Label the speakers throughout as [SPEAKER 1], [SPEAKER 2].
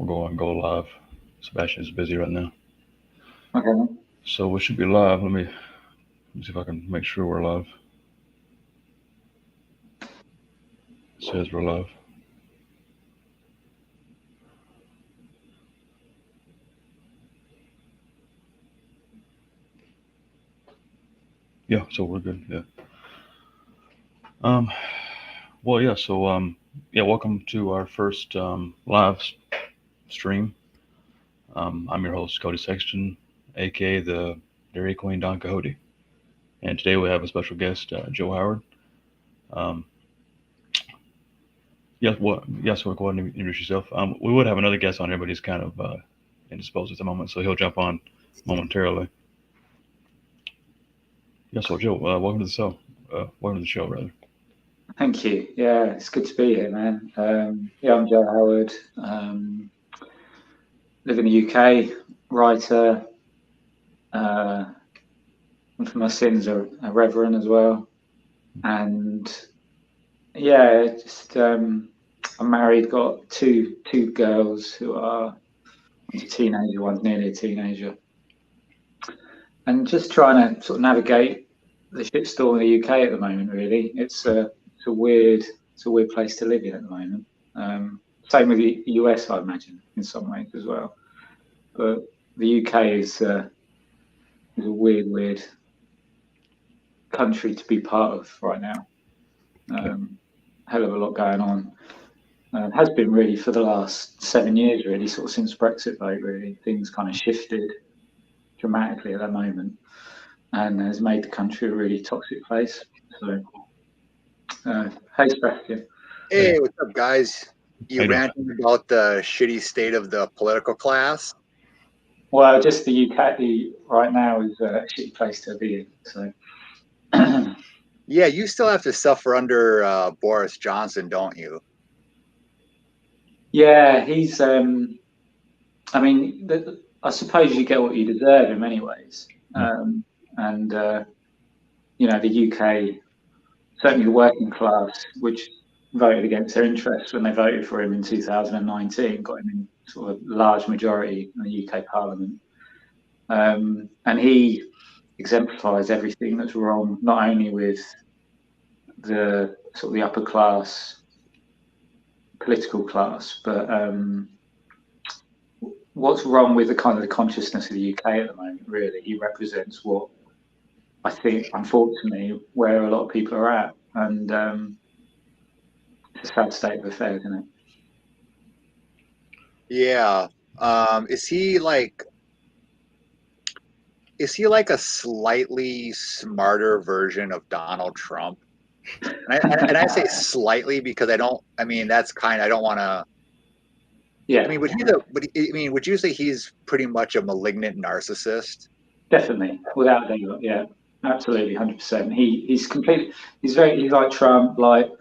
[SPEAKER 1] We'll go and go live. Sebastian is busy right now.
[SPEAKER 2] Okay.
[SPEAKER 1] So we should be live. Let me see if I can make sure we're live. It says we're live. Yeah, so we're good. Yeah. Well, yeah. So yeah. Welcome to our first live stream. I'm your host, Cody Sexton, aka the Dairy Queen Don Quixote, and today we have a special guest, Joe Howard. Um, yes. Well, yes. So go ahead and introduce yourself. We would have another guest on here, but he's kind of indisposed at the moment, so he'll jump on momentarily. Yes. Well, Joe, welcome to the show. Welcome to the show, rather.
[SPEAKER 2] Thank you. Yeah, it's good to be here, man. Yeah, I'm Joe Howard. Live in the UK, writer. And for my sins, a reverend as well. And yeah, just I'm married, got two girls who are one's a teenager, one's nearly a teenager, and just trying to sort of navigate the shitstorm in the UK at the moment. Really, it's a weird place to live in at the moment. Same with the US, I imagine, in some ways as well. But the UK is a weird country to be part of right now. Hell of a lot going on. Has been really for the last 7 years, really, sort of since Brexit vote. Really, things kind of shifted dramatically at that moment, and has made the country a really toxic place. So, hey, Sebastian.
[SPEAKER 3] Hey, what's up, guys? You ranting about the shitty state of the political class?
[SPEAKER 2] Well, just the UK right now is a shitty place to be in. So,
[SPEAKER 3] yeah, you still have to suffer under Boris Johnson, don't you?
[SPEAKER 2] Yeah, he's. I mean, I suppose you get what you deserve in many ways, and you know, the UK, certainly the working class, which voted against their interests when they voted for him in 2019, got him in sort of large majority in the UK Parliament, and he exemplifies everything that's wrong, not only with the sort of the upper class, political class, but what's wrong with the kind of the consciousness of the UK at the moment. Really, he represents what I think, unfortunately, where a lot of people are at, and it's a sad state of affairs, isn't it?
[SPEAKER 3] Yeah. Is he like a slightly smarter version of Donald Trump? And I say slightly because I don't want to.
[SPEAKER 2] Yeah.
[SPEAKER 3] I mean, would you say he's pretty much a malignant narcissist?
[SPEAKER 2] Definitely, without a doubt. Yeah, absolutely, 100%. He's like Trump, like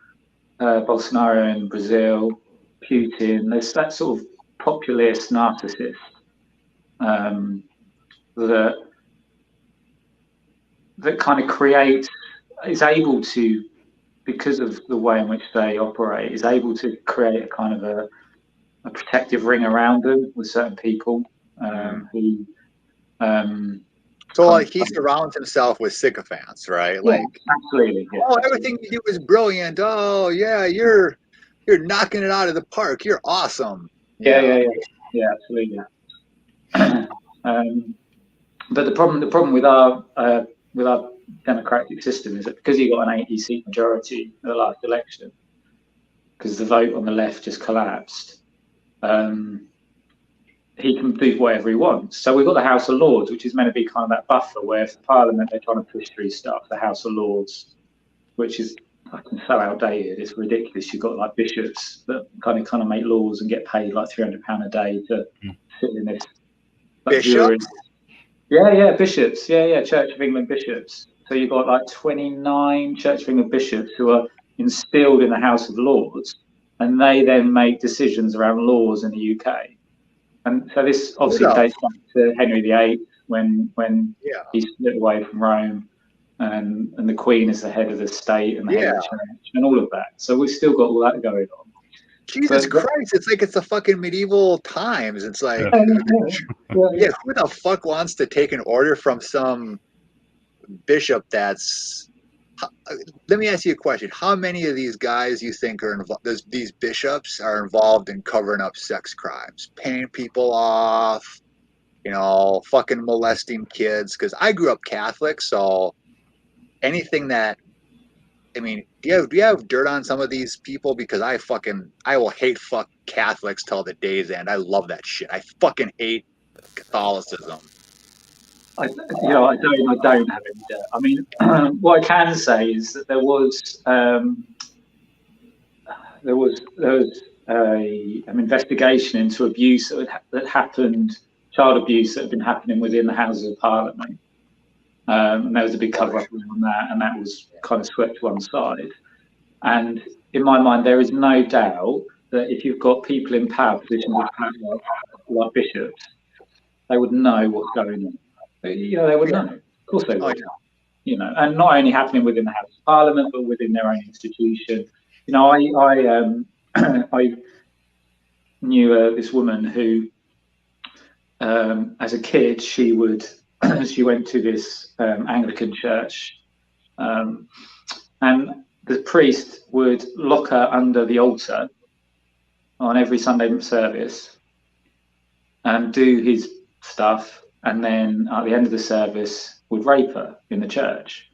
[SPEAKER 2] Bolsonaro in Brazil, Putin. There's that sort of populist narcissist that kind of is able to, because of the way in which they operate, is able to create a kind of a protective ring around them with certain people who.
[SPEAKER 3] So like he surrounds himself with sycophants, right?
[SPEAKER 2] Yeah,
[SPEAKER 3] like
[SPEAKER 2] absolutely. Yeah,
[SPEAKER 3] oh, everything you do is brilliant. Oh yeah, you're knocking it out of the park. You're awesome.
[SPEAKER 2] Yeah, absolutely. But the problem with our democratic system is that because he got an 80-seat majority in the last election, because the vote on the left just collapsed, he can do whatever he wants. So we've got the House of Lords, which is meant to be kind of that buffer where if the Parliament, they're trying to push through stuff, the House of Lords, which is fucking so outdated, it's ridiculous. You've got like bishops that kind of make laws and get paid like £300 a day to sit in this.
[SPEAKER 3] Bishops?
[SPEAKER 2] Yeah, bishops. Yeah, Church of England bishops. So you've got like 29 Church of England bishops who are instilled in the House of Lords, and they then make decisions around laws in the UK. And so this obviously dates back to Henry VIII when he split away from Rome, and the Queen is the head of the state and the head of the church and all of that. So we've still got all that going on.
[SPEAKER 3] Jesus Christ, it's like it's the fucking medieval times. It's like,
[SPEAKER 2] yeah,
[SPEAKER 3] who the fuck wants to take an order from some bishop that's... Let me ask you a question. How many of these guys you think are involved, these bishops are involved in covering up sex crimes, paying people off, fucking molesting kids? Because I grew up Catholic, so anything that... I mean, do you have dirt on some of these people? Because I will hate fuck Catholics till the day's end. I love that shit. I fucking hate Catholicism.
[SPEAKER 2] I don't have any doubt. I mean, what I can say is that there was an investigation into abuse that happened, child abuse that had been happening within the Houses of Parliament. And there was a big cover-up on that, and that was kind of swept to one side. And in my mind, there is no doubt that if you've got people in power positions of power, like bishops, they would know what's going on. They would know. Of course they would. And not only happening within the House of Parliament, but within their own institution. I knew this woman who, as a kid, she went to this Anglican church, and the priest would lock her under the altar on every Sunday service and do his stuff, and then at the end of the service would rape her in the church.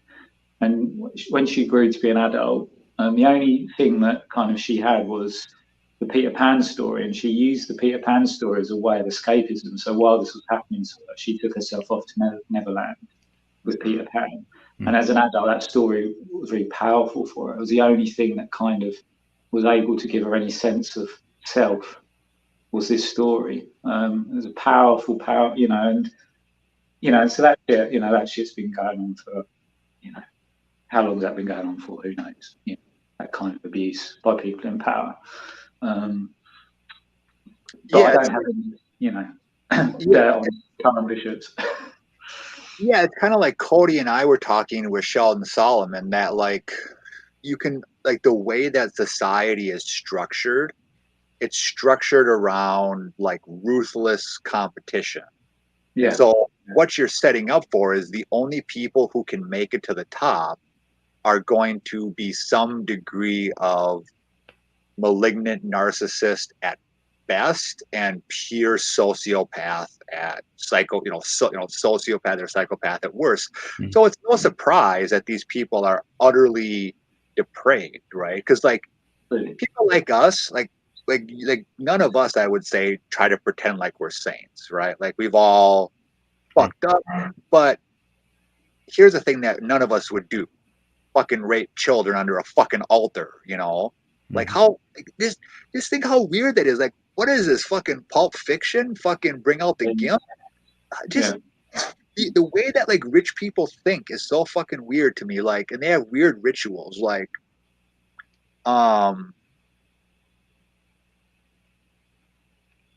[SPEAKER 2] And when she grew to be an adult, the only thing that kind of she had was the Peter Pan story, and she used the Peter Pan story as a way of escapism. So while this was happening to her, she took herself off to Neverland with Peter Pan. And as an adult, that story was really powerful for her. It was the only thing that kind of was able to give her any sense of self, was this story. It was a powerful, and so that shit, that shit's been going on for, how long has that been going on for? Who knows? That kind of abuse by people in power. But I don't have any, on current bishops.
[SPEAKER 3] Yeah, it's kind of like Cody and I were talking with Sheldon Solomon, that you can, the way that society is structured, it's structured around ruthless competition.
[SPEAKER 2] Yeah.
[SPEAKER 3] So what you're setting up for is the only people who can make it to the top are going to be some degree of malignant narcissist at best and pure sociopath at sociopath or psychopath at worst. Mm-hmm. So it's no surprise that these people are utterly depraved, right? Because people like us, like none of us, I would say, try to pretend like we're saints, right? We've all fucked up, but here's the thing that none of us would do: fucking rape children under a fucking altar, how just think how weird that is. What is this, fucking Pulp Fiction? Fucking bring out the gimp? The way that rich people think is so fucking weird to me. And they have weird rituals,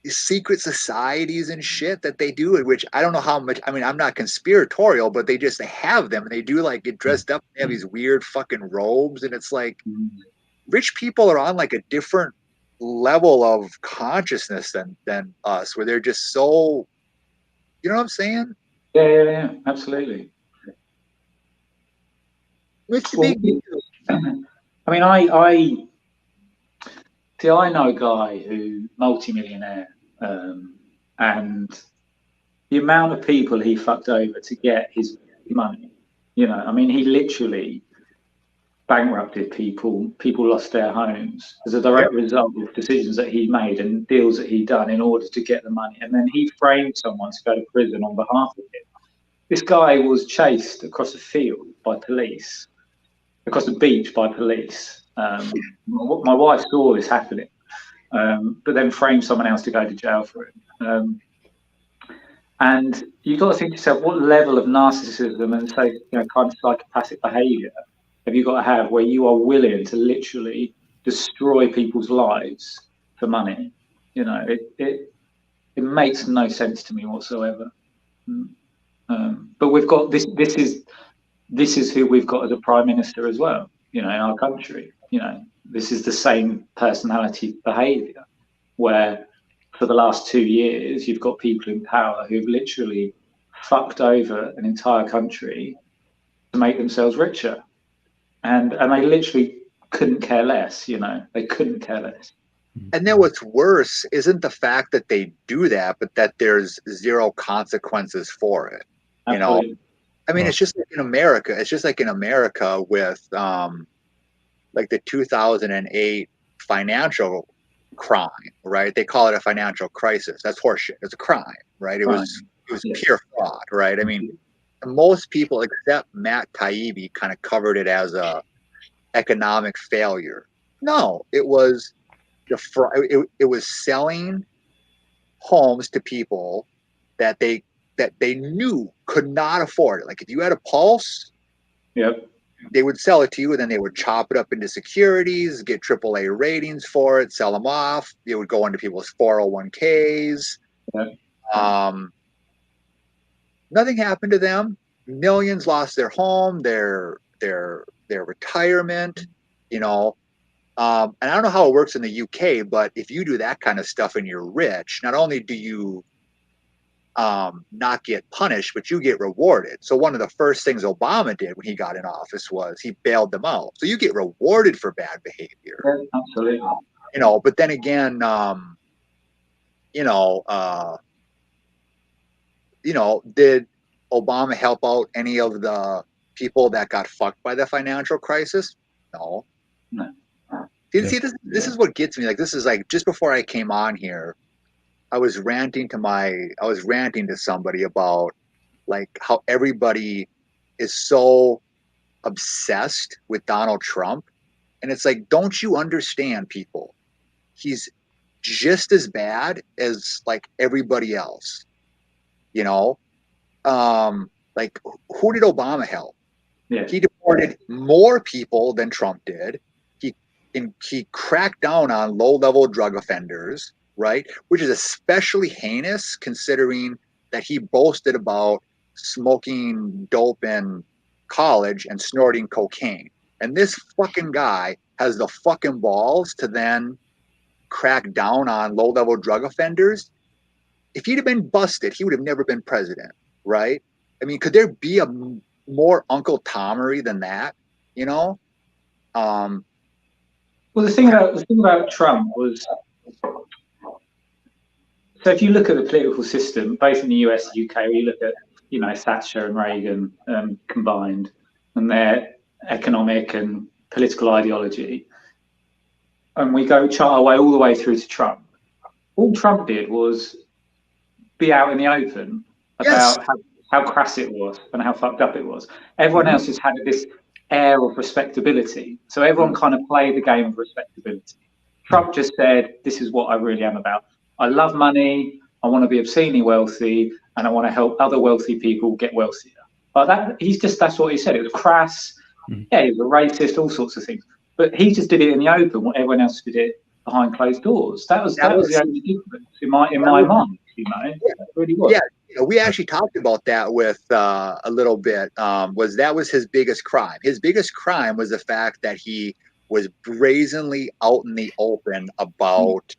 [SPEAKER 3] secret societies and shit that they do, which I don't know how much. I mean, I'm not conspiratorial, but they have them, and they do get dressed up. They have these weird fucking robes, and it's rich people are on a different level of consciousness than us, where they're just so, you know what I'm saying?
[SPEAKER 2] Yeah, absolutely. I mean, I know a guy who multi-millionaire, and the amount of people he fucked over to get his money, I mean, he literally bankrupted people. People lost their homes as a direct result of decisions that he made and deals that he done in order to get the money. And then he framed someone to go to prison on behalf of him. This guy was chased across a field by police, across the beach by police. My wife saw this happening, but then framed someone else to go to jail for it. And you've got to think to yourself, what level of narcissism and kind of psychopathic behaviour have you got to have where you are willing to literally destroy people's lives for money? It makes no sense to me whatsoever. But we've got this is who we've got as a prime minister as well, in our country. this is the same personality behaviour, where for the last 2 years you've got people in power who've literally fucked over an entire country to make themselves richer, and they literally couldn't care less. You know, they couldn't care less.
[SPEAKER 3] And then what's worse isn't the fact that they do that, but that there's zero consequences for it. You
[SPEAKER 2] Absolutely.
[SPEAKER 3] know, I mean, it's just like in America. It's just like in America with like the 2008 financial crime, right? They call it a financial crisis. That's horseshit. It's a crime, right? It was pure fraud, right? I mean, most people except Matt Taibbi kind of covered it as a economic failure. No, it was it was selling homes to people that they knew could not afford it. Like if you had a pulse, they would sell it to you, and then they would chop it up into securities, get AAA ratings for it, sell them off. It would go into people's 401ks. Nothing happened to them. Millions lost their home, their retirement, you know. And I don't know how it works in the UK, but if you do that kind of stuff and you're rich, not only do you not get punished, but you get rewarded. So one of the first things Obama did when he got in office was he bailed them out. So you get rewarded for bad behavior.
[SPEAKER 2] Yeah, absolutely.
[SPEAKER 3] You know, but then again, did Obama help out any of the people that got fucked by the financial crisis? No. See, this is what gets me. Like, this is like just before I came on here, I was ranting to somebody about like how everybody is so obsessed with Donald Trump. And it's like, don't you understand, people? He's just as bad as like everybody else. You know? Like, who did Obama help?
[SPEAKER 2] Yeah.
[SPEAKER 3] He deported more people than Trump did. He cracked down on low-level drug offenders, right? Which is especially heinous considering that he boasted about smoking dope in college and snorting cocaine. And this fucking guy has the fucking balls to then crack down on low-level drug offenders. If he'd have been busted, he would have never been president, right? I mean, could there be a more Uncle Tomery than that? You know?
[SPEAKER 2] Well, the thing about Trump was, so if you look at the political system, both in the US and UK, you look at, you know, Thatcher and Reagan combined, and their economic and political ideology, and we go chart our way all the way through to Trump. All Trump did was be out in the open about how crass it was and how fucked up it was. Everyone else just had this air of respectability. So everyone kind of played the game of respectability. Trump just said, this is what I really am about. I love money, I want to be obscenely wealthy, and I want to help other wealthy people get wealthier. But that's what he said. It was crass. Yeah, he was a racist, all sorts of things. But he just did it in the open, while everyone else did it behind closed doors. That was the only difference in my mind, you know. It really was.
[SPEAKER 3] Yeah. We actually talked about that with a little bit. That was his biggest crime. His biggest crime was the fact that he was brazenly out in the open about,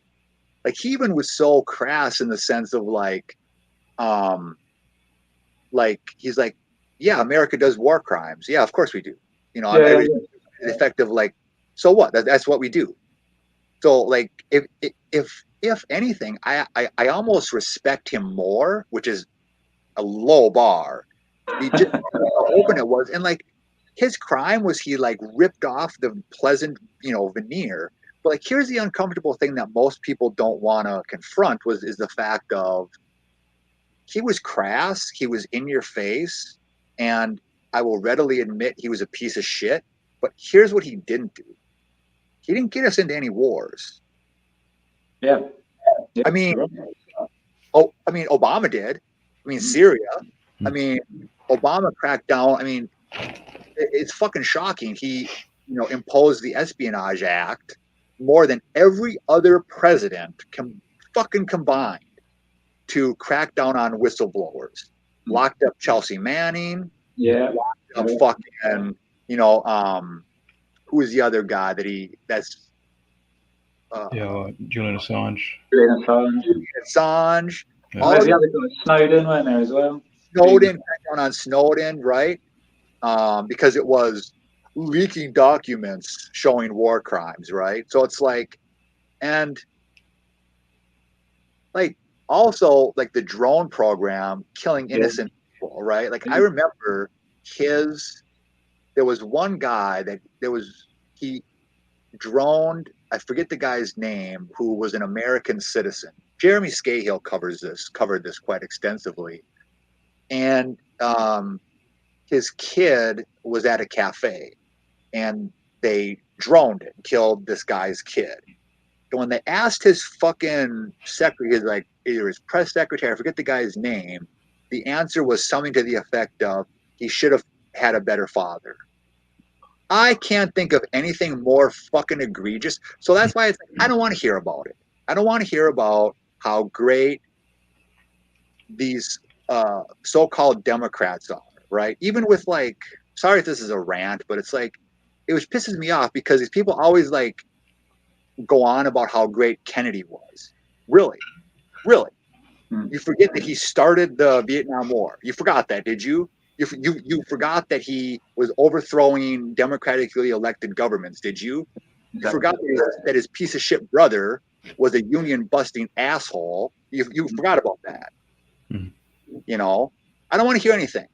[SPEAKER 3] like, he even was so crass in the sense of like he's like, yeah, America does war crimes. Yeah, of course we do. You know, effective. Like, so what? That's what we do. So like, if anything, I almost respect him more, which is a low bar. He just how open it was, and like his crime was he like ripped off the pleasant, you know, veneer. But like, here's the uncomfortable thing that most people don't want to confront is the fact of he was crass, he was in your face, and I will readily admit he was a piece of shit. But here's what he didn't do. He didn't get us into any wars.
[SPEAKER 2] Yeah.
[SPEAKER 3] I mean, Obama did. I mean, Syria. I mean, Obama cracked down. I mean, it's fucking shocking. He, you know, imposed the Espionage Act more than every other president fucking combined to crack down on whistleblowers. Locked up Chelsea Manning.
[SPEAKER 2] Yeah.
[SPEAKER 3] Locked up fucking, you know, who is the other guy that's
[SPEAKER 1] Julian Assange.
[SPEAKER 2] Julian Assange.
[SPEAKER 3] Assange.
[SPEAKER 1] Yeah.
[SPEAKER 3] All
[SPEAKER 2] There's
[SPEAKER 3] of
[SPEAKER 2] the other guy, Snowden, weren't there as well?
[SPEAKER 3] Snowden, background on Snowden, right? Because it was leaking documents showing war crimes, right? So it's like, and like also like the drone program killing innocent people, right? Like I remember there was one guy he droned, I forget the guy's name, who was an American citizen. Jeremy Scahill covered this quite extensively. And his kid was at a cafe and they droned it and killed this guy's kid. And when they asked his fucking secretary, like either his press secretary, I forget the guy's name, the answer was something to the effect of, he should have had a better father. I can't think of anything more fucking egregious. So that's why it's like, I don't want to hear about it. I don't want to hear about how great these so-called Democrats are, right? Even with like, sorry if this is a rant, but it's like, it was pisses me off because these people always like go on about how great Kennedy was. Really? You forget that he started the Vietnam War. You forgot that, did you? You forgot that he was overthrowing democratically elected governments, did you? You forgot that his piece of shit brother was a union busting asshole. You forgot about that. You know, I don't want to hear anything.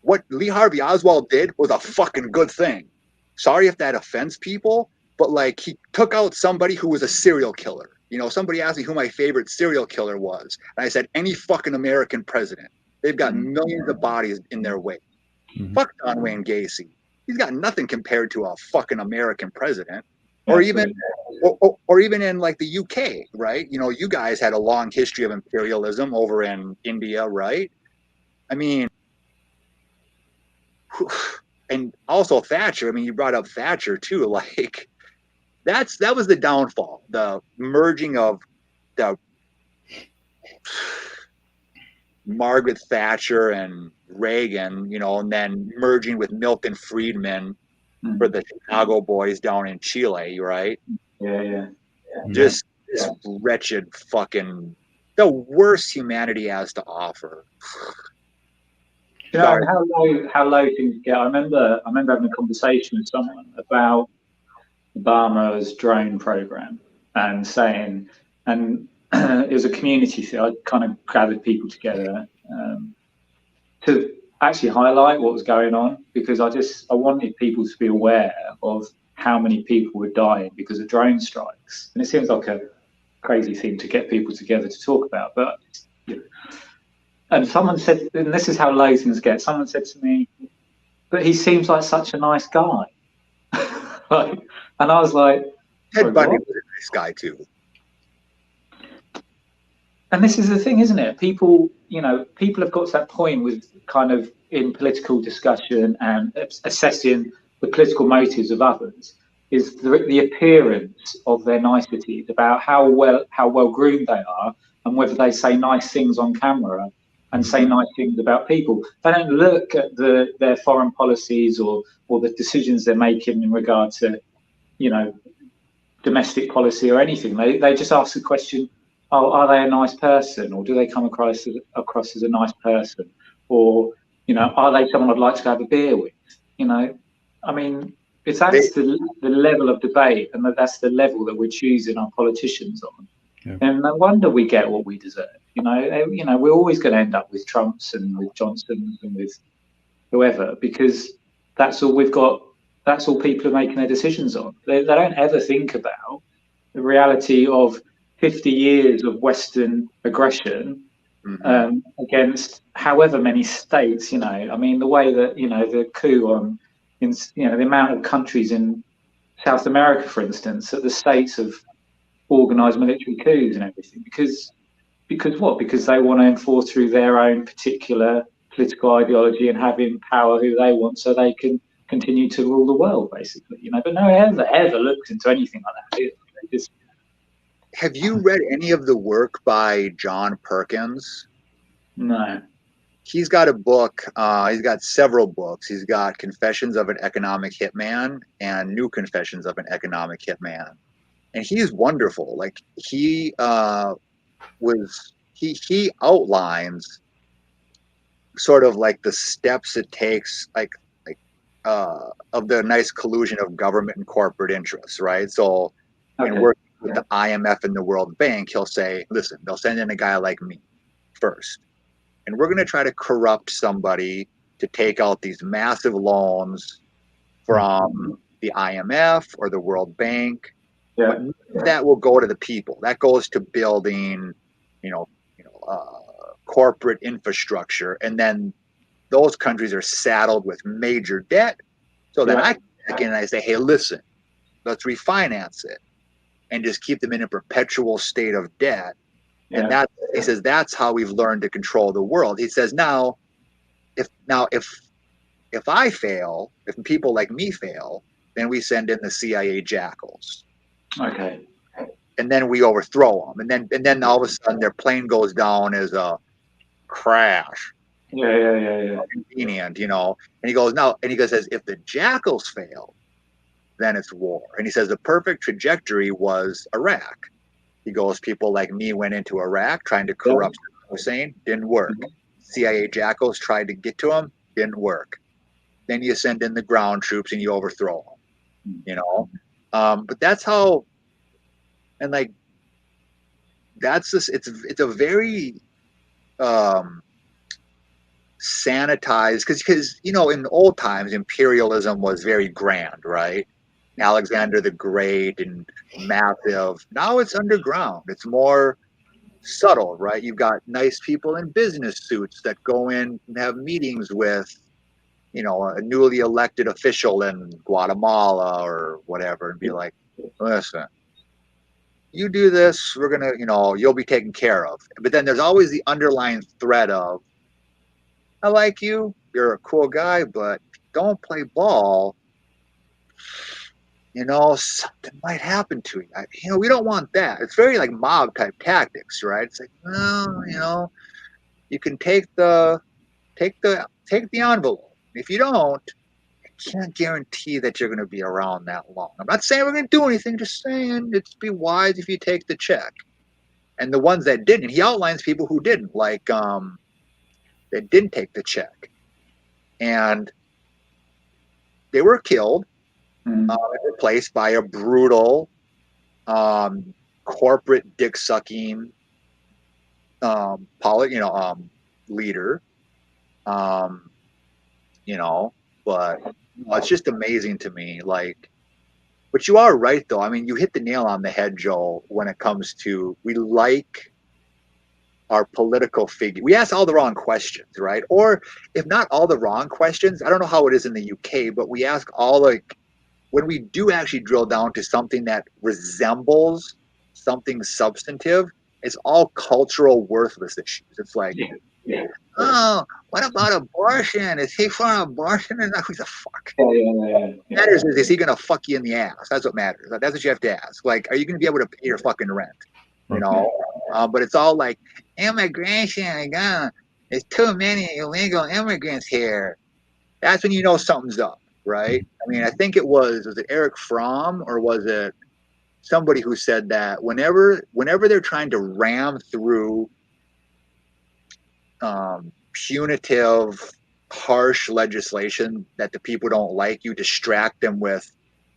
[SPEAKER 3] What Lee Harvey Oswald did was a fucking good thing. Sorry if that offends people, but like he took out somebody who was a serial killer. You know, somebody asked me who my favorite serial killer was, and I said any fucking American president. They've got millions of bodies in their wake. Fuck John Wayne Gacy. He's got nothing compared to a fucking American president, or even in like the UK, right? You know, you guys had a long history of imperialism over in India, right? I mean, and also Thatcher. I mean, you brought up Thatcher too. Like, that was the downfall, the merging of the Margaret Thatcher and Reagan, you know, and then merging with Milton Friedman for the Chicago boys down in Chile, right?
[SPEAKER 2] Yeah.
[SPEAKER 3] Just this wretched fucking, the worst humanity has to offer.
[SPEAKER 2] You know how low things get. I remember having a conversation with someone about Obama's drone program and saying, and it was a community thing. I kind of gathered people together to actually highlight what was going on, because I wanted people to be aware of how many people were dying because of drone strikes. And it seems like a crazy thing to get people together to talk about, but and someone said, and this is how low things get, someone said to me, but he seems like such a nice guy. And I was like,
[SPEAKER 3] Ted Bundy was a nice guy too.
[SPEAKER 2] And this is the thing, isn't it? People have got to that point with kind of in political discussion and assessing the political motives of others, is the appearance of their niceties, about how well groomed they are, and whether they say nice things on camera and say nice things about people. They don't look at their foreign policies or the decisions they're making in regard to, you know, domestic policy or anything. They just ask the question, oh, are they a nice person, or do they come across as a nice person, or, you know, are they someone I'd like to have a beer with? You know, I mean, if that's the level of debate, and that's the level that we're choosing our politicians on, then no wonder we get what we deserve. You know, we're always going to end up with Trumps and with Johnsons and with whoever, because that's all we've got. That's all people are making their decisions on. They don't ever think about the reality of 50 years of Western aggression against however many states. You know, I mean, the way that, you know, the coup the amount of countries in South America, for instance, that the states have organised military coups and everything, because what? Because they want to enforce through their own particular political ideology and have in power who they want, so they can continue to rule the world, basically. You know, but no one ever looked into anything like that.
[SPEAKER 3] Have you read any of the work by John Perkins?
[SPEAKER 2] No.
[SPEAKER 3] he's got a book. He's got several books. He's got Confessions of an Economic Hitman and New Confessions of an Economic Hitman. And he's wonderful. Like he outlines sort of like the steps it takes, of the nice collusion of government and corporate interests, right? So in working with the IMF and the World Bank, he'll say, listen, they'll send in a guy like me first. And we're going to try to corrupt somebody to take out these massive loans from the IMF or the World Bank.
[SPEAKER 2] Yeah.
[SPEAKER 3] But that will go to the people. That goes to building, corporate infrastructure. And then those countries are saddled with major debt. So then I come back in and I say, hey, listen, let's refinance it and just keep them in a perpetual state of debt. And he says, that's how we've learned to control the world. He says, if I fail, if people like me fail, then we send in the CIA jackals.
[SPEAKER 2] Okay.
[SPEAKER 3] And then we overthrow them. And then all of a sudden their plane goes down as a crash.
[SPEAKER 2] Yeah.
[SPEAKER 3] Convenient, And he goes, says, if the jackals fail, then it's war. And he says the perfect trajectory was Iraq. He goes, people like me went into Iraq trying to corrupt Hussein, didn't work. CIA jackals tried to get to him, didn't work. Then you send in the ground troops and you overthrow them, But that's how, and like, that's this. It's a very sanitized, because in old times imperialism was very grand, right? Alexander the Great and massive. Now it's underground. It's more subtle, right? You've got nice people in business suits that go in and have meetings with, a newly elected official in Guatemala or whatever, and be like, listen, you do this, we're gonna, you'll be taken care of. But then there's always the underlying threat of, I like you, you're a cool guy, but don't play ball. Something might happen to you. We don't want that. It's very like mob type tactics, right? It's like, well, you can take the envelope. If you don't, I can't guarantee that you're going to be around that long. I'm not saying we're going to do anything. Just saying it'd be wise if you take the check. And the ones that didn't, he outlines people who didn't, like that didn't take the check, and they were killed. Replaced by a brutal, corporate dick-sucking, leader. But it's just amazing to me. Like, but you are right, though. I mean, you hit the nail on the head, Joe. When it comes to, we like our political figure. We ask all the wrong questions, right? Or if not all the wrong questions, I don't know how it is in the UK, but we ask when we do actually drill down to something that resembles something substantive, it's all cultural worthless issues. It's like, oh, what about abortion? Is he for abortion or not? Who the fuck? What matters is he going to fuck you in the ass? That's what matters. That's what you have to ask. Like, are you going to be able to pay your fucking rent? But it's all like, immigration, there's too many illegal immigrants here. That's when you know something's up. Right? I mean, I think was it Eric Fromm, or was it somebody who said that whenever they're trying to ram through punitive, harsh legislation that the people don't like, you distract them with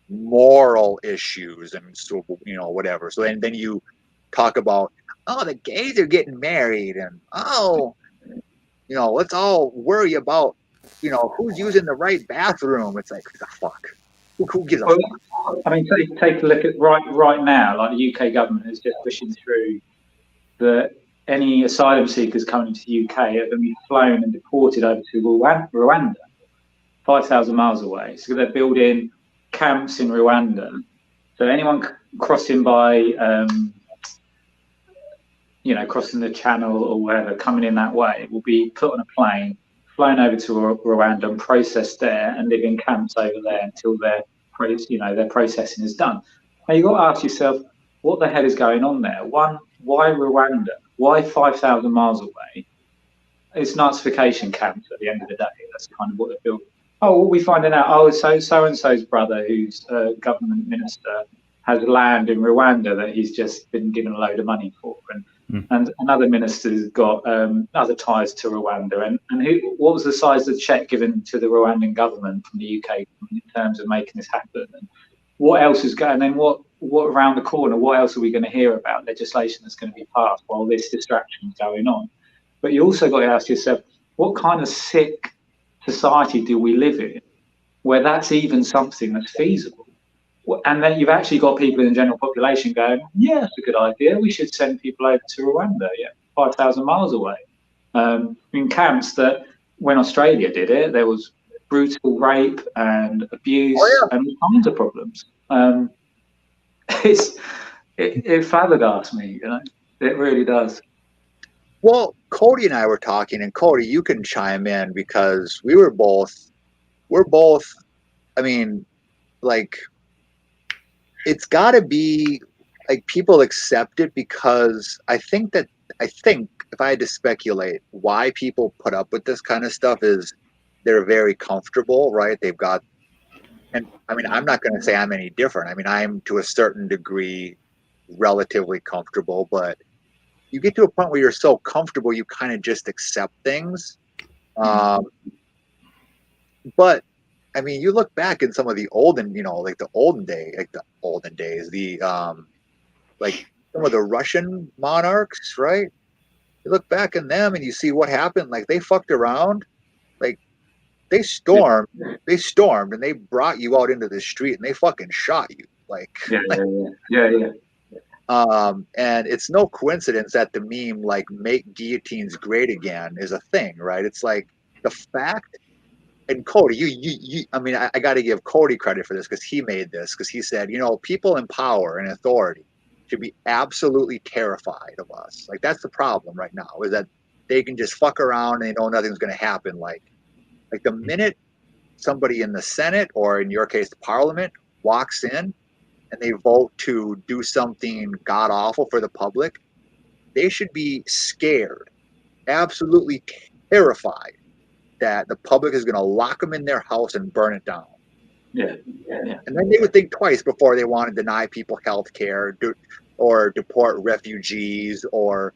[SPEAKER 3] moral issues and so whatever. So then you talk about, oh, the gays are getting married, and let's all worry about who's using the right bathroom. It's like, who the fuck? Who gives a fuck?
[SPEAKER 2] I mean, take a look at right now, like the UK government is just pushing through that any asylum seekers coming into the UK are going to be flown and deported over to Rwanda, 5,000 miles away. So they're building camps in Rwanda. So anyone crossing by, crossing the channel or wherever, coming in that way, will be put on a plane, flown over to Rwanda and processed there, and live in camps over there until their processing is done. Now you've got to ask yourself, what the hell is going on there? One, why Rwanda? Why 5,000 miles away? it's Nazification camps at the end of the day. That's kind of what they feel. Oh, what are we finding out? Oh, so and so's brother, who's a government minister, has land in Rwanda that he's just been given a load of money for, and another minister's got other ties to Rwanda. And what was the size of the check given to the Rwandan government from the UK in terms of making this happen? And what else is going? And then what around the corner? What else are we going to hear about legislation that's going to be passed while this distraction is going on? But you also got to ask yourself, what kind of sick society do we live in where that's even something that's feasible? And then you've actually got people in the general population going, yeah, that's a good idea. We should send people over to Rwanda, 5,000 miles away. In camps that when Australia did it, there was brutal rape and abuse and all kinds of problems. It flabbergasts me, it really does.
[SPEAKER 3] Well, Cody and I were talking, and Cody, you can chime in because we're both, I mean, like, it's got to be like people accept it because I think if I had to speculate why people put up with this kind of stuff is they're very comfortable, right? They've got, and I mean, I'm not going to say I'm any different. I mean, I'm to a certain degree relatively comfortable, but you get to a point where you're so comfortable, you kind of just accept things. But I mean, you look back in some of the olden, like the olden days, like some of the Russian monarchs, right? You look back in them and you see what happened. Like they fucked around, like they stormed and they brought you out into the street and they fucking shot you. Like,
[SPEAKER 2] yeah.
[SPEAKER 3] And it's no coincidence that the meme, like, make guillotines great again is a thing, right? It's like the fact, and Cody, you I mean, I got to give Cody credit for this because he made this, because he said, people in power and authority should be absolutely terrified of us. Like, that's the problem right now, is that they can just fuck around and they know nothing's going to happen. Like the minute somebody in the Senate, or in your case, the Parliament, walks in and they vote to do something god awful for the public, they should be scared, absolutely terrified that the public is going to lock them in their house and burn it down.
[SPEAKER 2] Yeah.
[SPEAKER 3] And then they would think twice before they want to deny people health care or deport refugees. Or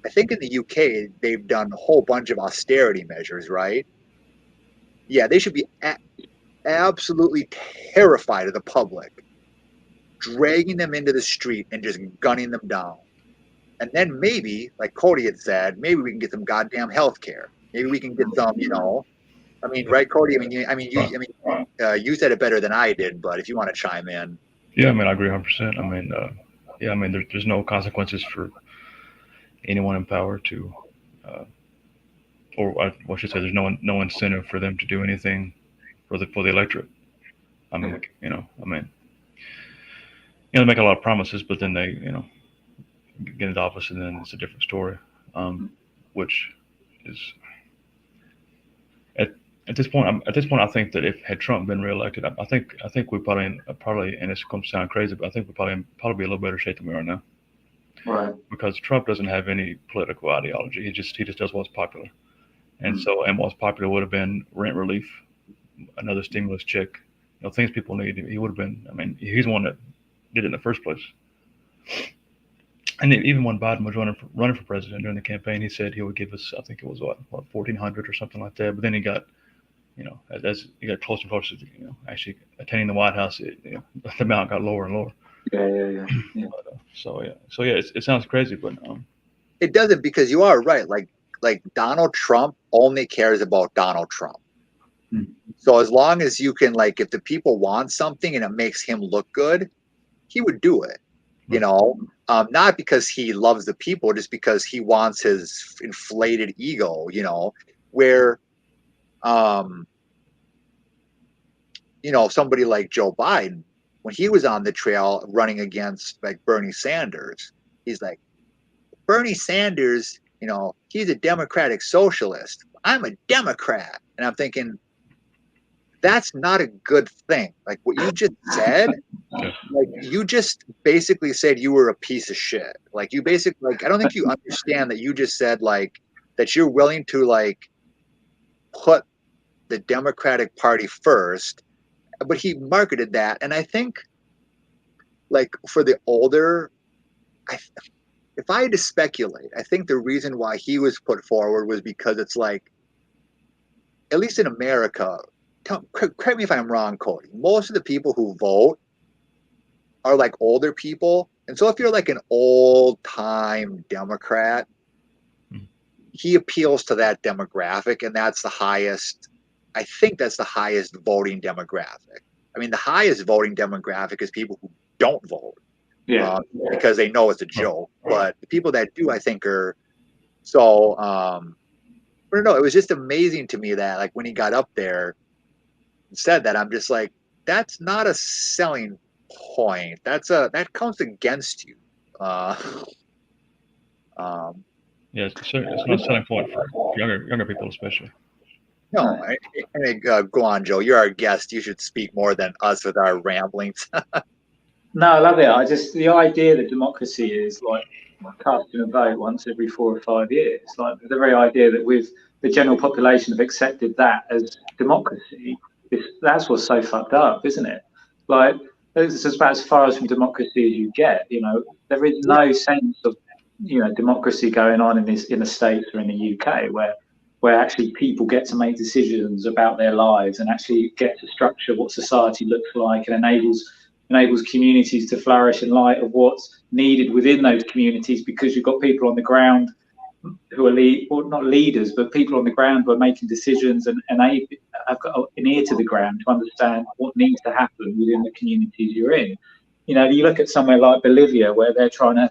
[SPEAKER 3] I think in the UK, they've done a whole bunch of austerity measures, right? Yeah, they should be absolutely terrified of the public, dragging them into the street and just gunning them down. And then maybe, like Cody had said, maybe we can get some goddamn health care. Maybe we can get some, I mean, right, Cody? You said it better than I did, but if you want to chime in.
[SPEAKER 1] Yeah, I mean, I agree 100%. I mean, there's no consequences for anyone in power to, or I should say, there's no incentive for them to do anything for the electorate. I mean, they make a lot of promises, but then they, get into office and then it's a different story. Which is at this point, I think that had Trump been reelected, I think we probably, and it's going to sound crazy, but I think we probably be a little better shape than we are now.
[SPEAKER 2] Right.
[SPEAKER 1] Because Trump doesn't have any political ideology. He just does what's popular. And and what's popular would have been rent relief, another stimulus check, things people need. He would have been, I mean, he's the one that did it in the first place. And even when Biden was running for president during the campaign, he said he would give us, I think it was what $1,400 or something like that. But then he got, as he got closer and closer to, actually attaining the White House, the amount got lower and lower.
[SPEAKER 2] Yeah.
[SPEAKER 1] But, so it sounds crazy, but
[SPEAKER 3] it doesn't, because you are right. Like Donald Trump only cares about Donald Trump. So as long as you can, like, if the people want something and it makes him look good, he would do it. Not because he loves the people, just because he wants his inflated ego, where, somebody like Joe Biden, when he was on the trail running against like Bernie Sanders, he's like, Bernie Sanders, he's a democratic socialist. I'm a Democrat. And I'm thinking, that's not a good thing. Like what you just said, like you just basically said you were a piece of shit. Like you basically, like, I don't think you understand that you just said like that you're willing to like put the Democratic Party first, but he marketed that. And I think like for the older, if I had to speculate, I think the reason why he was put forward was because it's like, at least in America, correct me if I'm wrong, Cody, most of the people who vote are like older people. And so if you're like an old time Democrat, he appeals to that demographic, and that's the highest, I think that's the highest voting demographic. I mean, the highest voting demographic is people who don't vote.
[SPEAKER 2] Yeah.
[SPEAKER 3] Because they know it's a joke. But the people that do, I think, are so I don't know, it was just amazing to me that like when he got up there and said that, I'm just like, that's not a selling point. That counts against you.
[SPEAKER 1] Yeah, it's not a selling point for younger people, especially.
[SPEAKER 3] No, go on, Joe. You're our guest. You should speak more than us with our ramblings.
[SPEAKER 2] No, I love it. The idea that democracy is like casting a vote once every 4 or 5 years, like the very idea that with the general population have accepted that as democracy, that's what's so fucked up, isn't it? Like, it's about as far as from democracy as you get. You know, there is no sense of, you know, democracy going on in the States or in the UK where actually people get to make decisions about their lives and actually get to structure what society looks like, and enables communities to flourish in light of what's needed within those communities, because you've got people on the ground who are not leaders, but people on the ground who are making decisions and have got an ear to the ground to understand what needs to happen within the communities you're in. You know, you look at somewhere like Bolivia where they're trying to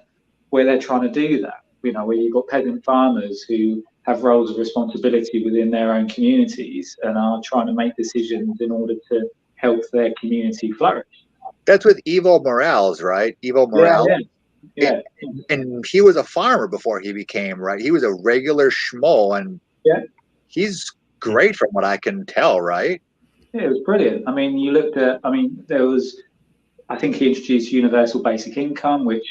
[SPEAKER 2] do that, you know, where you've got peasant farmers who have roles of responsibility within their own communities and are trying to make decisions in order to help their community flourish.
[SPEAKER 3] That's with Evo Morales, right? Evo Morales.
[SPEAKER 2] Yeah.
[SPEAKER 3] And he was a farmer before he became, right? He was a regular schmo, and he's great from what I can tell, right?
[SPEAKER 2] Yeah, it was brilliant. I mean, I think he introduced universal basic income, which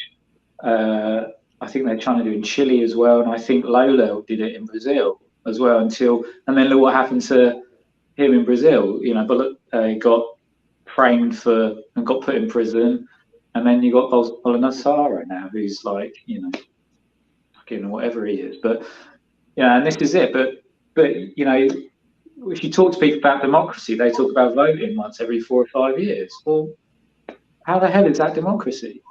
[SPEAKER 2] I think they're trying to do in Chile as well. And I think Lola did it in Brazil as well and then look what happened to him in Brazil. You know, but he got framed and got put in prison, and then you got Bolsonaro now, who's like, you know, fucking whatever he is. But yeah, and this is it. But you know, if you talk to people about democracy, they talk about voting once every 4 or 5 years. Well, how the hell is that democracy?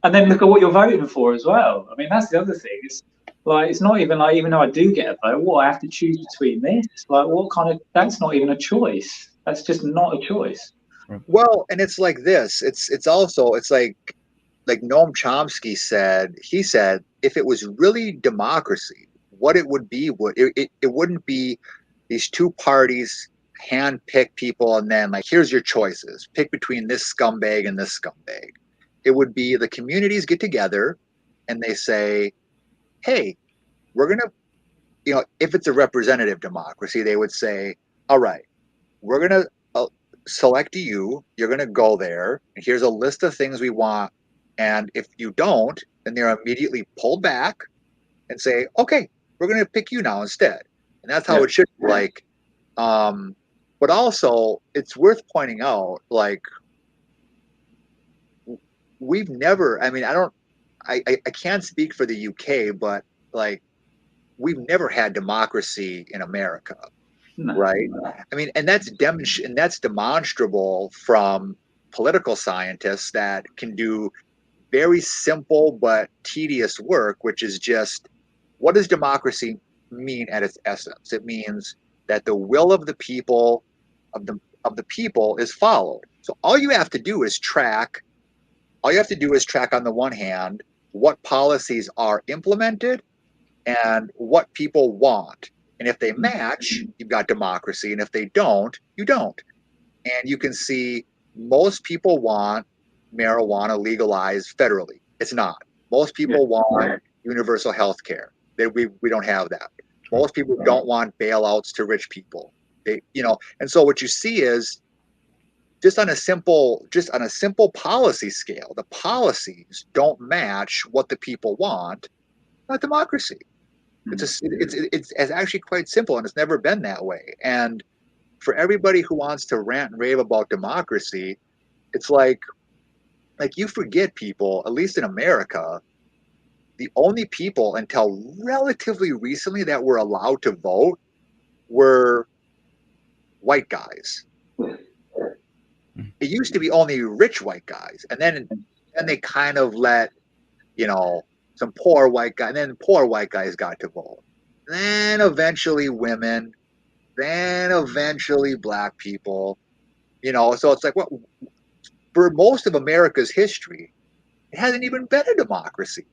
[SPEAKER 2] And then look at what you're voting for as well. I mean, that's the other thing. It's like, it's not even like, even though I do get a vote, what, I have to choose between this? Like, what kind of, that's not even a choice. That's just not a choice.
[SPEAKER 3] Well, and it's like this. It's also, it's like Noam Chomsky said, he said, if it was really democracy, what it would be, it wouldn't be these two parties hand-pick people and then like, here's your choices. Pick between this scumbag and this scumbag. It would be the communities get together and they say, hey, we're going to, you know, if it's a representative democracy, they would say, all right, we're going to select you, you're going to go there, and here's a list of things we want. And if you don't, then they're immediately pulled back and say, okay, we're going to pick you now instead. And that's how it should be. Like, but also it's worth pointing out, like, we've never, I mean, I can't speak for the UK, but like, we've never had democracy in America. No. Right. I mean, and that's demonstrable from political scientists that can do very simple but tedious work, which is just, what does democracy mean at its essence? It means that the will of the people of the people is followed. So all you have to do is track on the one hand what policies are implemented and what people want. And if they match, you've got democracy. And if they don't, you don't. And you can see most people want marijuana legalized federally. It's not. Most people want universal health care. We don't have that. Most people don't want bailouts to rich people. They, you know, and so what you see is just on a simple policy scale, the policies don't match what the people want. Not democracy. It's actually quite simple, and it's never been that way. And for everybody who wants to rant and rave about democracy, it's like you forget, people, at least in America, the only people until relatively recently that were allowed to vote were white guys. It used to be only rich white guys, and then they kind of let, some poor white guys, and then poor white guys got to vote. Then eventually women, then eventually black people, so it's like, what, for most of America's history, it hasn't even been a democracy.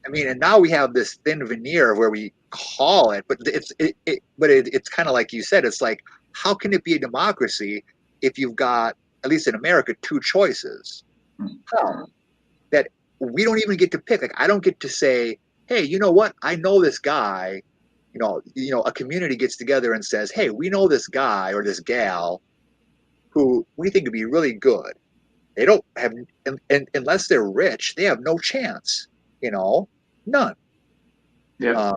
[SPEAKER 3] And now we have this thin veneer where we call it, but it's kind of like you said, it's like, how can it be a democracy if you've got, at least in America, two choices? That we don't even get to pick. Like, I don't get to say, hey, you know what? I know this guy. A community gets together and says, hey, we know this guy or this gal who we think would be really good. They don't have, unless they're rich, they have no chance. None.
[SPEAKER 2] Yeah.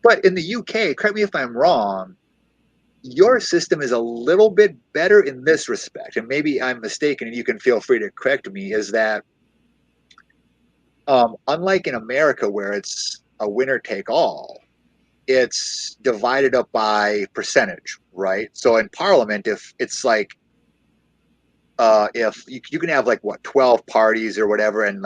[SPEAKER 3] But in the UK, correct me if I'm wrong, your system is a little bit better in this respect, and maybe I'm mistaken, and you can feel free to correct me, is that unlike in America where it's a winner take all, it's divided up by percentage, right? So in Parliament, if it's like, if you can have 12 parties or whatever, and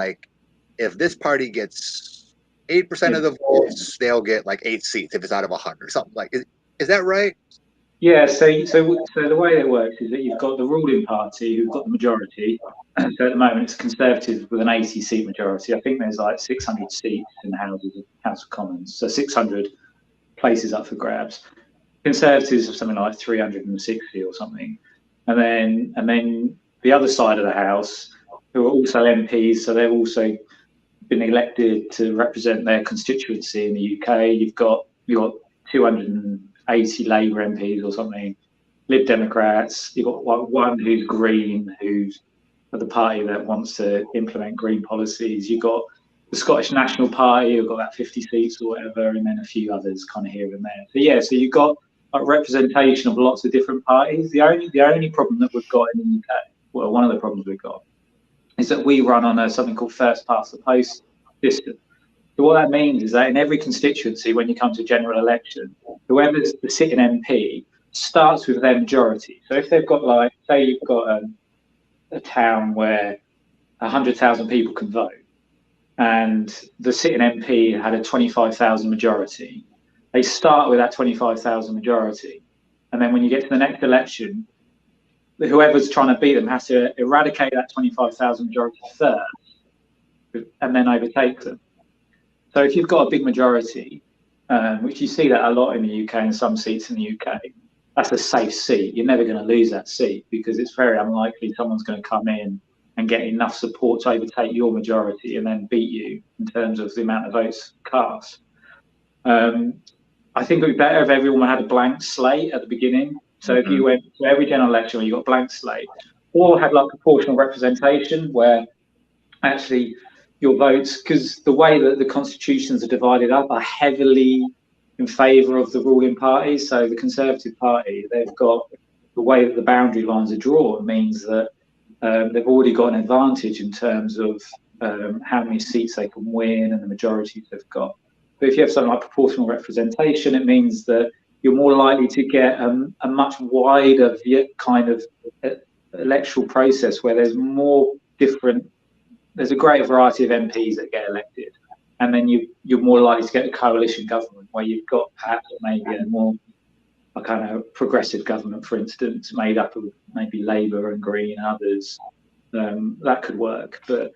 [SPEAKER 3] if this party gets 8% of the votes, they'll get 8 seats if it's out of 100, something like. Is that right?
[SPEAKER 2] Yeah. So the way it works is that you've got the ruling party who've got the majority. So at the moment, it's Conservatives with an 80-seat majority. I think there's 600 seats in the House of Commons, so 600 places up for grabs. Conservatives have something like 360 or something, and then the other side of the House, who are also MPs, so they've also been elected to represent their constituency in the UK. You've got 280 Labour MPs or something, Lib Democrats. You've got one who's Green, who's the party that wants to implement green policies. You've got the Scottish National Party, who've got about 50 seats or whatever, and then a few others kind of here and there. So you've got representation of lots of different parties. The only problem that we've got in the UK, well, one of the problems we've got, is that we run on something called first past the post system. So what that means is that in every constituency, when you come to a general election, whoever's the sitting MP starts with their majority. So if they've got say you've got a town where 100,000 people can vote, and the sitting MP had a 25,000 majority, they start with that 25,000 majority, and then when you get to the next election, whoever's trying to beat them has to eradicate that 25,000 majority first, and then overtake them. So if you've got a big majority, which you see that a lot in the UK and some seats in the UK, that's a safe seat. You're never going to lose that seat because it's very unlikely someone's going to come in and get enough support to overtake your majority and then beat you in terms of the amount of votes cast. I think it would be better if everyone had a blank slate at the beginning. So if you went to every general election where you got a blank slate, or had proportional representation where actually your votes, because the way that the constitutions are divided up are heavily in favour of the ruling party. So the Conservative Party, they've got the way that the boundary lines are drawn means that they've already got an advantage in terms of how many seats they can win and the majorities they've got. But if you have something like proportional representation, it means that you're more likely to get a much wider kind of electoral process where there's a greater variety of MPs that get elected. And then you're more likely to get a coalition government where you've got perhaps maybe a more a kind of progressive government, for instance, made up of maybe Labour and Green and others. That could work. But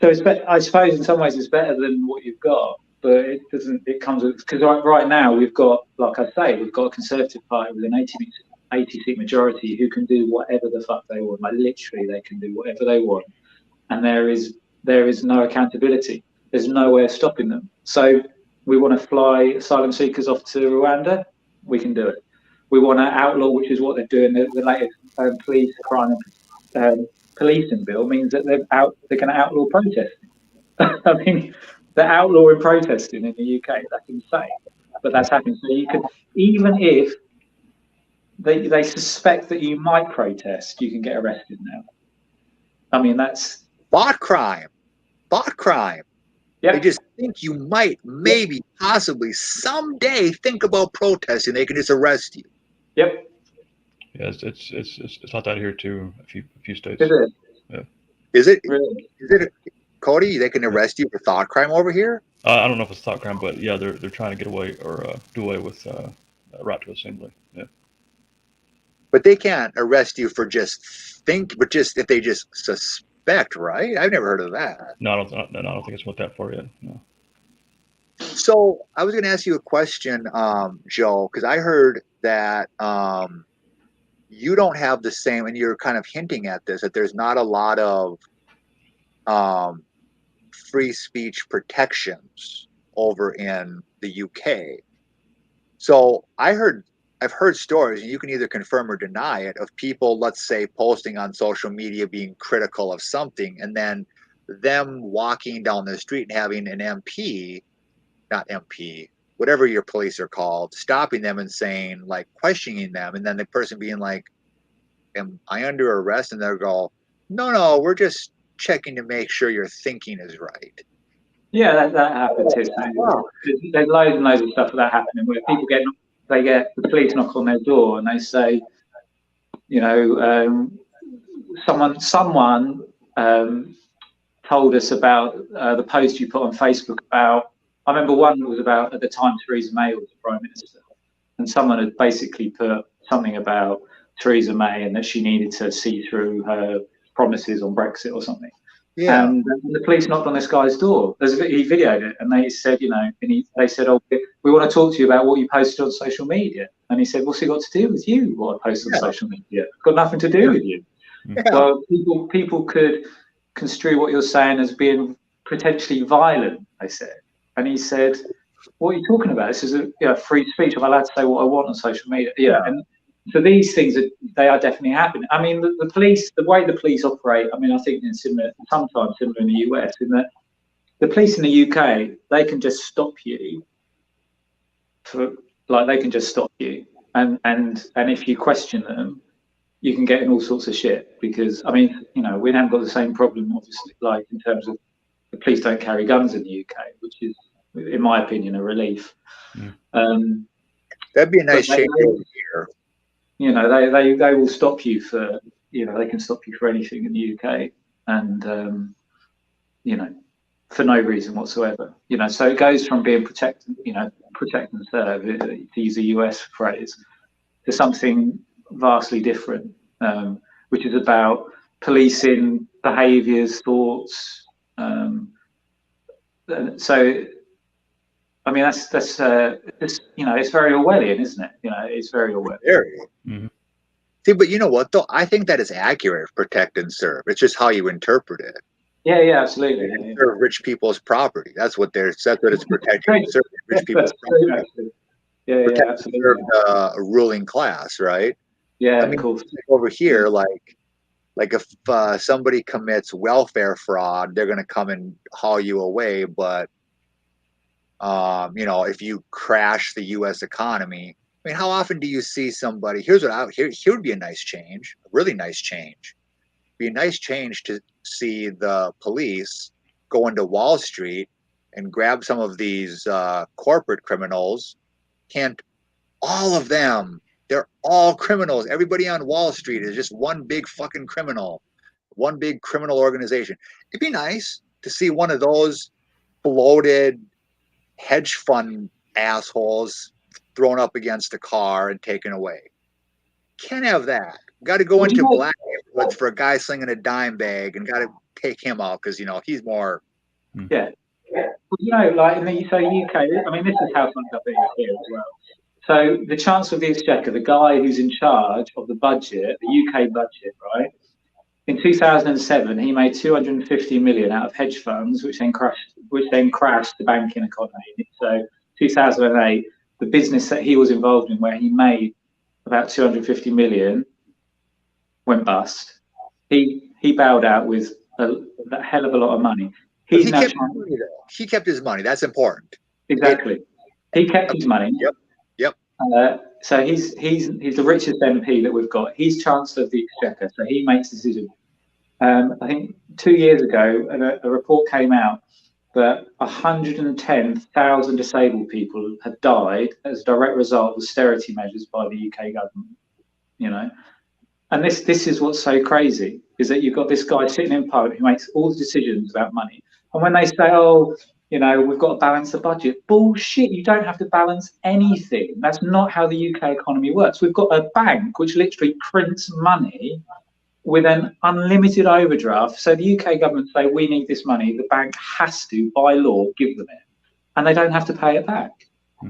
[SPEAKER 2] so I suppose in some ways it's better than what you've got, but it doesn't. It comes with, because right now we've got, like I say, we've got a Conservative Party with an 80-seat majority who can do whatever the fuck they want. Literally, they can do whatever they want, and there is no accountability. There's no way of stopping them. So we want to fly asylum seekers off to Rwanda. We can do it. We want to outlaw, which is what they're doing. The latest police crime policing bill means that they're going to outlaw protesting. I mean, They're outlawing protesting in the UK. That's insane. But that's happening. So you can, even if they suspect that you might protest, you can get arrested now. I mean, that's
[SPEAKER 3] Thought crime.
[SPEAKER 2] Yep.
[SPEAKER 3] They just think you might, maybe, possibly, someday think about protesting. They can just arrest you.
[SPEAKER 2] Yep.
[SPEAKER 1] Yeah, it's not that here too. A few states.
[SPEAKER 2] Is it?
[SPEAKER 1] Yeah.
[SPEAKER 3] Is it?
[SPEAKER 2] Really?
[SPEAKER 3] Is it? Cody, they can arrest you for thought crime over here?
[SPEAKER 1] I don't know if it's thought crime, but yeah, they're trying to get away or do away with right to assembly. Yeah.
[SPEAKER 3] But they can't arrest you for just if they just suspect, right? I've never heard of that.
[SPEAKER 1] No, I don't think it's went that far yet. No.
[SPEAKER 3] So I was going to ask you a question, Joe, because I heard that you don't have the same, and you're kind of hinting at this, that there's not a lot of free speech protections over in the UK. So I've heard stories, and you can either confirm or deny it, of people, let's say, posting on social media being critical of something, and then them walking down the street and having an not MP, whatever your police are called, stopping them and saying, like, questioning them, and then the person being like, am I under arrest? And they'll go, no, we're just checking to make sure your thinking is right.
[SPEAKER 2] Yeah, that happens here. There's loads and loads of stuff that happening where people the police knock on their door and they say, you know, someone told us about the post you put on Facebook about, I remember one was about, at the time, Theresa May was the Prime Minister, and someone had basically put something about Theresa May and that she needed to see through her promises on Brexit or something. Yeah. And the police knocked on this guy's door. He videoed it, and they said, you know, they said, oh, we want to talk to you about what you posted on social media. And he said, what's it got to do with you, what I posted on social media? It's got nothing to do with you. Yeah. Well, people could construe what you're saying as being potentially violent, they said. And he said, what are you talking about? This is free speech. I'm allowed to say what I want on social media. Yeah. And so these things, they are definitely happening. I mean, the police, the way the police operate, I mean, I think it's sometimes similar in the US, in that the police in the UK, they can just stop you and if you question them, you can get in all sorts of shit, because, I mean, you know, we haven't got the same problem, obviously, like in terms of the police don't carry guns in the UK, which is, in my opinion, a relief.
[SPEAKER 3] That'd be a nice change over here.
[SPEAKER 2] You know, they will stop you for, you know, they can stop you for anything in the UK, and you know, for no reason whatsoever. You know, so it goes from being protect and serve, to use a US phrase, to something vastly different, which is about policing behaviours, thoughts. So, I mean, that's you know, it's very Orwellian, isn't it? You know, it's very Orwellian.
[SPEAKER 3] Very. Mm-hmm. See, but you know what, though? I think that is accurate, protect and serve. It's just how you interpret it.
[SPEAKER 2] Yeah, absolutely.
[SPEAKER 3] Serve rich people's property. That's what it's protecting and serving rich people's property.
[SPEAKER 2] Yeah, absolutely.
[SPEAKER 3] Serve a ruling class, right?
[SPEAKER 2] Yeah,
[SPEAKER 3] I mean,
[SPEAKER 2] cool.
[SPEAKER 3] over here, like if somebody commits welfare fraud, they're going to come and haul you away. But you know, if you crash the U.S. economy, I mean, how often do you see somebody? Here would be a nice change, a really nice change. Be a nice change to see the police go into Wall Street and grab some of these corporate criminals. Can't all of them? They're all criminals. Everybody on Wall Street is just one big fucking criminal, one big criminal organization. It'd be nice to see one of those bloated hedge fund assholes thrown up against a car and taken away. Can't have that. Got to go into black neighborhoods for a guy slinging a dime bag, and got to take him out because, you know, he's more.
[SPEAKER 2] Yeah. Well, you know, like in the UK, I mean, this is how things are being here as well. So the Chancellor of the Exchequer, the guy who's in charge of the budget, the UK budget, right? In 2007, he made 250 million out of hedge funds, which then crashed the banking economy. So 2008, the business that he was involved in, where he made about 250 million, went bust. He bowed out with a hell of a lot of money. He's now
[SPEAKER 3] he kept his money. That's important.
[SPEAKER 2] Exactly. He kept his money.
[SPEAKER 3] Yep.
[SPEAKER 2] So he's the richest MP that we've got. He's Chancellor of the Exchequer, so he makes decisions. I think 2 years ago, a report came out that 110,000 disabled people had died as a direct result of austerity measures by the UK government. You know, and this is what's so crazy, is that you've got this guy sitting in Parliament who makes all the decisions about money, and when they say, oh, you know, we've got to balance the budget. Bullshit, you don't have to balance anything. That's not how the UK economy works. We've got a bank which literally prints money with an unlimited overdraft. So the UK government say, we need this money. The bank has to, by law, give them it. And they don't have to pay it back.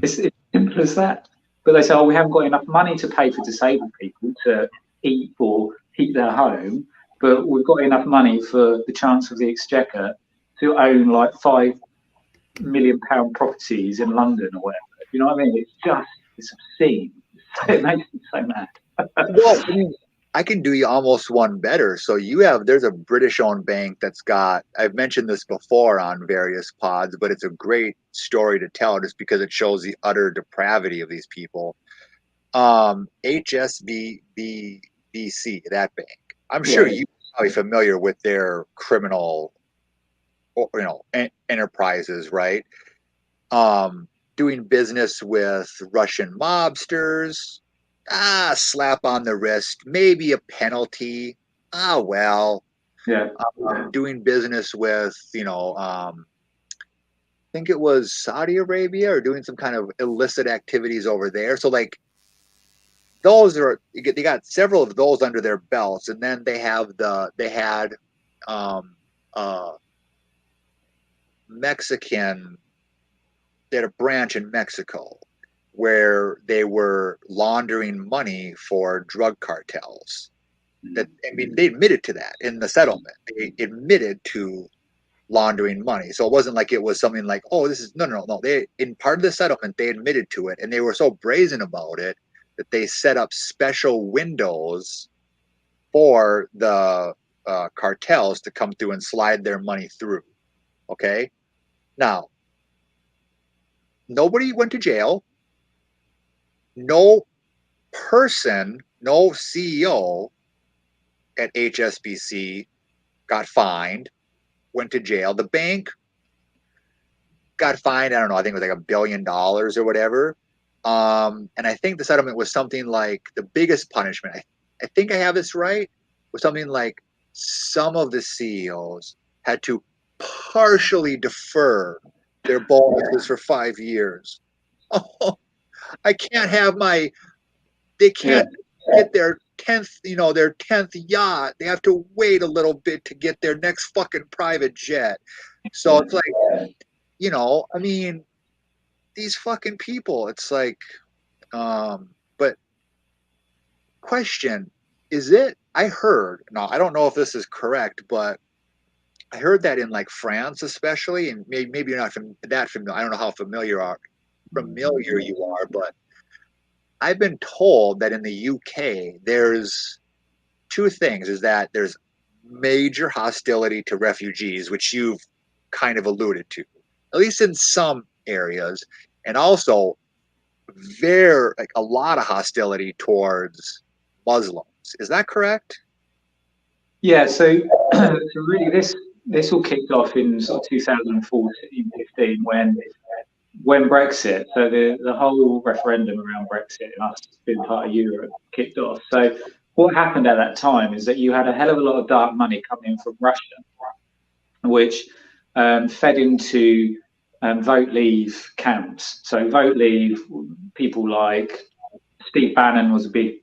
[SPEAKER 2] It's simple as that. But they say, oh, we haven't got enough money to pay for disabled people to eat or keep their home, but we've got enough money for the Chancellor of the Exchequer to own like £5 million properties in London or whatever. You know what I mean? It's obscene. It makes me so mad.
[SPEAKER 3] Well, I mean, I can do you almost one better. So there's a British-owned bank that's got, I've mentioned this before on various pods, but it's a great story to tell just because it shows the utter depravity of these people. HSBC, that bank. I'm sure you're probably familiar with their criminal, enterprises, right? Doing business with Russian mobsters. Slap on the wrist, maybe a penalty. Well.
[SPEAKER 2] Yeah.
[SPEAKER 3] Doing business with, I think it was Saudi Arabia, or doing some kind of illicit activities over there. So like, they got several of those under their belts, and then they had Mexican. They had a branch in Mexico where they were laundering money for drug cartels. They admitted to that in the settlement. They admitted to laundering money. So it wasn't like it was something like, oh, this is no. They, in part of the settlement, they admitted to it, and they were so brazen about it that they set up special windows for the cartels to come through and slide their money through. Okay? Now, nobody went to jail. No person, no CEO at HSBC got fined, went to jail. The bank got fined, I don't know, I think it was like $1 billion or whatever. And I think the settlement was something like, the biggest punishment, I think I have this right, was something like some of the CEOs had to partially defer their bonuses for 5 years. Oh, I can't have they can't get their 10th yacht. They have to wait a little bit to get their next fucking private jet. So it's like, I mean, these fucking people, it's like, but question, I heard, now I don't know if this is correct, but I heard that in like France especially, and maybe you're not that familiar, I don't know how familiar you are, but I've been told that in the UK, there's two things, is that there's major hostility to refugees, which you've kind of alluded to, at least in some areas, and also a lot of hostility towards Muslims. Is that correct?
[SPEAKER 2] Yeah, so really this all kicked off in sort of 2014, 15 when Brexit, so the whole referendum around Brexit and us being part of Europe kicked off. So what happened at that time is that you had a hell of a lot of dark money coming in from Russia, which fed into Vote Leave camps. So Vote Leave, people like Steve Bannon was really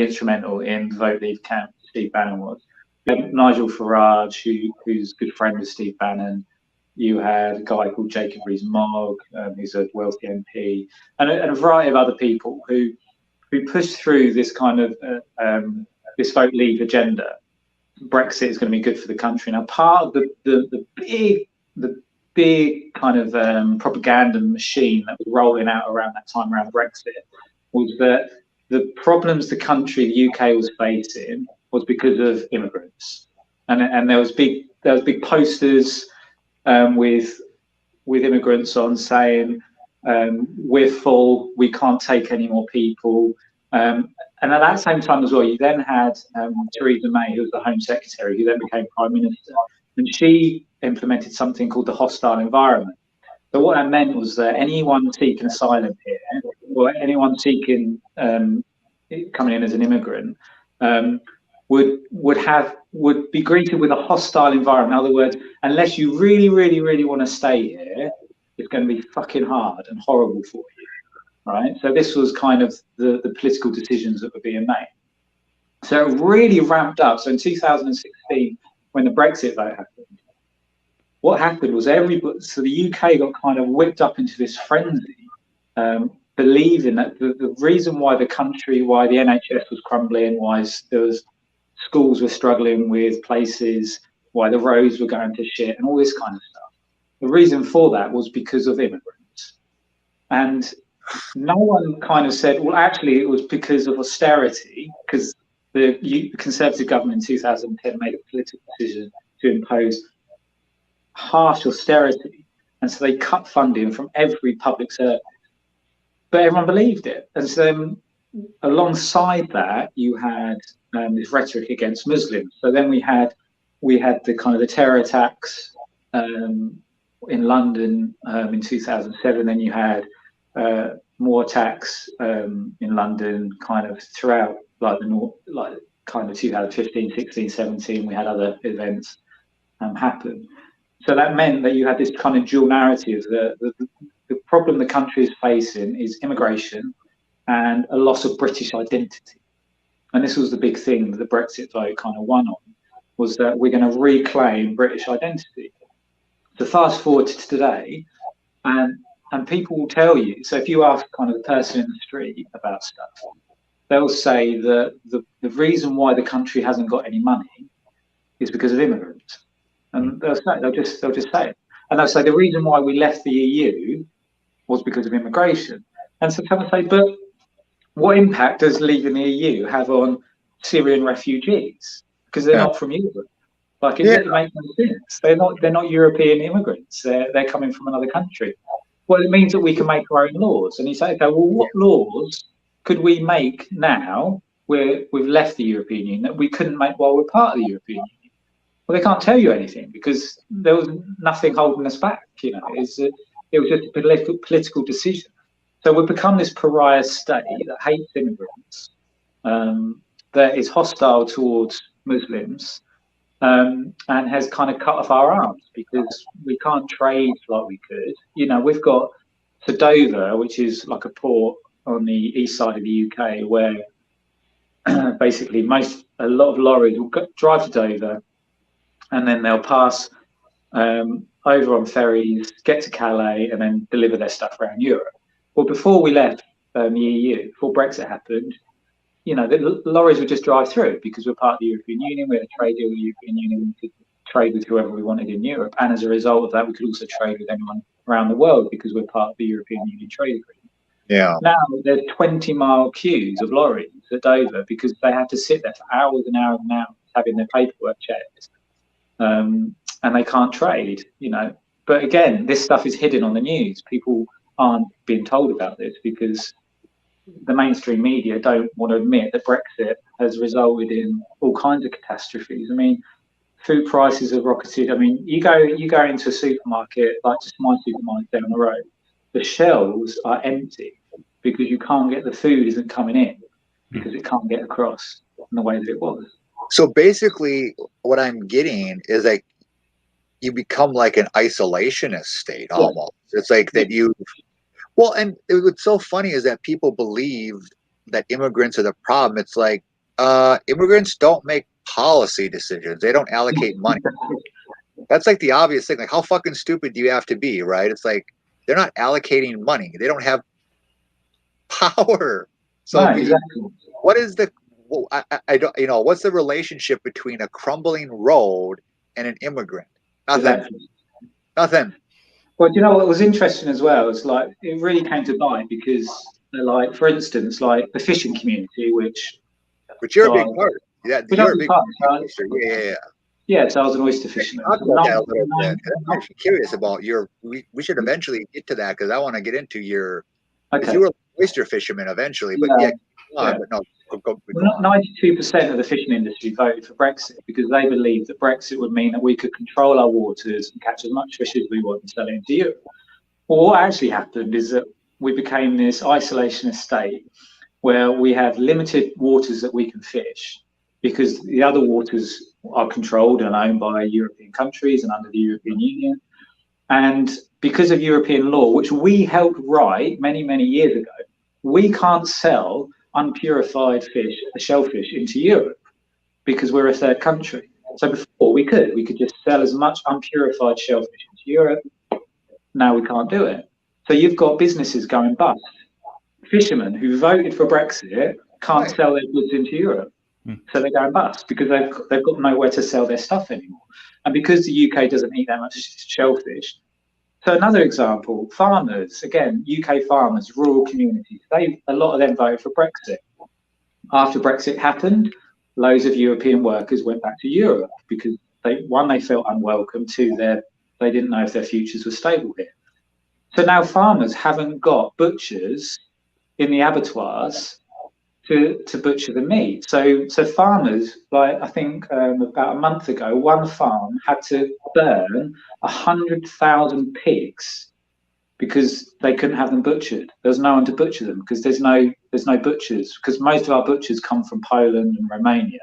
[SPEAKER 2] instrumental in the Vote Leave camp. Steve Bannon was. Nigel Farage, who's a good friend of Steve Bannon. You had a guy called Jacob Rees-Mogg, who's a wealthy MP, and a variety of other people who pushed through this kind of this Vote Leave agenda. Brexit is going to be good for the country. Now, part of the big kind of propaganda machine that was rolling out around that time around Brexit was that the problems the UK was facing was because of immigrants, and there was big posters with immigrants on saying we're full, we can't take any more people. And at that same time as well, you then had Theresa May, who was the Home Secretary, who then became Prime Minister, and she implemented something called the hostile environment. So what that meant was that anyone seeking asylum here, or anyone seeking coming in as an immigrant, would be greeted with a hostile environment. In other words, unless you really, really, really want to stay here, it's going to be fucking hard and horrible for you, right? So this was kind of the political decisions that were being made. So it really ramped up. So in 2016, when the Brexit vote happened, what happened was so the UK got kind of whipped up into this frenzy, believing that the reason why the NHS was crumbling, why schools were struggling with places, why the roads were going to shit, and all this kind of stuff. The reason for that was because of immigrants. And no one kind of said, well, actually, it was because of austerity, because the Conservative government in 2010 made a political decision to impose harsh austerity. And so they cut funding from every public service. But everyone believed it. And so then alongside that, you had this rhetoric against Muslims. So then we had the kind of the terror attacks in London in 2007. Then you had more attacks in London kind of throughout kind of 2015, 16, 17. We had other events happen. So that meant that you had this kind of dual narrative. The problem the country is facing is immigration and a loss of British identity. And this was the big thing that the Brexit vote kind of won on, was that we're going to reclaim British identity. So fast forward to today, and people will tell you, so if you ask kind of the person in the street about stuff, they'll say that the reason why the country hasn't got any money is because of immigrants. And they'll just say it. And they'll say the reason why we left the EU was because of immigration. And so someone say, but what impact does leaving the EU have on Syrian refugees? Because they're not from Europe. Like it makes no sense. They're not European immigrants. They're coming from another country. Well, it means that we can make our own laws. And you say, okay, well, what laws could we make now where we've left the European Union that we couldn't make while we're part of the European Union? Well, they can't tell you anything because there was nothing holding us back. You know, it was just a political decision. So we've become this pariah state that hates immigrants, that is hostile towards Muslims, and has kind of cut off our arms because we can't trade like we could. You know, we've got Dover, which is like a port on the east side of the UK, where basically a lot of lorries will drive to Dover, and then they'll pass over on ferries, get to Calais, and then deliver their stuff around Europe. Well, before we left the EU, before Brexit happened, you know, the lorries would just drive through because we're part of the European Union. We had a trade deal with the European Union. We could trade with whoever we wanted in Europe. And as a result of that, we could also trade with anyone around the world because we're part of the European Union trade agreement.
[SPEAKER 3] Yeah.
[SPEAKER 2] Now there's 20-mile queues of lorries at Dover because they have to sit there for hours and hours and hours having their paperwork checked. And they can't trade, you know. But again, this stuff is hidden on the news. People aren't being told about this because the mainstream media don't want to admit that Brexit has resulted in all kinds of catastrophes. I mean, food prices have rocketed. I mean, you go into a supermarket, like just my supermarket down the road, the shelves are empty because you can't get the food isn't coming in because it can't get across in the way that it was.
[SPEAKER 3] So basically, what I'm getting is like you become like an isolationist state almost. It's like that you. Well, and what's so funny is that people believe that immigrants are the problem. It's like immigrants don't make policy decisions. They don't allocate money. That's like the obvious thing. Like, how fucking stupid do you have to be, right? It's like they're not allocating money. They don't have power. So
[SPEAKER 2] right, exactly.
[SPEAKER 3] What is the? Well, I don't. You know, what's the relationship between a crumbling road and an immigrant? Nothing.
[SPEAKER 2] Exactly.
[SPEAKER 3] Nothing.
[SPEAKER 2] Well, do you know what was interesting as well? It's like it really came to light because, like, for instance, like the fishing community, which
[SPEAKER 3] you're a big part. Yeah, you're a big part.
[SPEAKER 2] Right?
[SPEAKER 3] Yeah.
[SPEAKER 2] Yeah, so I was an oyster fisherman.
[SPEAKER 3] Talk about that a little bit. I'm actually curious about your. We should eventually get to that because I want to get into your. Because
[SPEAKER 2] Okay.
[SPEAKER 3] you were an oyster fisherman eventually, but
[SPEAKER 2] Yeah.
[SPEAKER 3] but no, go
[SPEAKER 2] Well,
[SPEAKER 3] on.
[SPEAKER 2] 92% of the fishing industry voted for Brexit because they believed that Brexit would mean that we could control our waters and catch as much fish as we want and sell it into Europe. Well, what actually happened is that we became this isolationist state where we have limited waters that we can fish because the other waters are controlled and owned by European countries and under the European Union. And because of European law, which we helped write many, many years ago, we can't sell unpurified fish, shellfish, into Europe because we're a third country. So before we could just sell as much unpurified shellfish into Europe. Now we can't do it. So you've got businesses going bust. Fishermen who voted for Brexit can't sell their goods into Europe. So they're going bust because they've got nowhere to sell their stuff anymore. And because the UK doesn't eat that much shellfish. So another example, farmers, again, UK farmers, rural communities, a lot of them voted for Brexit. After Brexit happened, loads of European workers went back to Europe because they felt unwelcome, two, they didn't know if their futures were stable here. So now farmers haven't got butchers in the abattoirs to butcher the meat. So farmers, like I think about a month ago, one farm had to burn 100,000 pigs because they couldn't have them butchered. There was no one to butcher them because there's no butchers, because most of our butchers come from Poland and Romania.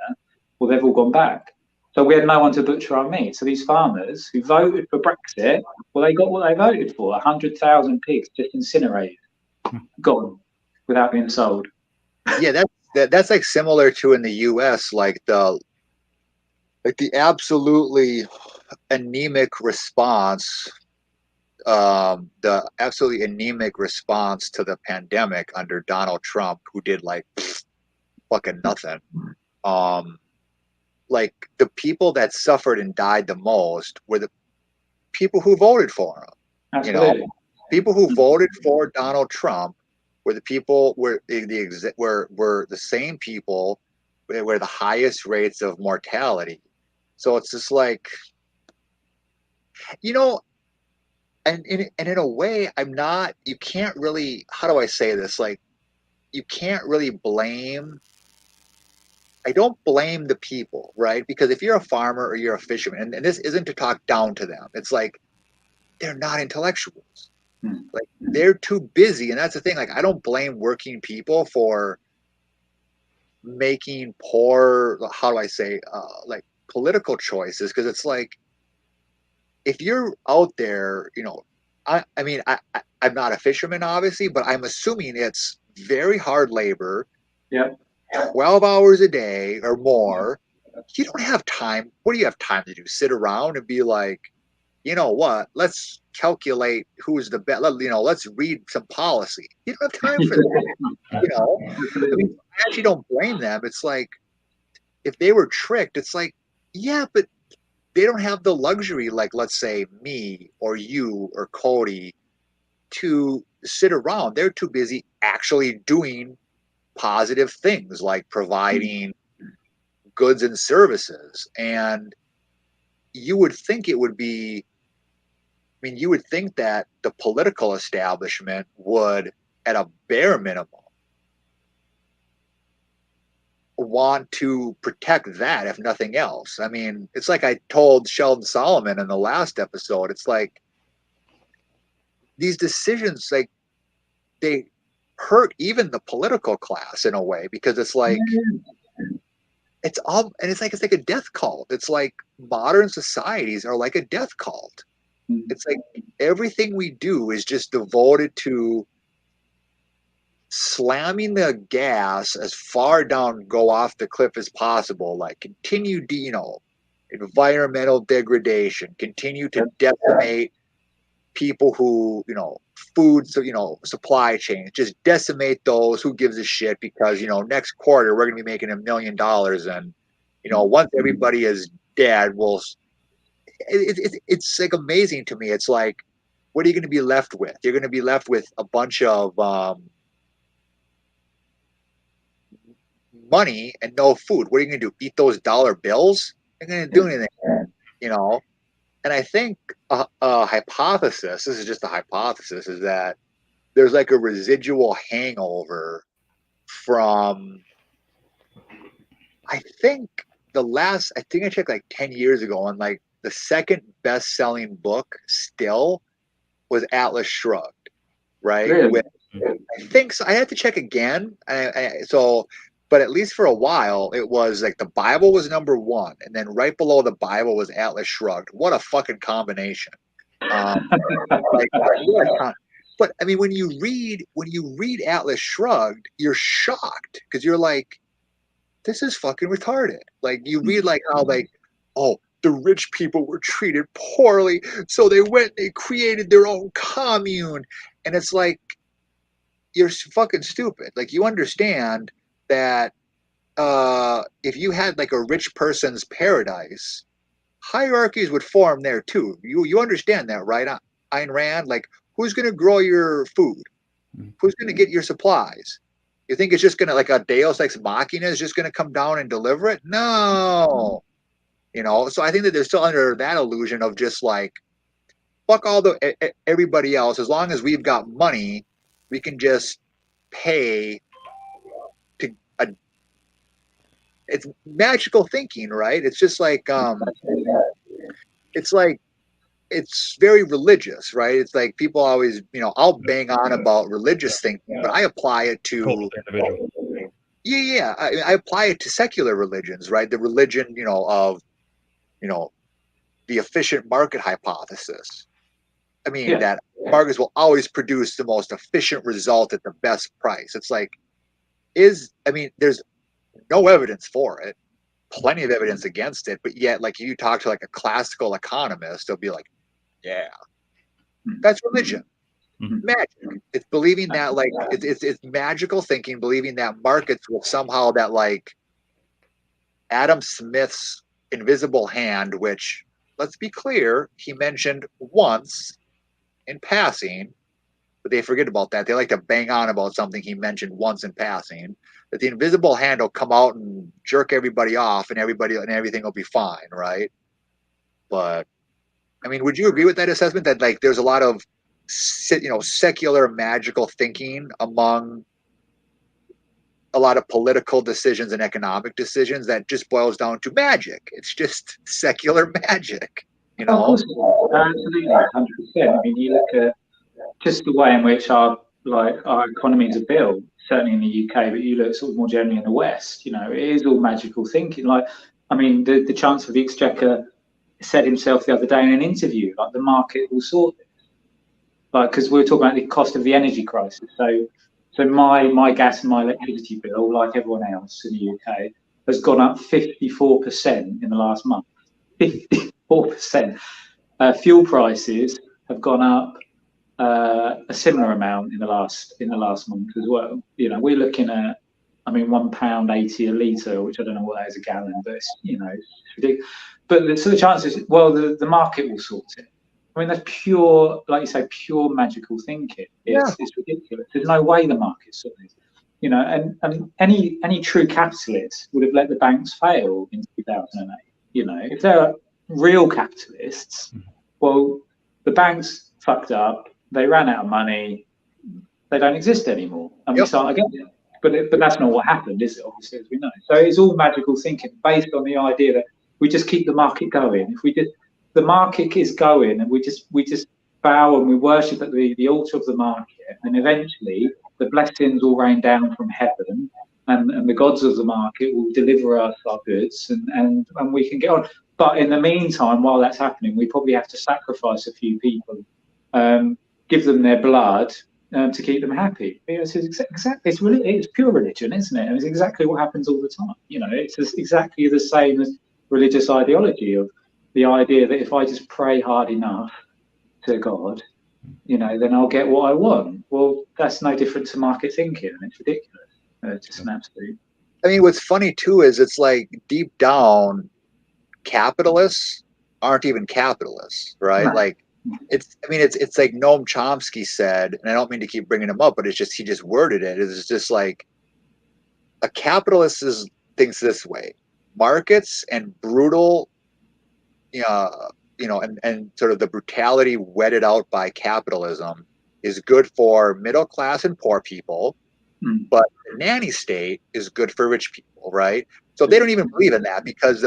[SPEAKER 2] Well, they've all gone back. So we had no one to butcher our meat. So these farmers who voted for Brexit, well, they got what they voted for, 100,000 pigs just incinerated, gone, without being sold.
[SPEAKER 3] Yeah, that's like similar to in the US, like the absolutely anemic response to the pandemic under Donald Trump, who did like fucking nothing. Like the people that suffered and died the most were the people who voted for him.
[SPEAKER 2] Absolutely.
[SPEAKER 3] You know, people who voted for Donald Trump were the people were the same people where the highest rates of mortality. So it's just like, and in a way, you can't really, how do I say this? Like, you can't really I don't blame the people, right? Because if you're a farmer or you're a fisherman, and this isn't to talk down to them, it's like, they're not intellectuals. Like, they're too busy. And that's the thing. Like, I don't blame working people for making poor, how do I say, like political choices. Because it's like, if you're out there, I'm not a fisherman, obviously, but I'm assuming it's very hard labor.
[SPEAKER 2] Yeah.
[SPEAKER 3] 12 hours a day or more. You don't have time. What do you have time to do? Sit around and be like, you know what? Let's calculate who's the best. Let's read some policy. You don't have time for that. I mean, I actually don't blame them. It's like, if they were tricked, it's like, yeah, but they don't have the luxury, like, let's say me or you or Cody, to sit around. They're too busy actually doing positive things like providing goods and services. And you would think it would be, you would think that the political establishment would, at a bare minimum, want to protect that, if nothing else. I mean, it's like I told Sheldon Solomon in the last episode. It's like, these decisions, like, they hurt even the political class in a way, because it's like, it's like a death cult. It's like modern societies are like a death cult. It's like everything we do is just devoted to slamming the gas as far down, go off the cliff as possible, like continue, environmental degradation, continue to decimate people who, food, supply chains, just decimate those. Who gives a shit? Because, next quarter we're going to be making $1 million. And, once everybody is dead, it's like amazing to me. It's like, what are you going to be left with? You're going to be left with a bunch of money and no food. What are you going to do? Eat those dollar bills? They're going to do anything, you know. And I think a hypothesis, this is just a hypothesis, is that there's like a residual hangover from, I think I think I checked like 10 years ago, and like the second best selling book still was Atlas Shrugged, right?
[SPEAKER 2] Really?
[SPEAKER 3] I think so. I had to check again. But at least for a while, it was like the Bible was number one, and then right below the Bible was Atlas Shrugged. What a fucking combination! Like, but I mean, when you read Atlas Shrugged, you're shocked because you're like, this is fucking retarded. Like, you read like how like, oh, the rich people were treated poorly, so they created their own commune, and it's like, you're fucking stupid. Like, you understand that if you had like a rich person's paradise, hierarchies would form there too. You understand that, right, Ayn Rand? Like, who's going to grow your food? Who's going to get your supplies? You think it's just going to, like, a Deus Ex Machina is just going to come down and deliver it? No. You know, so I think that they're still under that illusion of just like, fuck everybody else. As long as we've got money, we can just pay to it's magical thinking, right? It's just like it's very religious, right? It's like people always, you know, I'll bang on about religious thinking, but I apply it to I apply it to secular religions, right? The religion, you know, of, you know, the efficient market hypothesis. I mean, that markets will always produce the most efficient result at the best price. It's like, there's no evidence for it, plenty of evidence against it, but yet, like, you talk to like a classical economist, they'll be like, yeah, that's religion. Magic. It's believing that, like, it's magical thinking, believing that markets will somehow, that like Adam Smith's invisible hand, which, let's be clear, he mentioned once in passing, but they forget about that. They like to bang on about something he mentioned once in passing, that the invisible hand will come out and jerk everybody off, and everything will be fine, right? But I mean, would you agree with that assessment, that like there's a lot of, you know, secular magical thinking among a lot of political decisions and economic decisions that just boils down to magic? It's just secular magic, you know?
[SPEAKER 2] Of course, absolutely, 100%. I mean, you look at just the way in which our economies are built, certainly in the UK, but you look sort of more generally in the West, you know, it is all magical thinking. Like, I mean, the Chancellor of the Exchequer said himself the other day in an interview, like, the market will sort this. Like, because we were talking about the cost of the energy crisis. So my gas and my electricity bill, like everyone else in the UK, has gone up 54% in the last month. 54%. Fuel prices have gone up a similar amount in the last month as well. You know, we're looking at, I mean, £1.80 a litre, which I don't know what that is a gallon, but it's, you know, it's ridiculous. But so the chances, well, the market will sort it. I mean, that's pure, like you say, pure magical thinking. It's ridiculous. There's no way the market sorts it. You know, and any true capitalist would have let the banks fail in 2008. You know, if they're real capitalists, well, the banks fucked up. They ran out of money. They don't exist anymore, and we start again. But that's not what happened, is it? Obviously, as we know. So it's all magical thinking based on the idea that we just keep the market going. If the market is going, and we just bow and we worship at the altar of the market, and eventually the blessings will rain down from heaven, and the gods of the market will deliver us our goods, and we can get on. But in the meantime, while that's happening, we probably have to sacrifice a few people, give them their blood to keep them happy. It's exactly, it's pure religion, isn't it? And it's exactly what happens all the time. You know, it's exactly the same as religious ideology, of the idea that if I just pray hard enough to God, you know, then I'll get what I want. Well, that's no different to market thinking, and it's ridiculous. It's just an absolute.
[SPEAKER 3] I mean, what's funny too is it's like, deep down, capitalists aren't even capitalists, right? No. Like, it's like Noam Chomsky said, and I don't mean to keep bringing him up, but it's just, he just worded it. It's just like, a capitalist thinks this way: markets and brutal and sort of the brutality wedded out by capitalism is good for middle class and poor people, but the nanny state is good for rich people, right? So they don't even believe in that because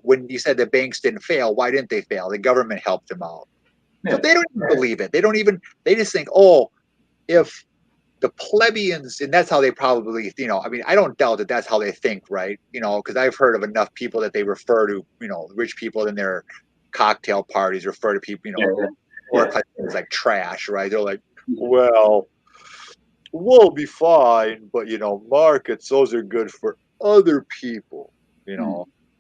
[SPEAKER 3] when you said the banks didn't fail, why didn't they fail? The government helped them out. So they don't even believe it. They just think, oh, if the plebeians, and that's how they probably, I don't doubt that that's how they think, right? Because I've heard of enough people that they refer to, rich people in their cocktail parties, refer to people, work like trash, right? They're like, well, we'll be fine, but markets, those are good for other people,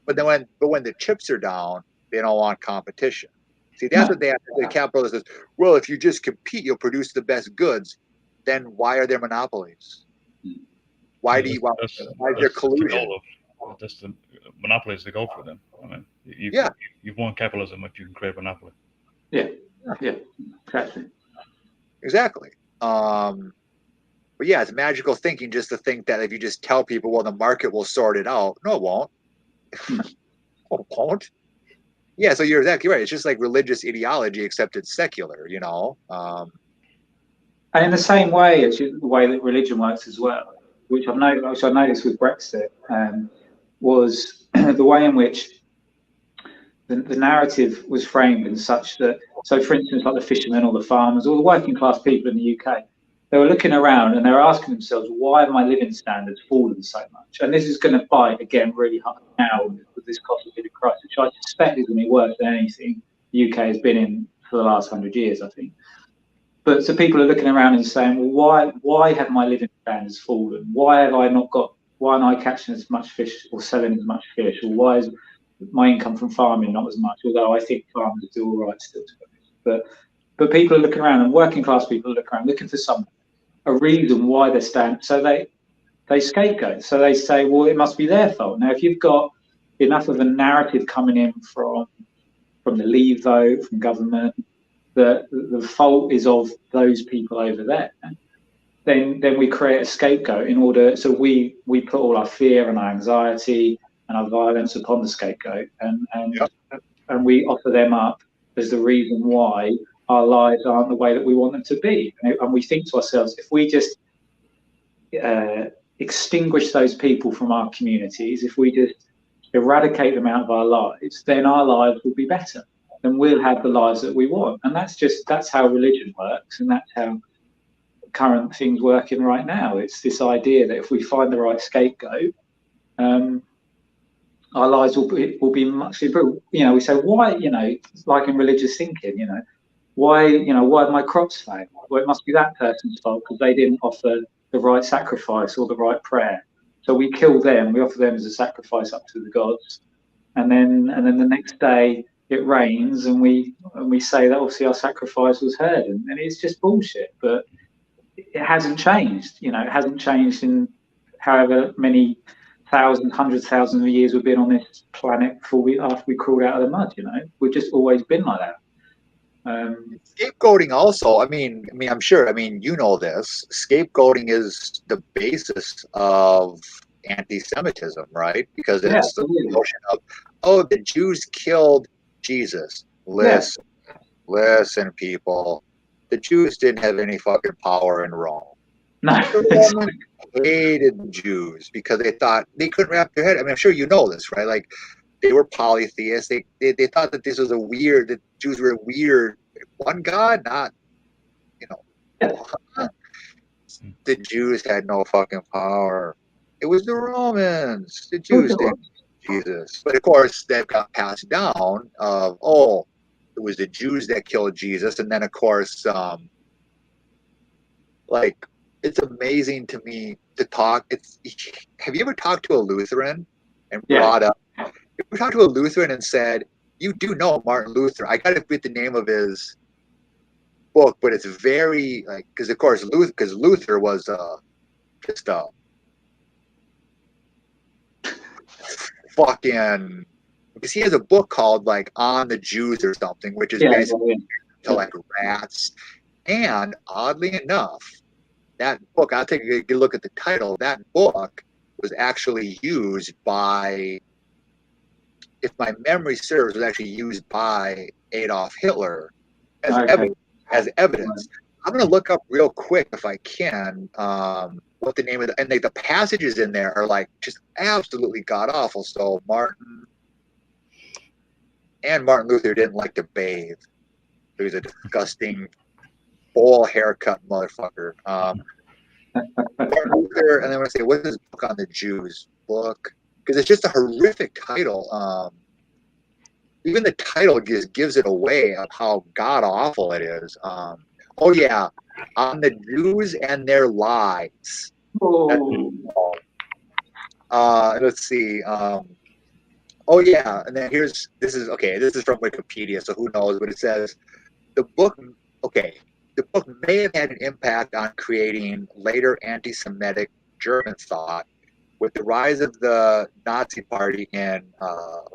[SPEAKER 3] But when the chips are down, they don't want competition. See, that's what they have. The capitalist says, well, if you just compete, you'll produce the best goods. Then why are there monopolies? Why is there collusion?
[SPEAKER 1] That's the monopoly is the goal for them. I mean, you've won capitalism if you can create a monopoly.
[SPEAKER 2] Yeah,
[SPEAKER 3] exactly. But yeah, it's magical thinking just to think that if you just tell people, well, the market will sort it out. No, it won't. It won't. Yeah, so you're exactly right. It's just like religious ideology, except it's secular,
[SPEAKER 2] And in the same way as the way that religion works as well, which I noticed with Brexit, was the way in which the narrative was framed in such that, so for instance, like the fishermen or the farmers or the working class people in the UK, they were looking around and they were asking themselves, why have my living standards fallen so much? And this is going to bite again really hard now with this cost of living crisis, which I suspect is going to be worse than anything the UK has been in for the last 100 years, I think. But so people are looking around and saying, well, why have my living standards fallen? Why aren't I catching as much fish or selling as much fish? Or why is my income from farming not as much? Although I think farmers do all right still, to be honest. But people are looking around, and working class people are looking around, looking for a reason why they're standing. So they scapegoat. So they say, well, it must be their fault. Now, if you've got enough of a narrative coming in from the Leave vote, from government, that the fault is of those people over there, then we create a scapegoat in order. So we put all our fear and our anxiety and our violence upon the scapegoat, and we offer them up as the reason why our lives aren't the way that we want them to be. And we think to ourselves, if we just extinguish those people from our communities, if we just eradicate them out of our lives, then our lives will be better. Then we'll have the lives that we want. And that's how religion works, and that's how current things working right now. It's this idea that if we find the right scapegoat, our lives will be much improved. We say, why, like in religious thinking, why have my crops failed? Well, it must be that person's fault because they didn't offer the right sacrifice or the right prayer. So we kill them, we offer them as a sacrifice up to the gods, and then the next day it rains and we say that obviously our sacrifice was heard, and it's just bullshit. But it hasn't changed. It hasn't changed in however many hundreds of thousands of years we've been on this planet after we crawled out of the mud. We've just always been like that.
[SPEAKER 3] Scapegoating also, I'm sure, you know this, scapegoating is the basis of anti-Semitism, right? Because it's the notion of, oh, the Jews killed Jesus. Listen, people. The Jews didn't have any fucking power in Rome.
[SPEAKER 2] No.
[SPEAKER 3] The Romans hated the Jews because they thought they couldn't wrap their head. I'm sure you know this, right? Like, they were polytheists. They thought that this was that Jews were weird. One God, not, The Jews had no fucking power. It was the Romans. The Jews did Jesus. But of course, that got passed down of, it was the Jews that killed Jesus. And then, of course, it's amazing to me to talk. Have you ever talked to a Lutheran and brought up? Have you ever talked to a Lutheran and said, you do know Martin Luther? I got to get the name of his book, but it's very because of course Luther was just a fucking, because he has a book called On the Jews or something, which is basically to rats. And oddly enough, that book, I'll take a good look at the title. That book was actually used by if my memory serves, was actually used by Adolf Hitler as evidence. I'm going to look up real quick if I can what the name of and the passages in there are like just absolutely god awful. So Martin Luther didn't like to bathe. He was a disgusting bowl haircut motherfucker. Martin Luther, and then I want to say, what's this book on the Jews book? Because it's just a horrific title. Even the title just gives it away of how god awful it is. Oh yeah, on the Jews and their lies. Let's see. Oh yeah, and then this is from Wikipedia, so who knows? But it says the book may have had an impact on creating later anti-Semitic German thought. With the rise of the Nazi Party in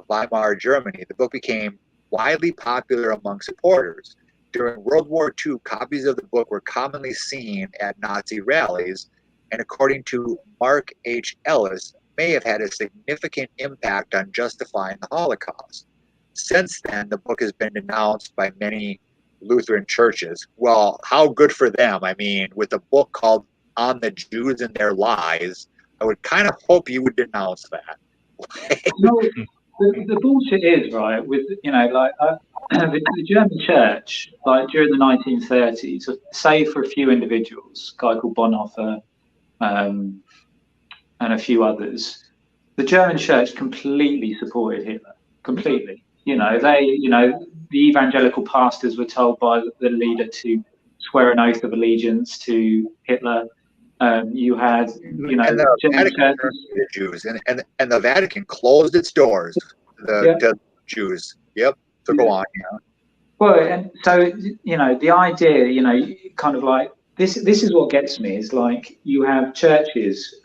[SPEAKER 3] Weimar Germany, the book became widely popular among supporters. During World War II, copies of the book were commonly seen at Nazi rallies, and according to Mark H. Ellis, may have had a significant impact on justifying the Holocaust. Since then, the book has been denounced by many Lutheran churches. Well, how good for them. I mean, with a book called On the Jews and Their Lies, I would kind of hope you would denounce that.
[SPEAKER 2] The bullshit is, right, with, the German church, like during the 1930s, save for a few individuals, a guy called Bonhoeffer and a few others, the German church completely supported Hitler, completely. The evangelical pastors were told by the leader to swear an oath of allegiance to Hitler. You had,
[SPEAKER 3] and the Vatican turned to the Jews, and the Vatican closed its doors to Jews. Yep. So go on. Yeah.
[SPEAKER 2] Well, and so the idea, kind of like this is what gets me is like you have churches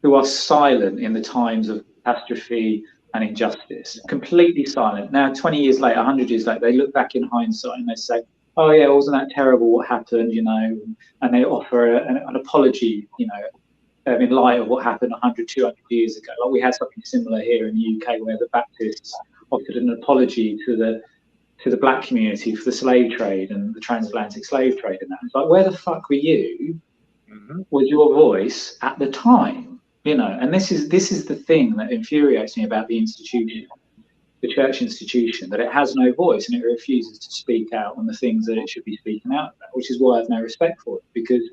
[SPEAKER 2] who are silent in the times of catastrophe and injustice, completely silent. Now, 20 years later, 100 years later, they look back in hindsight and they say, oh yeah, wasn't that terrible what happened, and they offer an apology, in light of what happened 100, 200 years ago. Like we had something similar here in the UK where the Baptists offered an apology to the black community for the slave trade and the transatlantic slave trade and that. It's like, where the fuck were you with your voice at the time? And this is the thing that infuriates me about the institution, the church institution, that it has no voice and it refuses to speak out on the things that it should be speaking out about, which is why I have no respect for it. Because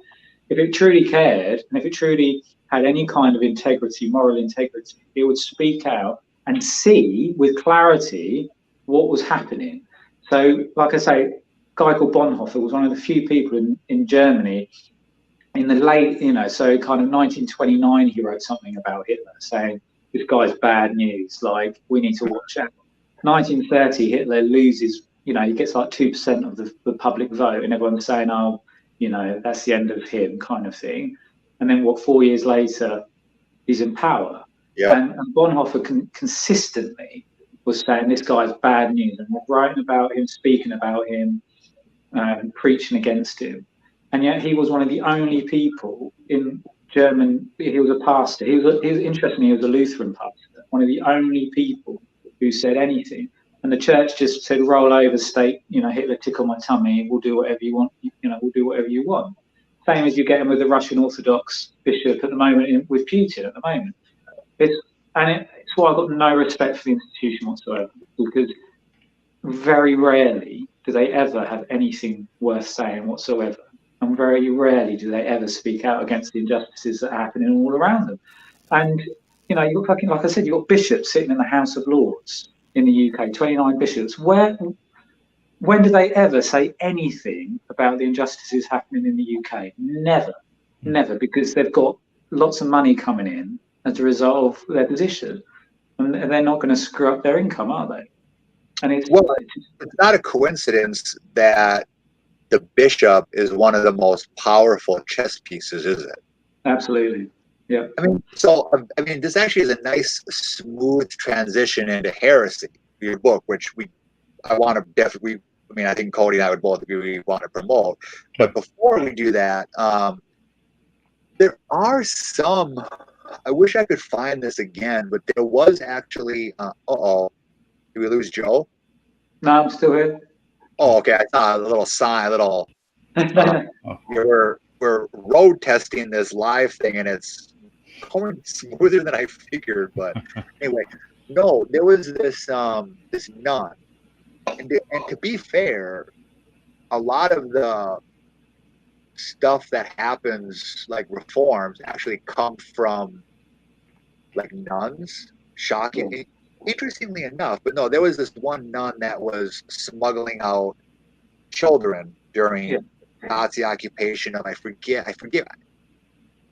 [SPEAKER 2] if it truly cared and if it truly had any kind of integrity, moral integrity, it would speak out and see with clarity what was happening. So, like I say, a guy called Bonhoeffer was one of the few people in Germany in the late, so kind of 1929, he wrote something about Hitler saying, this guy's bad news, like, we need to watch out. 1930, Hitler loses, he gets like 2% of the public vote, and everyone's saying, oh, that's the end of him, kind of thing. And then 4 years later, he's in power.
[SPEAKER 3] Yeah.
[SPEAKER 2] And Bonhoeffer consistently was saying, this guy's bad news, and writing about him, speaking about him, preaching against him. And yet he was one of the only people in German, he was a pastor. He was interestingly, he was a Lutheran pastor, one of the only people who said anything. And the church just said, roll over, state, Hitler, tickle my tummy, we'll do whatever you want, we'll do whatever you want. Same as you're getting with the Russian Orthodox bishop at the moment, with Putin at the moment. It's why I've got no respect for the institution whatsoever, because very rarely do they ever have anything worth saying whatsoever. And very rarely do they ever speak out against the injustices that are happening all around them. And, you've got fucking, like I said, you've got bishops sitting in the House of Lords in the UK, 29 bishops. When do they ever say anything about the injustices happening in the UK? Never, because they've got lots of money coming in as a result of their position. And they're not going to screw up their income, are they? And it's
[SPEAKER 3] not a coincidence that the bishop is one of the most powerful chess pieces, is it?
[SPEAKER 2] Absolutely. Yeah.
[SPEAKER 3] This actually is a nice, smooth transition into heresy, your book, which I think Cody and I would both agree we want to promote. But before we do that, there are some I wish I could find this again, but there was actually, did we lose Joe?
[SPEAKER 2] No, I'm still here.
[SPEAKER 3] Oh, okay. I saw a little sign,
[SPEAKER 1] Oh,
[SPEAKER 3] we're road testing this live thing, and it's going smoother than I figured. But anyway, no, there was this nun, and to be fair, a lot of the stuff that happens, like reforms, actually come from like nuns. Shocking, interestingly enough, but no, there was this one nun that was smuggling out children during
[SPEAKER 2] Yeah.
[SPEAKER 3] Nazi occupation of I forget.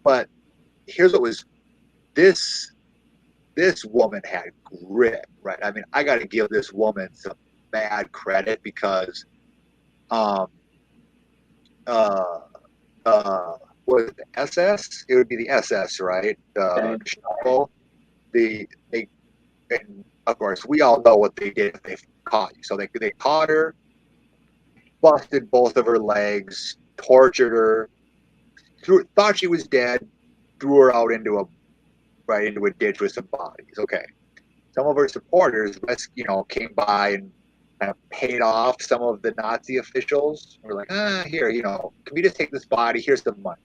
[SPEAKER 3] But here's what was this woman had grit, right? I mean, I got to give this woman some mad credit because was it the SS? It would be the SS, right? The Gestapo. And of course, we all know what they did if they caught you. So they caught her, busted both of her legs, tortured her, thought she was dead, threw her out into a ditch with some bodies. Okay. Some of her supporters, came by and kind of paid off some of the Nazi officials. We're like, here, can we just take this body? Here's the money.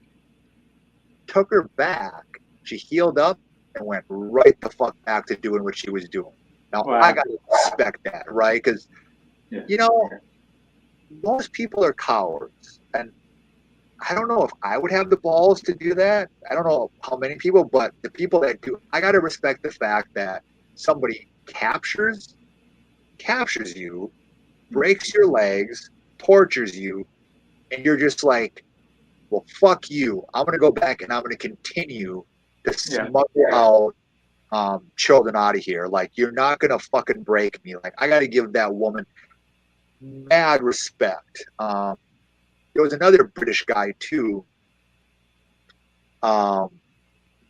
[SPEAKER 3] Took her back. She healed up and went right the fuck back to doing what she was doing. Now, wow. I got to respect that, right? Because, most people are cowards. And I don't know if I would have the balls to do that. I don't know how many people, but the people that do, I got to respect the fact that somebody captures you, breaks your legs, tortures you, and you're just like, well, fuck you. I'm going to go back and I'm going to continue to smuggle out children out of here. Like, you're not going to fucking break me. Like, I got to give that woman mad respect. There was another British guy, too, that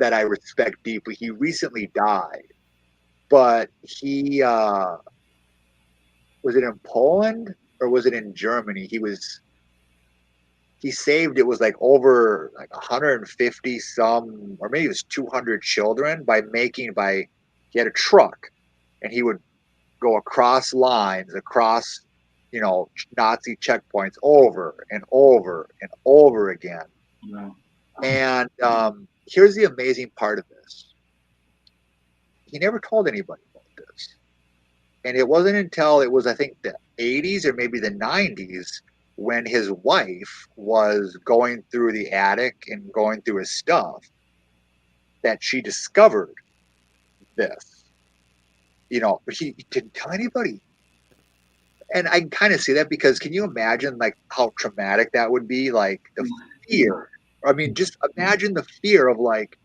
[SPEAKER 3] I respect deeply. He recently died. But he, was it in Poland or was it in Germany? He saved, it was like over like 150 some, or maybe it was 200 children he had a truck and he would go across lines, across, Nazi checkpoints over and over and over again.
[SPEAKER 2] Wow.
[SPEAKER 3] And here's the amazing part of this. He never told anybody about this. And it wasn't until it was, I think, the 80s or maybe the 90s when his wife was going through the attic and going through his stuff that she discovered this. But he didn't tell anybody. And I can kind of see that because can you imagine like how traumatic that would be? Like the fear. I mean, just imagine the fear of like,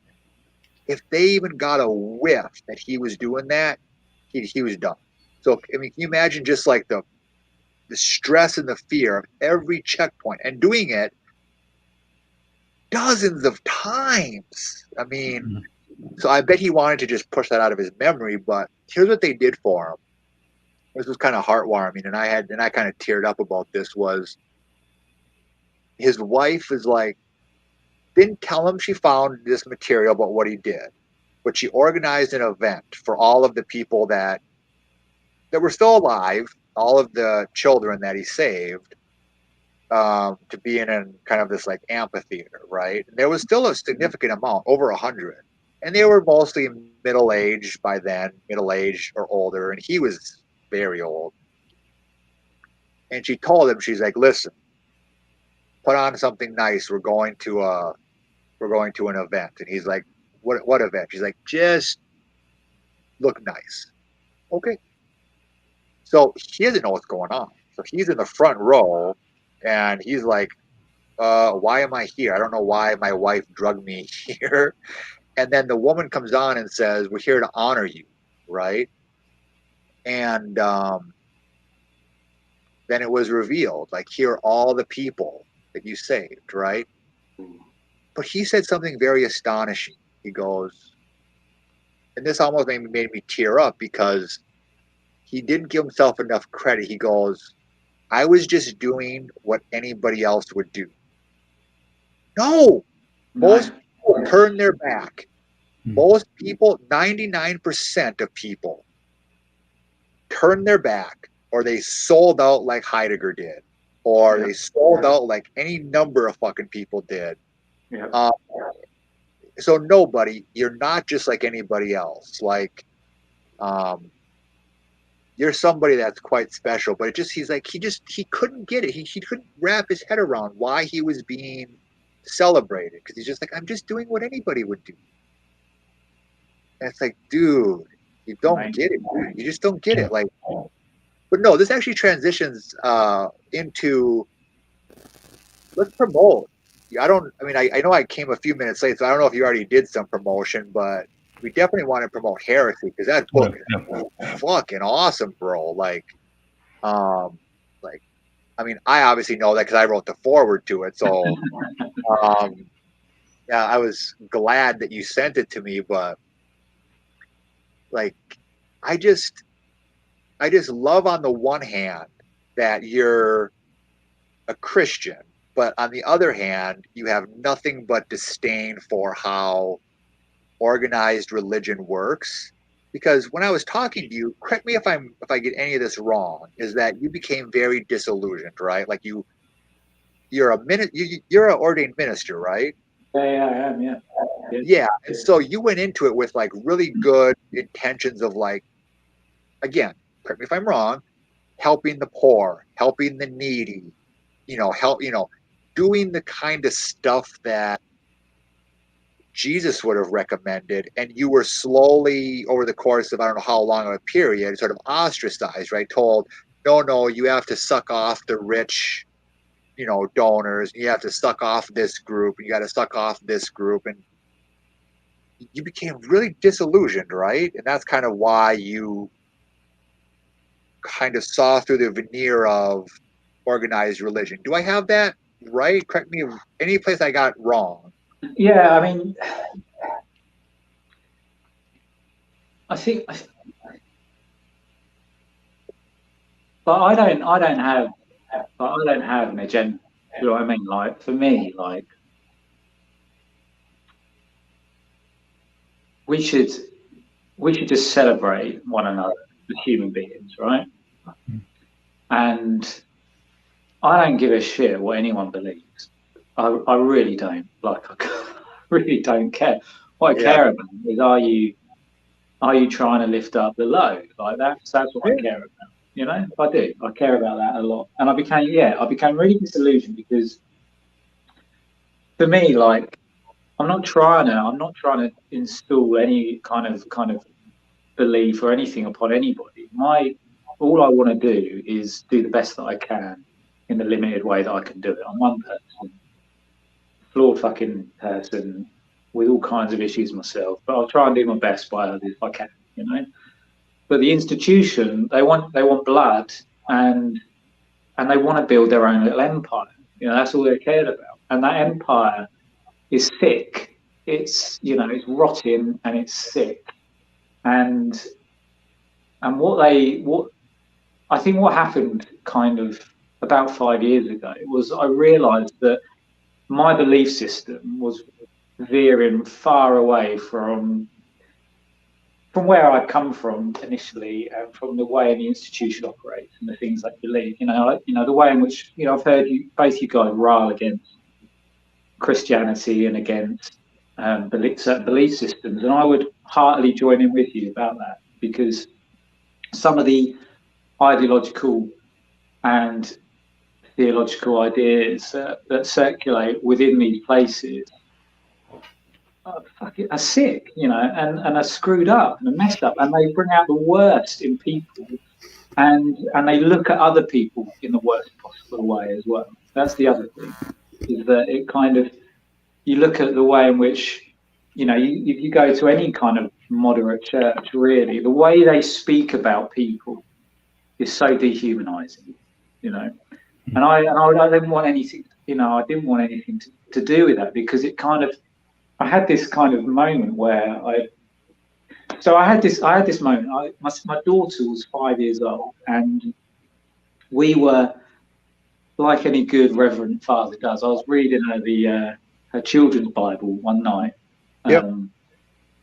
[SPEAKER 3] if they even got a whiff that he was doing that, he was done. So, I mean, can you imagine just like the stress and the fear of every checkpoint and doing it dozens of times? I mean, so I bet he wanted to just push that out of his memory, but here's what they did for him. This was kind of heartwarming, and I kind of teared up about this. Was his wife is like, didn't tell him she found this material about what he did, but she organized an event for all of the people that were still alive, all of the children that he saved, to be in kind of this like amphitheater, right? And there was still a significant amount, over 100, and they were mostly middle-aged by then, middle-aged or older, and he was very old. And she told him, she's like, listen, put on something nice. We're going to an event. And he's like, what event? She's like, just look nice. Okay. So he doesn't know what's going on. So he's in the front row and he's like, why am I here? I don't know why my wife drugged me here. And then the woman comes on and says, we're here to honor you. Right. And then it was revealed, like, here are all the people that you saved. Right. But he said something very astonishing. He goes, and this almost made me tear up because he didn't give himself enough credit. He goes, I was just doing what anybody else would do. No, most people turn their back Most people, 99% of people, turned their back, or they sold out like Heidegger did, or they sold out like any number of fucking people did.
[SPEAKER 2] Yeah.
[SPEAKER 3] So nobody, you're not just like anybody else. Like, you're somebody that's quite special, but he couldn't get it. He couldn't wrap his head around why he was being celebrated, because he's just like, I'm just doing what anybody would do. And it's like, dude, you don't get it, dude. You just don't get it. Like, but no, this actually transitions into, let's promote. I know I came a few minutes late, so I don't know if you already did some promotion, but we definitely want to promote Heresy, because that book is fucking awesome, bro. Like, I obviously know that because I wrote the foreword to it. So, yeah, I was glad that you sent it to me, but like, I just love, on the one hand, that you're a Christian, but on the other hand, you have nothing but disdain for how organized religion works. Because when I was talking to you, correct me if I get any of this wrong, is that you became very disillusioned, right? Like, you're an ordained minister, right?
[SPEAKER 2] Yeah, I am. Yeah.
[SPEAKER 3] Yeah, and so you went into it with like really good intentions of, like, again, correct me if I'm wrong, helping the poor, helping the needy, doing the kind of stuff that Jesus would have recommended, and you were slowly, over the course of I don't know how long of a period, sort of ostracized, right? Told, no, you have to suck off the rich, donors, you have to suck off this group, you got to suck off this group, and you became really disillusioned, right? And that's kind of why you kind of saw through the veneer of organized religion. Do I have that right? Correct me if any place I got wrong.
[SPEAKER 2] Yeah, I mean, I think, but I don't have an agenda. You know what I mean? Like, for me, like, we should just celebrate one another as human beings, right? And I don't give a shit what anyone believes. I really don't. Like, I really don't care. What I care about is, are you trying to lift up the low? Like, that's what I care about. I do. I care about that a lot. And I became really disillusioned, because for me, like, I'm not trying to install any kind of belief or anything upon anybody. All I want to do is do the best that I can in the limited way that I can do it. I'm one person, flawed fucking person with all kinds of issues myself, but I'll try and do my best by others if I can, But the institution, they want blood, and they want to build their own little empire. That's all they're cared about. And that empire is sick. It's it's rotting and it's sick. And what I think what happened kind of about 5 years ago was, I realized that my belief system was veering far away from where I'd come from initially, and from the way the institution operates and the things I believe. The way in which I've heard both you guys rail against Christianity and against certain belief systems, and I would heartily join in with you about that, because some of the ideological and theological ideas that circulate within these places are sick, and are screwed up and are messed up, and they bring out the worst in people, and they look at other people in the worst possible way as well. That's the other thing, is that it kind of, you look at the way in which, if you go to any kind of moderate church, really, the way they speak about people is so dehumanizing, and I didn't want anything, I didn't want anything to do with that, because it kind of, I had this kind of moment where I had this moment. My daughter was 5 years old, and we were, like any good reverend father does, I was reading her her children's Bible one night.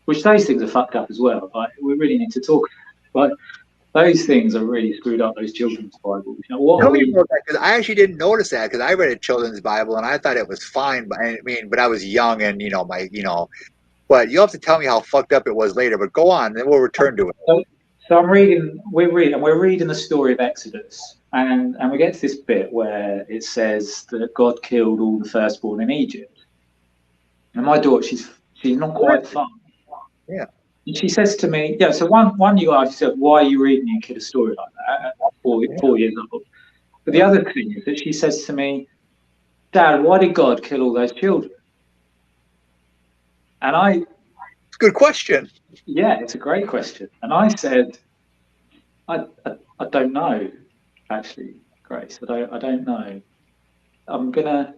[SPEAKER 2] which those things are fucked up as well. Like, we really need to talk. Like, those things are really screwed up. Those children's Bibles. You know, what
[SPEAKER 3] Tell
[SPEAKER 2] are
[SPEAKER 3] me
[SPEAKER 2] we?
[SPEAKER 3] about that, because I actually didn't notice that, because I read a children's Bible and I thought it was fine. But I mean, but I was young and But you'll have to tell me how fucked up it was later. But go on, then we'll return to it.
[SPEAKER 2] So we're reading the story of Exodus, and we get to this bit where it says that God killed all the firstborn in Egypt. And my daughter, she's not quite far.
[SPEAKER 3] Yeah.
[SPEAKER 2] And she says to me, yeah. So one you guys said, why are you reading your kid a story like that at 4 years old? But the other thing is that she says to me, Dad, why did God kill all those children? And
[SPEAKER 3] It's a good question.
[SPEAKER 2] yeah, it's a great question. And I said, I don't know, actually, Grace. I don't know. I'm gonna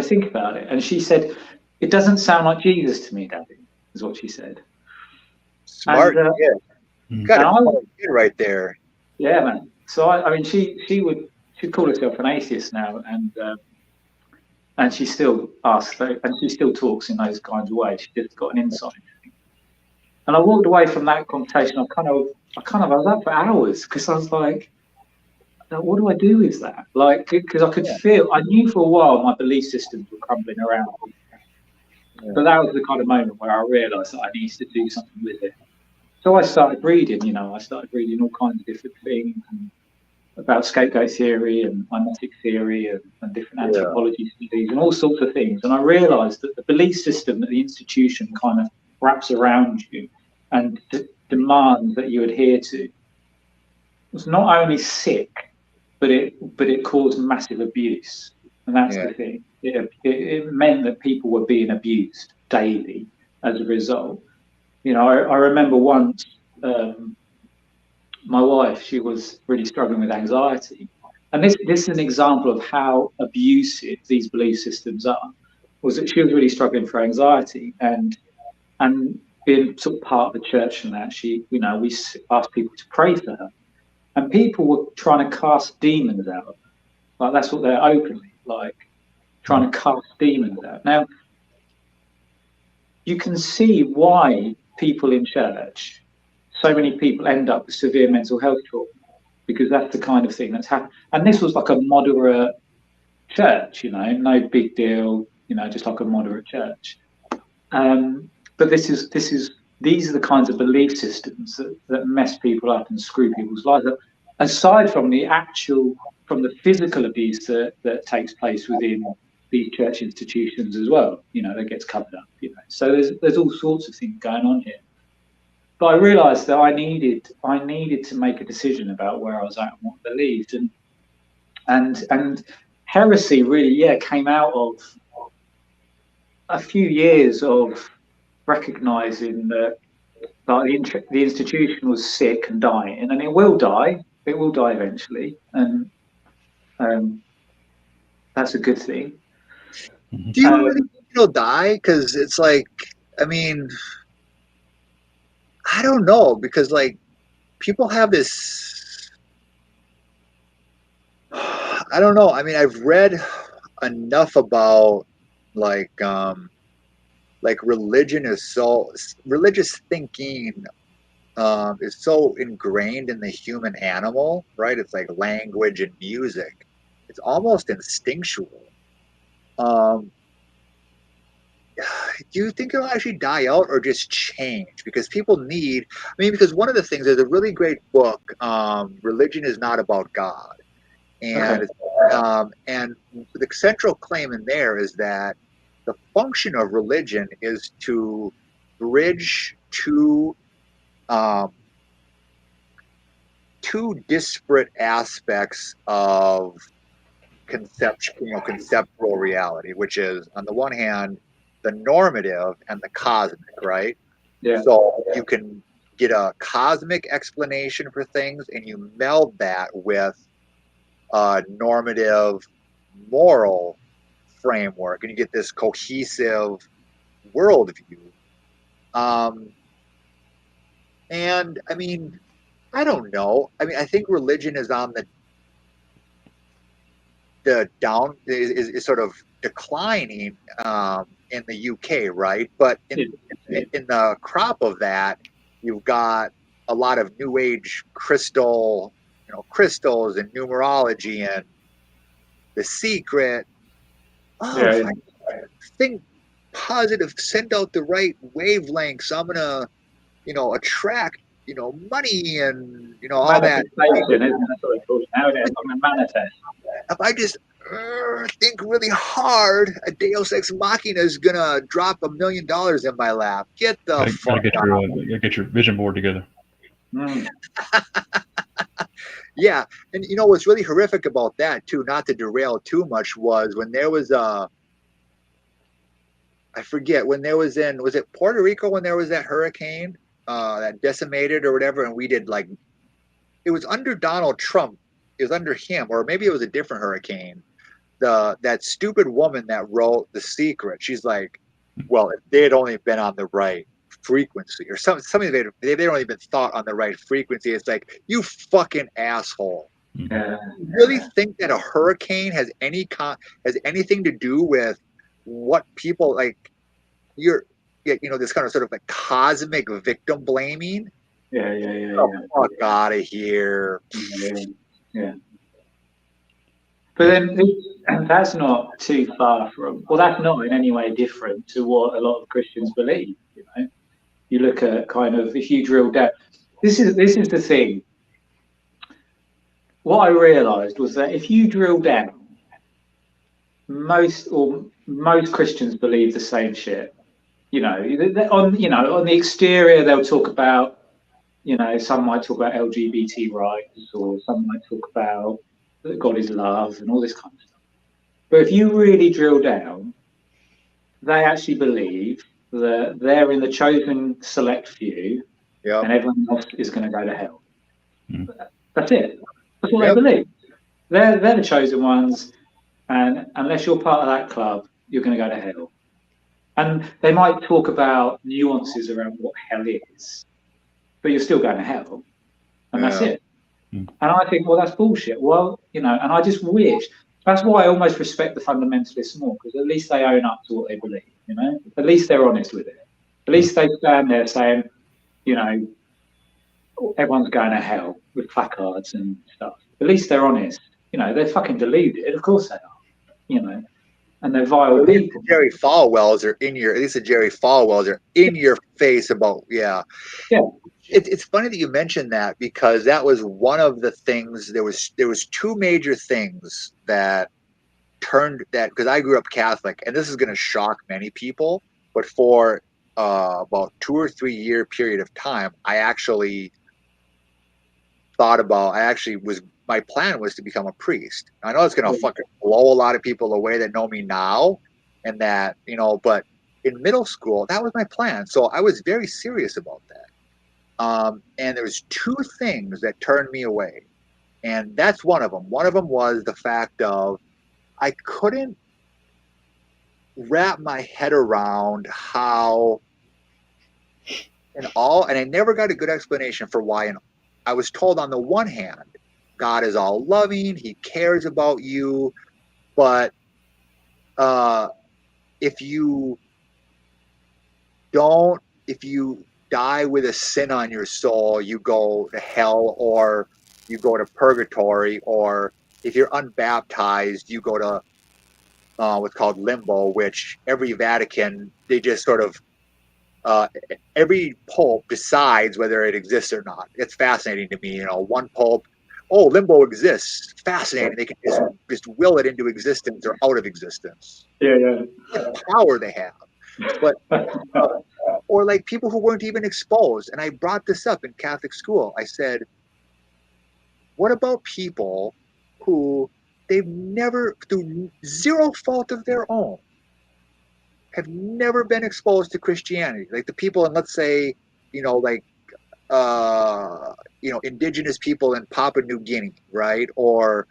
[SPEAKER 2] think about it. And she said, it doesn't sound like Jesus to me, Daddy, is what she said.
[SPEAKER 3] Smart
[SPEAKER 2] And,
[SPEAKER 3] kid. Got a smart kid right there.
[SPEAKER 2] Yeah, man. So I mean, she'd call herself an atheist now, and she still asks, and she still talks in those kinds of ways. She just got an insight. And I walked away from that conversation. I was up for hours because I was like, what do I do with that? Like, because I could feel, I knew for a while my belief systems were crumbling around me. Yeah. But that was the kind of moment where I realised that I needed to do something with it. So I started reading, I started reading all kinds of different things about scapegoat theory and mimetic theory and different anthropology studies and all sorts of things. And I realised that the belief system that the institution kind of wraps around you and demands that you adhere to was not only sick, but it caused massive abuse. And that's the thing. It meant that people were being abused daily as a result. I remember once my wife, she was really struggling with anxiety. And this is an example of how abusive these belief systems are, was that she was really struggling for anxiety and being sort of part of the church and that, we asked people to pray for her. And people were trying to cast demons out of her. Like, that's what they're openly, like, trying to cast demons out. Now, you can see why people in church, so many people end up with severe mental health trauma, because that's the kind of thing that's happened. And this was like a moderate church, no big deal, just like a moderate church. But these are the kinds of belief systems that mess people up and screw people's lives up. Aside from from the physical abuse that takes place within these church institutions as well, that gets covered up, So there's all sorts of things going on here. But I realised that I needed to make a decision about where I was at and what I believed, and heresy really, came out of a few years of recognising that the institution was sick and dying, and it will die. It will die eventually, and that's a good thing.
[SPEAKER 3] Do you really think it'll die? Because it's like, I mean, I don't know, because like people have this, I don't know. I mean, I've read enough about like religious thinking is so ingrained in the human animal, right? It's like language and music. It's almost instinctual. Do you think it'll actually die out or just change? Because people because one of the things, there's a really great book, Religion is Not About God. And and the central claim in there is that the function of religion is to bridge two disparate aspects of conceptual reality, which is, on the one hand, the normative and the cosmic, right?
[SPEAKER 2] Yeah.
[SPEAKER 3] So you can get a cosmic explanation for things, and you meld that with a normative moral framework, and you get this cohesive worldview. And I mean, I don't know. I mean, I think religion is on the the down is sort of declining in the UK, right? But in the crop of that, you've got a lot of new age crystals and numerology and The Secret. I think positive, send out the right wavelengths. I'm gonna, attract, money and all that. If I just think really hard, a Deus Ex Machina is gonna drop $1 million in my lap. Get the fuck out.
[SPEAKER 1] Get your vision board together.
[SPEAKER 3] Yeah, and what's really horrific about that too, not to derail too much, was when there was I forget when there was it Puerto Rico when there was that hurricane that decimated or whatever, and we did it was under Donald Trump, it was under him, or maybe it was a different hurricane. That stupid woman that wrote The Secret, she's like, well, if they had only been on the right frequency or something, they'd only been thought on the right frequency. It's like, you fucking asshole. You really think that a hurricane has anything to do with what people like? This kind of sort of like cosmic victim blaming. Fuck out of here.
[SPEAKER 2] Yeah. But then that's not too far from, well, that's not in any way different to what a lot of Christians believe. You look at kind of, if you drill down, this is the thing. What I realised was that if you drill down, most Christians believe the same shit. On the exterior they'll talk about, some might talk about LGBT rights, or some might talk about that God is love and all this kind of stuff. But if you really drill down, they actually believe that they're in the chosen select few, and everyone else is going to go to hell. That's it. That's what they believe. They're the chosen ones, and unless you're part of that club, you're going to go to hell. And they might talk about nuances around what hell is, but you're still going to hell, and that's it. And I think, well, that's bullshit. Well, and I just wish. That's why I almost respect the fundamentalists more, because at least they own up to what they believe. At least they're honest with it. At least they stand there saying, everyone's going to hell with placards and stuff. At least they're honest. They're fucking deluded. Of course they are. And they're vile people.
[SPEAKER 3] Jerry Falwells are in your face about It's funny that you mentioned that, because that was one of the things. There was two major things that turned that, because I grew up Catholic, and this is going to shock many people, but for about 2 or 3 year period of time, my plan was to become a priest. I know it's going to fucking blow a lot of people away that know me now, and that, but in middle school, that was my plan. So I was very serious about that. And there was 2 things that turned me away. And that's one of them. One of them was the fact of I couldn't wrap my head around how and I never got a good explanation for why. And I was told on the one hand, God is all loving, he cares about you, but if you die with a sin on your soul, you go to hell, or you go to purgatory, or if you're unbaptized, you go to what's called limbo, which every Vatican, they just sort of every pope decides whether it exists or not. It's fascinating to me. One pope, limbo exists. Fascinating. They can just will it into existence or out of existence. The power they have. But or like people who weren't even exposed. And I brought this up in Catholic school. I said, what about people who they've never, through zero fault of their own, have never been exposed to Christianity? Like the people in, let's say, indigenous people in Papua New Guinea, right? Or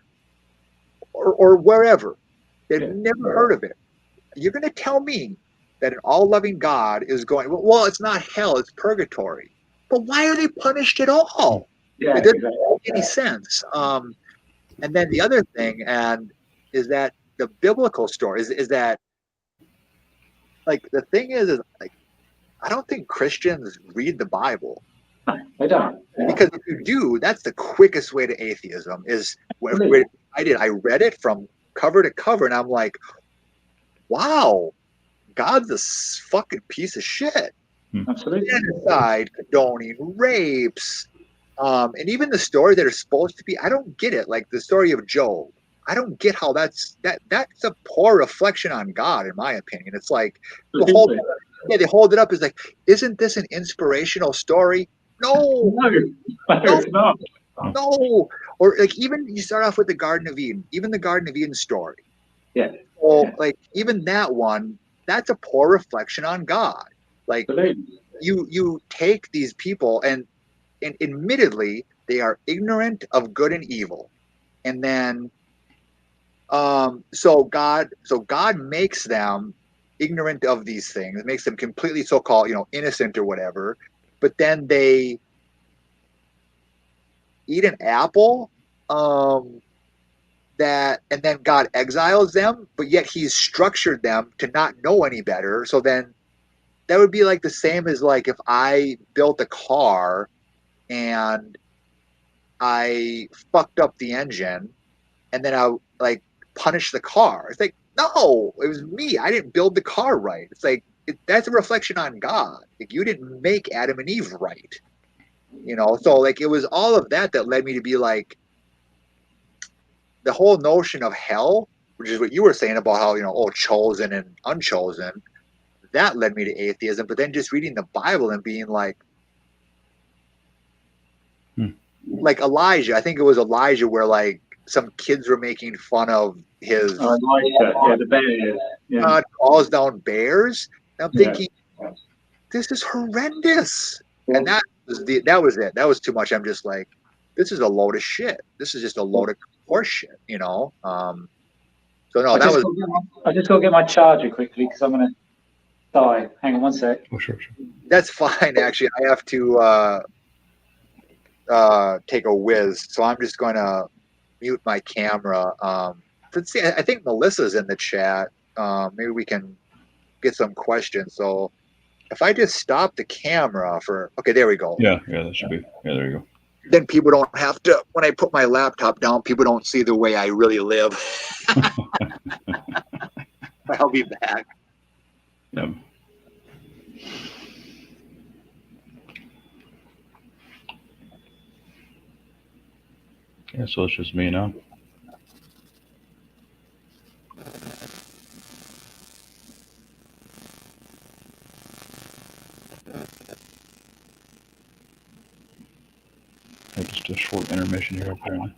[SPEAKER 3] wherever. They've never heard of it. You're going to tell me that an all-loving God is going, well, it's not hell, it's purgatory. But why are they punished at all? It doesn't make any sense. And then the other thing, and is that the biblical story is that, like, the thing is like, I don't think Christians read the Bible.
[SPEAKER 2] I don't.
[SPEAKER 3] Because if you do, that's the quickest way to atheism. Is where I read it from cover to cover, and I'm like, wow, God's a fucking piece of shit.
[SPEAKER 2] Absolutely.
[SPEAKER 3] Genocide, condoning rapes, and even the stories that are supposed to be, I don't get it. Like the story of Job, I don't get how that's a poor reflection on God, in my opinion. It's like they hold it up as like, isn't this an inspirational story? No,
[SPEAKER 2] it's not.
[SPEAKER 3] No. Or like, even you start off with the Garden of Eden, even the Garden of Eden story.
[SPEAKER 2] Yeah.
[SPEAKER 3] Well, like even that one, that's a poor reflection on God. Like you take these people and admittedly they are ignorant of good and evil. And then so God makes them ignorant of these things, makes them completely so-called, innocent or whatever, but then they eat an apple, and then God exiles them, but yet he's structured them to not know any better. So then that would be like the same as like if I built a car and I fucked up the engine and then I like punish the car. It's like, no, it was me. I didn't build the car right. It's like, that's a reflection on God. Like, you didn't make Adam and Eve right. So like it was all of that led me to be like, the whole notion of hell, which is what you were saying about how, chosen and unchosen, that led me to atheism. But then just reading the Bible and being like Elijah, I think it was Elijah, where like some kids were making fun of his
[SPEAKER 2] the bear. Yeah.
[SPEAKER 3] God calls down bears. And I'm thinking, this is horrendous. Yeah. And that was it. That was too much. I'm just like, this is a load of shit. This is just a load of horse shit, So no,
[SPEAKER 2] I just got to get my charger quickly because I'm gonna die. Hang on one sec.
[SPEAKER 1] Oh, sure.
[SPEAKER 3] That's fine. Actually, I have to take a whiz, so I'm just going to mute my camera. Let's see. I think Melissa's in the chat. Maybe we can get some questions. So if I just stop the camera okay, there we go.
[SPEAKER 1] Yeah, that should be. Yeah, there you go.
[SPEAKER 3] Then people don't have to, when I put my laptop down, people don't see the way I really live. I'll be back.
[SPEAKER 1] Yeah. Yeah, so it's just me now. Just a short intermission here, apparently.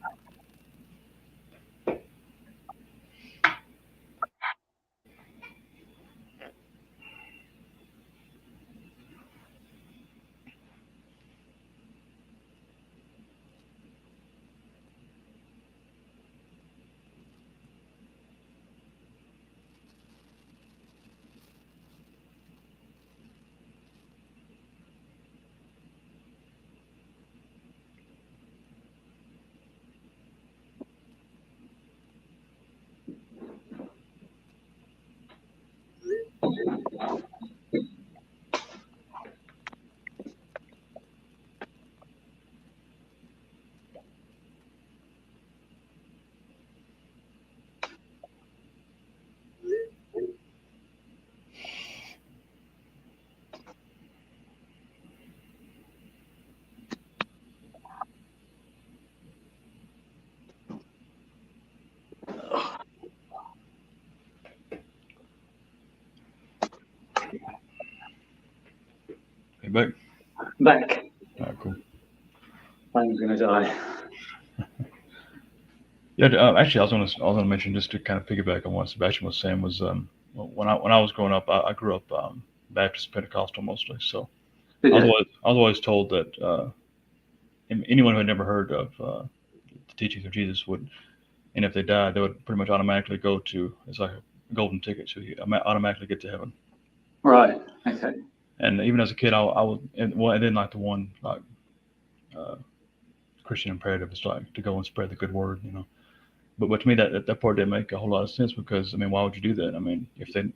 [SPEAKER 1] Hey, back. All right, cool.
[SPEAKER 2] I'm gonna die.
[SPEAKER 1] Yeah, actually, I was gonna mention, just to kind of piggyback on what Sebastian was saying, was when I was growing up, I grew up Baptist Pentecostal mostly. So I was always told that anyone who had never heard of the teachings of Jesus would, and if they died, they would pretty much automatically go to, it's like a golden ticket, so you automatically get to heaven.
[SPEAKER 2] Right. Okay.
[SPEAKER 1] And even as a kid, I was, and then like the one Christian imperative is like to go and spread the good word, But to me, that part didn't make a whole lot of sense because I mean, why would you do that? I mean, if they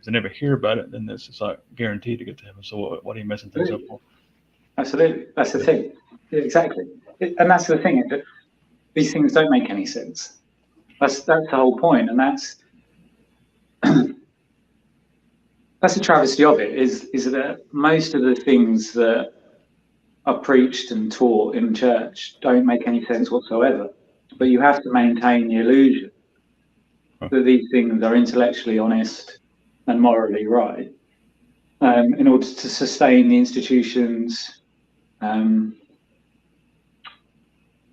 [SPEAKER 1] never hear about it, then it's like guaranteed to get to heaven. So what are you messing things up for?
[SPEAKER 2] Absolutely, that's the thing. Exactly, and that's the thing. That these things don't make any sense. That's the whole point, and that's the travesty of it. Is that most of the things that are preached and taught in church don't make any sense whatsoever. But you have to maintain the illusion that these things are intellectually honest and morally right, in order to sustain the institution's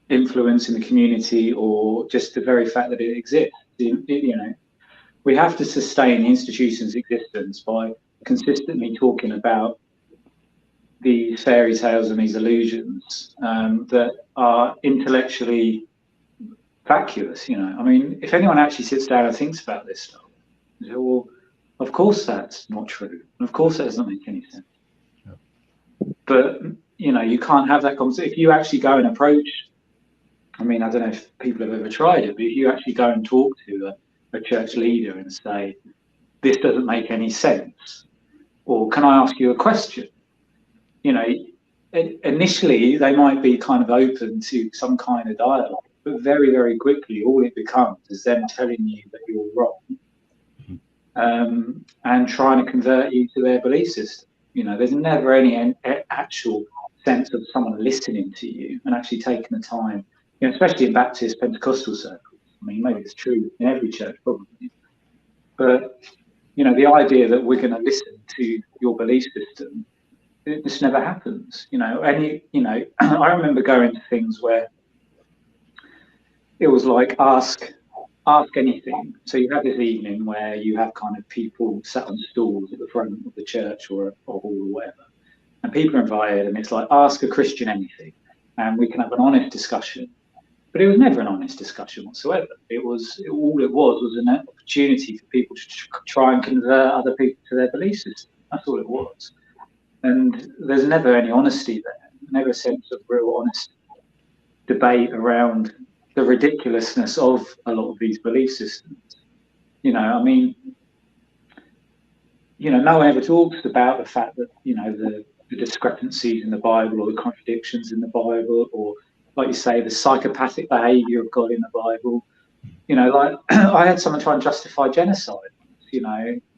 [SPEAKER 2] influence in the community, or just the very fact that it exists. We have to sustain the institution's existence by consistently talking about these fairy tales and these illusions that are intellectually vacuous. I mean, if anyone actually sits down and thinks about this stuff, they say, well, of course that's not true, and of course that doesn't make any sense. But you can't have that conversation if you actually go and approach. I mean, I don't know if people have ever tried it, but if you actually go and talk to a church leader and say, this doesn't make any sense, or can I ask you a question? Initially they might be kind of open to some kind of dialogue, but very, very quickly all it becomes is them telling you that you're wrong, and trying to convert you to their belief system. There's never any actual sense of someone listening to you and actually taking the time, especially in Baptist Pentecostal circles. I mean, maybe it's true in every church probably, but the idea that we're going to listen to your belief system, this never happens. I remember going to things where it was like ask anything. So you have this evening where you have kind of people sat on stools at the front of the church or hall or whatever, and people are invited, and it's like ask a Christian anything, and we can have an honest discussion. But it was never an honest discussion whatsoever. All it was an opportunity for people to try and convert other people to their belief system. That's all it was. And there's never any honesty there, never a sense of real honest debate around the ridiculousness of a lot of these belief systems. I mean, no one ever talks about the fact that, the discrepancies in the Bible, or the contradictions in the Bible, or, like you say, the psychopathic behavior of God in the Bible. Like I had someone try and justify genocide.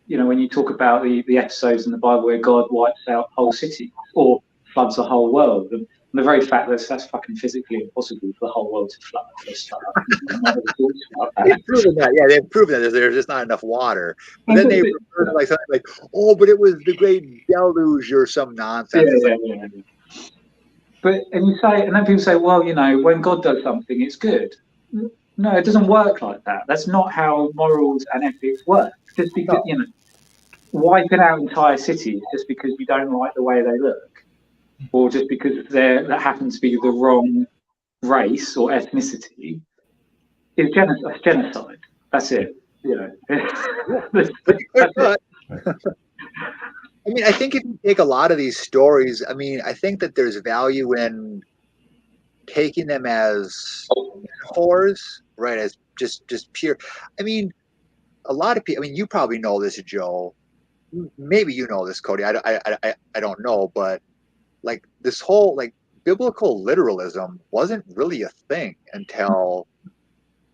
[SPEAKER 2] When you talk about the episodes in the Bible where God wipes out whole cities or floods the whole world, and the very fact that that's fucking physically impossible for the whole world to flood for a start.
[SPEAKER 3] They've proven that. Yeah, they've proven that there's just not enough water. But then they refer to like something like, oh, but it was the great deluge or some nonsense.
[SPEAKER 2] Yeah. But and then people say, well, when God does something, it's good. No, it doesn't work like that. That's not how morals and ethics work. Just because wiping out entire cities just because you don't like the way they look, or just because that happens to be the wrong race or ethnicity, is genocide. That's it.
[SPEAKER 3] I mean, I think if you take a lot of these stories, I mean, I think that there's value in taking them as metaphors, right? As just pure. I mean, a lot of people. I mean, you probably know this, Joe. Maybe you know this, Cody. I don't know, but like this whole like biblical literalism wasn't really a thing until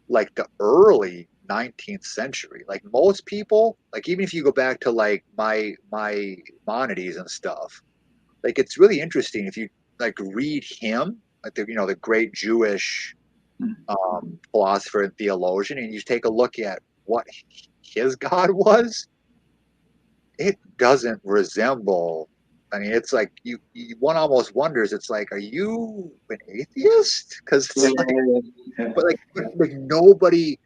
[SPEAKER 3] like the early 19th century. Like most people, like even if you go back to like my Maimonides and stuff, like it's really interesting if you like read him, like the great Jewish philosopher and theologian, and you take a look at what his God was, it doesn't resemble. I mean, it's like one almost wonders. It's like, are you an atheist? Because but like nobody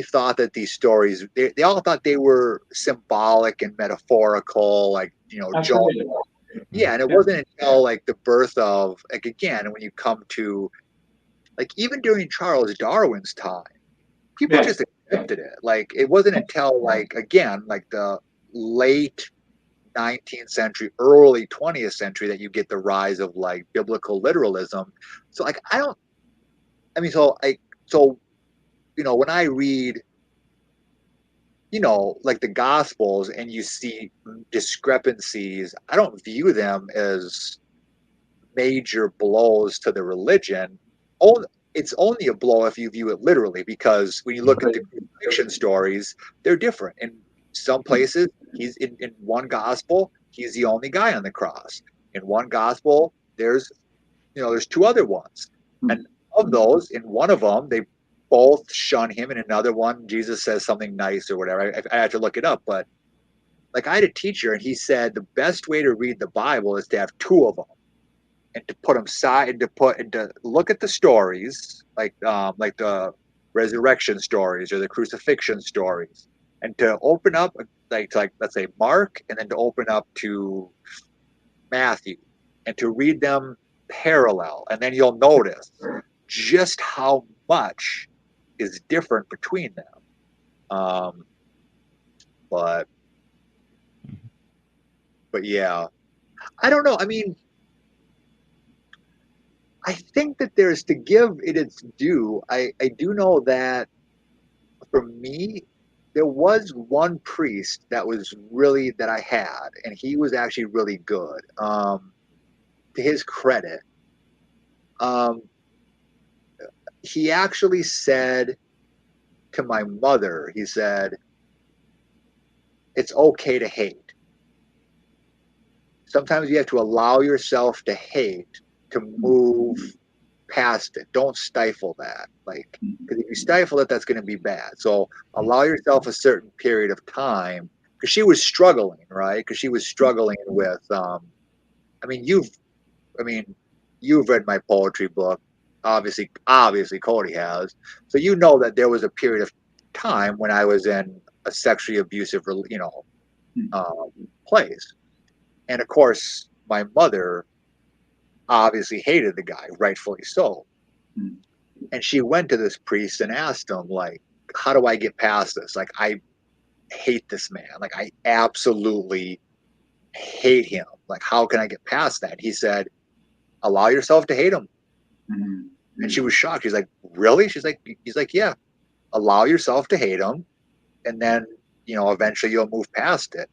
[SPEAKER 3] thought that these stories. They all thought they were symbolic and metaphorical, like Joe. Yeah, and it wasn't until like the birth of like again when you come to like even during Charles Darwin's time, people just accepted it. Like it wasn't until like again like the late 19th century, early 20th century that you get the rise of like biblical literalism. So like so, when I read, like the Gospels and you see discrepancies, I don't view them as major blows to the religion. It's only a blow if you view it literally, because when you look at the crucifixion stories, they're different. In some places, he's in one gospel, he's the only guy on the cross. In one gospel, there's two other ones. And of those, in one of them, they both shun him. In another one, Jesus says something nice or whatever. I had to look it up, but like I had a teacher and he said the best way to read the Bible is to have two of them, and to put them side, and to look at the stories, like the resurrection stories or the crucifixion stories, and to open up like let's say Mark, and then to open up to Matthew, and to read them parallel, and then you'll notice just how much is different between them. But yeah, I don't know. I mean, I think that there's, to give it its due, I do know that for me, there was one priest that I had, and he was actually really good. To his credit, he actually said to my mother, he said, it's okay to hate. Sometimes you have to allow yourself to hate, to move past it. Don't stifle that. Like, because if you stifle it, that's going to be bad. So allow yourself a certain period of time, because she was struggling, right? Because she was struggling with, you've read my poetry book. Obviously Cody has. So you know that there was a period of time when I was in a sexually abusive, place. And of course, my mother obviously hated the guy, rightfully so. And she went to this priest and asked him, like, how do I get past this? Like, I hate this man. Like, I absolutely hate him. Like, how can I get past that? He said, allow yourself to hate him. And she was shocked. She's like, really? He's like, yeah, allow yourself to hate him. And then, eventually you'll move past it.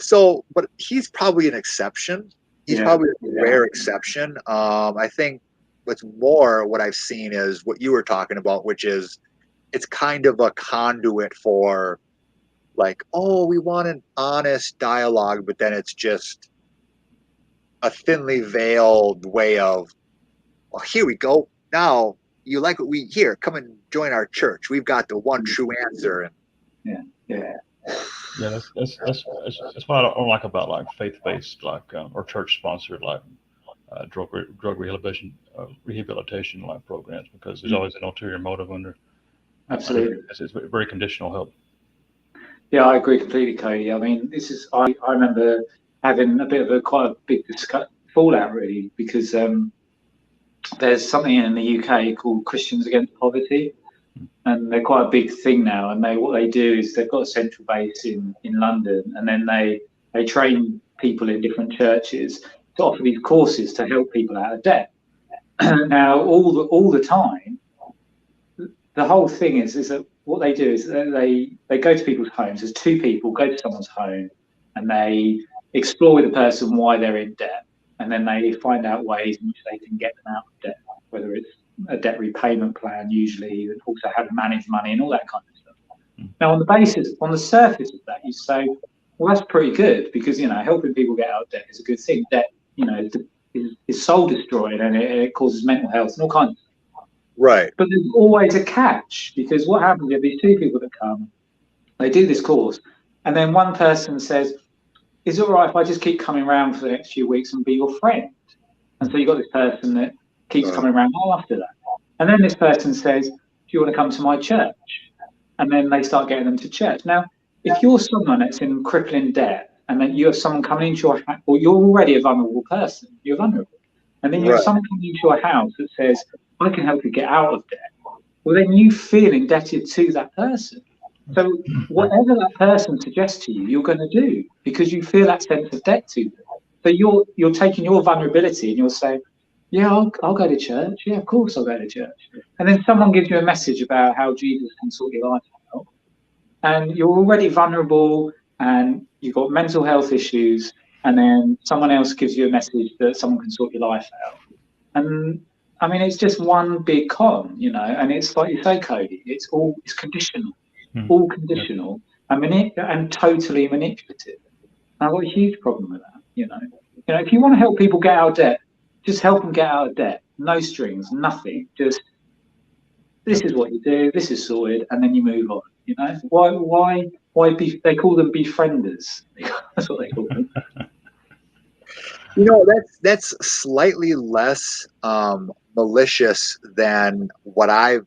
[SPEAKER 3] So, but he's probably an exception. He's probably a rare exception. I think what I've seen is what you were talking about, which is it's kind of a conduit for, like, oh, we want an honest dialogue, but then it's just a thinly veiled way of, well, here we go. Now you like what we hear. Come and join our church. We've got the one true answer. And
[SPEAKER 1] that's what I don't like about like faith-based, like or church-sponsored, like drug rehabilitation like programs, because there's always an ulterior motive under.
[SPEAKER 2] Absolutely,
[SPEAKER 1] it's very conditional help.
[SPEAKER 2] Yeah, I agree completely, Cody. I mean, I remember having quite a big fallout, really, because there's something in the UK called Christians Against Poverty, and they're quite a big thing now. And what they do is they've got a central base in London, and then they train people in different churches to offer these courses to help people out of debt. Now, all the time, the whole thing is that what they do is they go to people's homes. There's two people go to someone's home, and they explore with the person why they're in debt, and then they find out ways in which they can get them out of debt, whether it's a debt repayment plan, usually, and also how to manage money and all that kind of stuff. Now, on the surface of that, you say, well, that's pretty good, because helping people get out of debt is a good thing. Debt, is soul destroying, and it causes mental health and all kinds of stuff.
[SPEAKER 3] Right.
[SPEAKER 2] But there's always a catch, because what happens if these two people that come, they do this course, and then one person says, is it all right if I just keep coming around for the next few weeks and be your friend? And so you've got this person that keeps coming around after that. And then this person says, do you want to come to my church? And then they start getting them to church. Now, if you're someone that's in crippling debt, and then you have someone coming into your house, well, you're already a vulnerable person. You're vulnerable. And then you have someone coming into your house that says, I can help you get out of debt. Well, then you feel indebted to that person. So whatever that person suggests to you, you're going to do, because you feel that sense of debt to them. So you're taking your vulnerability and you're saying, Yeah, I'll go to church. Yeah, of course I'll go to church. And then someone gives you a message about how Jesus can sort your life out, and you're already vulnerable and you've got mental health issues, and then someone else gives you a message that someone can sort your life out. And I mean, it's just one big con, you know, and it's like you say, Cody, it's conditional, all conditional, and totally manipulative. And I've got a huge problem with that, you know. You know, if you want to help people get out of debt, just help them get out of debt. No strings, nothing. Just this is what you do. This is sorted, and then you move on. You know, why? They call them befrienders. That's what they call them.
[SPEAKER 3] You know, that's slightly less malicious than what I've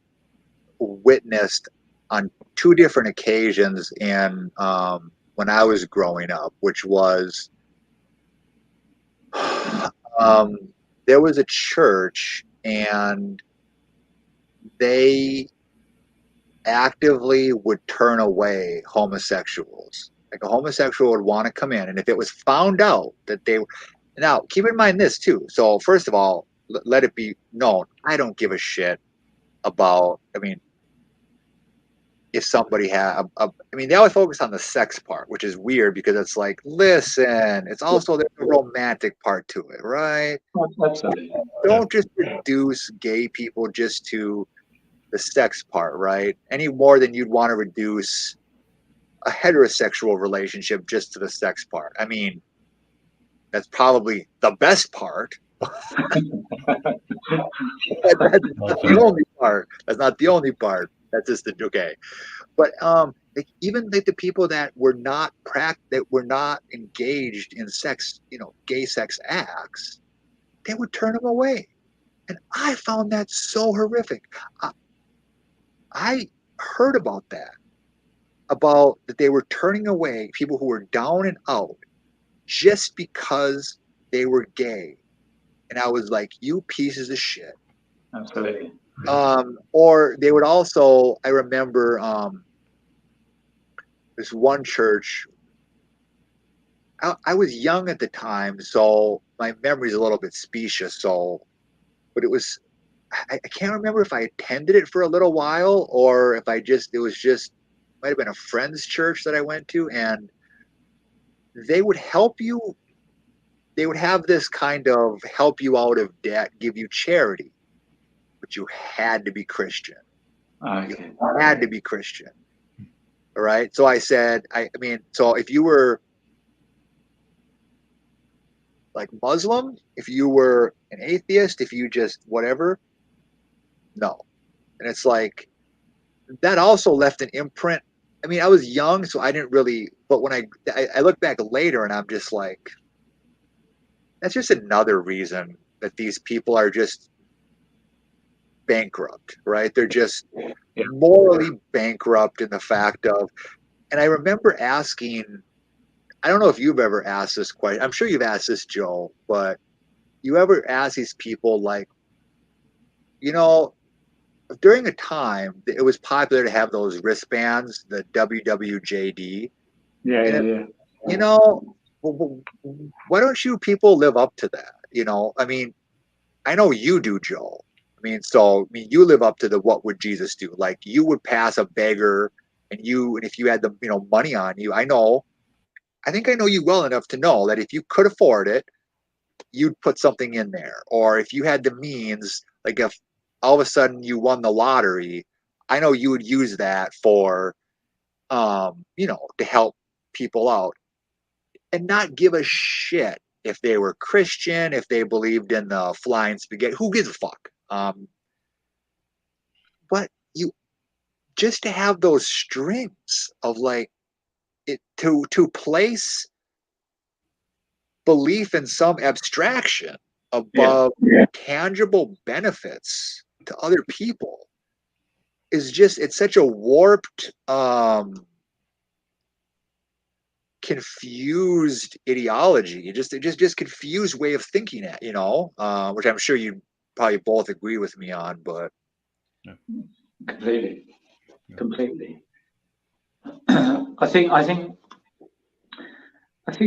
[SPEAKER 3] witnessed on two different occasions in when I was growing up, which was there was a church and they actively would turn away homosexuals. Like a homosexual would want to come in, and if it was found out that they now keep in mind this too. So first of all, let it be known, I don't give a shit about. I mean, if somebody had, I mean, they always focus on the sex part, which is weird because it's like, listen, it's also there's a romantic part to it, right?
[SPEAKER 2] Absolutely.
[SPEAKER 3] Don't just reduce gay people just to the sex part, right? Any more than you'd want to reduce a heterosexual relationship just to the sex part. I mean, that's probably the best part. That's not the only part. That's not the only part. That's just the okay. But like even like the people that were not engaged in sex, you know, gay sex acts, they would turn them away, and I found that so horrific. I heard about that they were turning away people who were down and out just because they were gay, and I was like, you pieces of shit.
[SPEAKER 2] Absolutely.
[SPEAKER 3] Or they would also, I remember this one church. I was young at the time, so my memory's a little bit specious. But it was, I can't remember if I attended it for a little while or if might have been a friend's church that I went to, and they would help you. They would have this kind of help you out of debt, give you charity, but you had to be Christian.
[SPEAKER 2] Okay.
[SPEAKER 3] You had to be Christian. All right. So I said, I mean, so if you were like Muslim, if you were an atheist, if you just whatever, no. And it's like that also left an imprint. I mean, I was young, so I didn't really, but when I look back later and I'm just like, that's just another reason that these people are just bankrupt, right? They're just morally bankrupt in the fact of, and I remember asking, I don't know if you've ever asked this question. I'm sure you've asked this, Joe, but you ever ask these people, like, you know, during a time it was popular to have those wristbands, the WWJD.
[SPEAKER 2] Yeah.
[SPEAKER 3] You know, why don't you people live up to that? You know, I mean, I know you do, Joe. I mean, you live up to the what would Jesus do? Like, you would pass a beggar, and if you had the money on you, I think I know you well enough to know that if you could afford it, you'd put something in there. Or if you had the means, like if all of a sudden you won the lottery, I know you would use that for, to help people out and not give a shit if they were Christian, if they believed in the flying spaghetti. Who gives a fuck? But you just to have those strings of like it to place belief in some abstraction above tangible benefits to other people is just, it's such a warped, confused ideology. It just confused way of thinking at, which I'm sure you probably both agree with me on, but
[SPEAKER 2] Completely. I think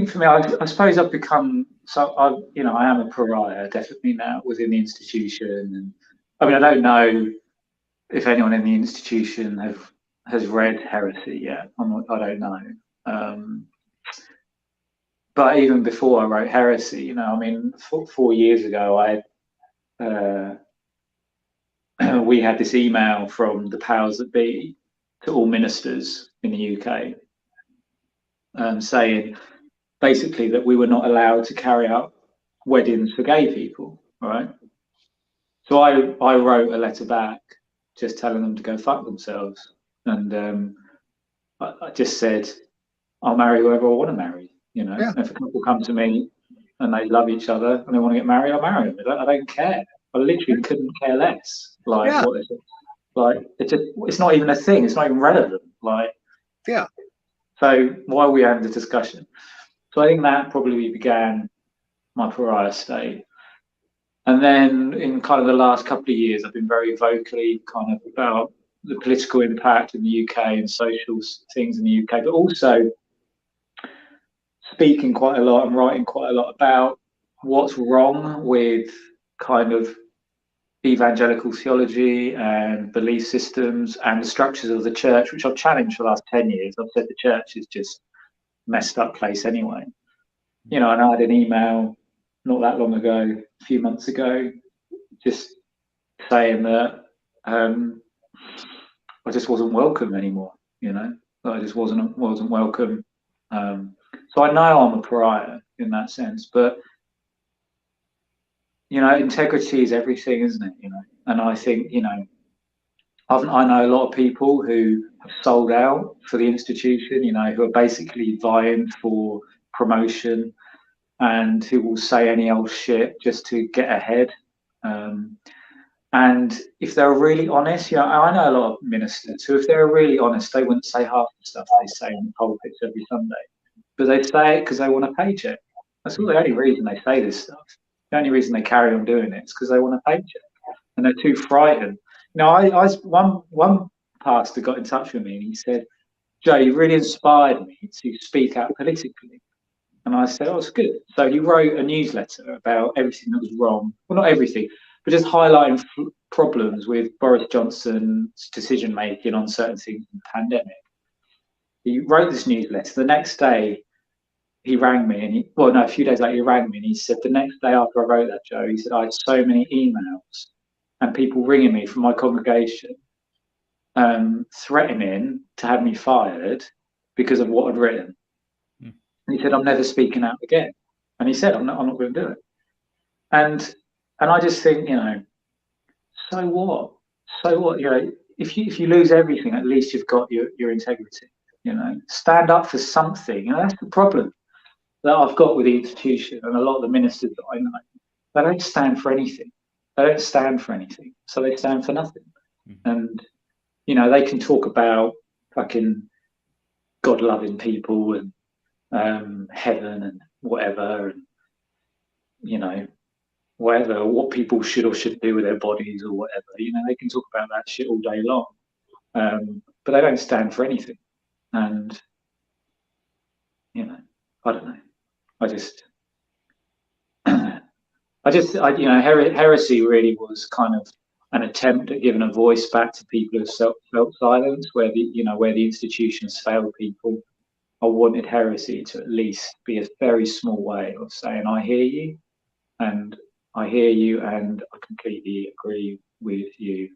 [SPEAKER 2] for me, I suppose I've become so I am a pariah definitely now within the institution, and I mean, I don't know if anyone in the institution has read Heresy yet. I don't know. But even before I wrote Heresy, I mean, 4 years ago, we had this email from the powers that be to all ministers in the UK, saying basically that we were not allowed to carry out weddings for gay people, right? So I wrote a letter back just telling them to go fuck themselves. And I just said, I'll marry whoever I want to marry.
[SPEAKER 3] Yeah.
[SPEAKER 2] If a couple come to me and they love each other and they want to get married, I'll marry them. I don't care. I literally couldn't care less. Like,
[SPEAKER 3] Yeah.
[SPEAKER 2] what is it? Like, it's not even a thing. It's not even relevant. Like,
[SPEAKER 3] Yeah.
[SPEAKER 2] so why are we having the discussion? So I think that probably began my pariah state. And then in kind of the last couple of years, I've been very vocally kind of about the political impact in the UK and social things in the UK, but also speaking quite a lot and writing quite a lot about what's wrong with kind of evangelical theology and belief systems and the structures of the church, which I've challenged for the last 10 years. I've said the church is just a messed up place anyway. And I had an email not that long ago, a few months ago, just saying that I just wasn't welcome anymore. I just wasn't welcome. So I know I'm a pariah in that sense, but integrity is everything, isn't it? And I think I know a lot of people who have sold out for the institution, who are basically vying for promotion and who will say any old shit just to get ahead. And if they're really honest, I know a lot of ministers who, if they're really honest, they wouldn't say half the stuff they say in the pulpits every Sunday. But they say it because they want a paycheck. That's the only reason they say this stuff. The only reason they carry on doing it is because they want a paycheck, and they're too frightened. One pastor got in touch with me and he said, "Joe, you really inspired me to speak out politically." And I said, "Oh, it's good." So he wrote a newsletter about everything that was wrong. Well, not everything, but just highlighting problems with Boris Johnson's decision making on certain things in the pandemic. He wrote this newsletter. The next day, he rang me, and a few days later, he rang me and he said, the next day after I wrote that, Joe, he said, I had so many emails and people ringing me from my congregation, threatening to have me fired because of what I'd written. And he said, I'm never speaking out again. And he said, I'm not going to do it. And I just think, so what? So what? If you lose everything, at least you've got your integrity. Stand up for something. That's the problem that I've got with the institution and a lot of the ministers that I know. They don't stand for anything. So they stand for nothing. And they can talk about fucking God-loving people and heaven and whatever, and whatever, what people should or shouldn't do with their bodies or whatever. They can talk about that shit all day long, but they don't stand for anything. And I don't know. Heresy really was kind of an attempt at giving a voice back to people who felt silence, where the institutions failed people. I wanted Heresy to at least be a very small way of saying, I hear you, and I completely agree with you.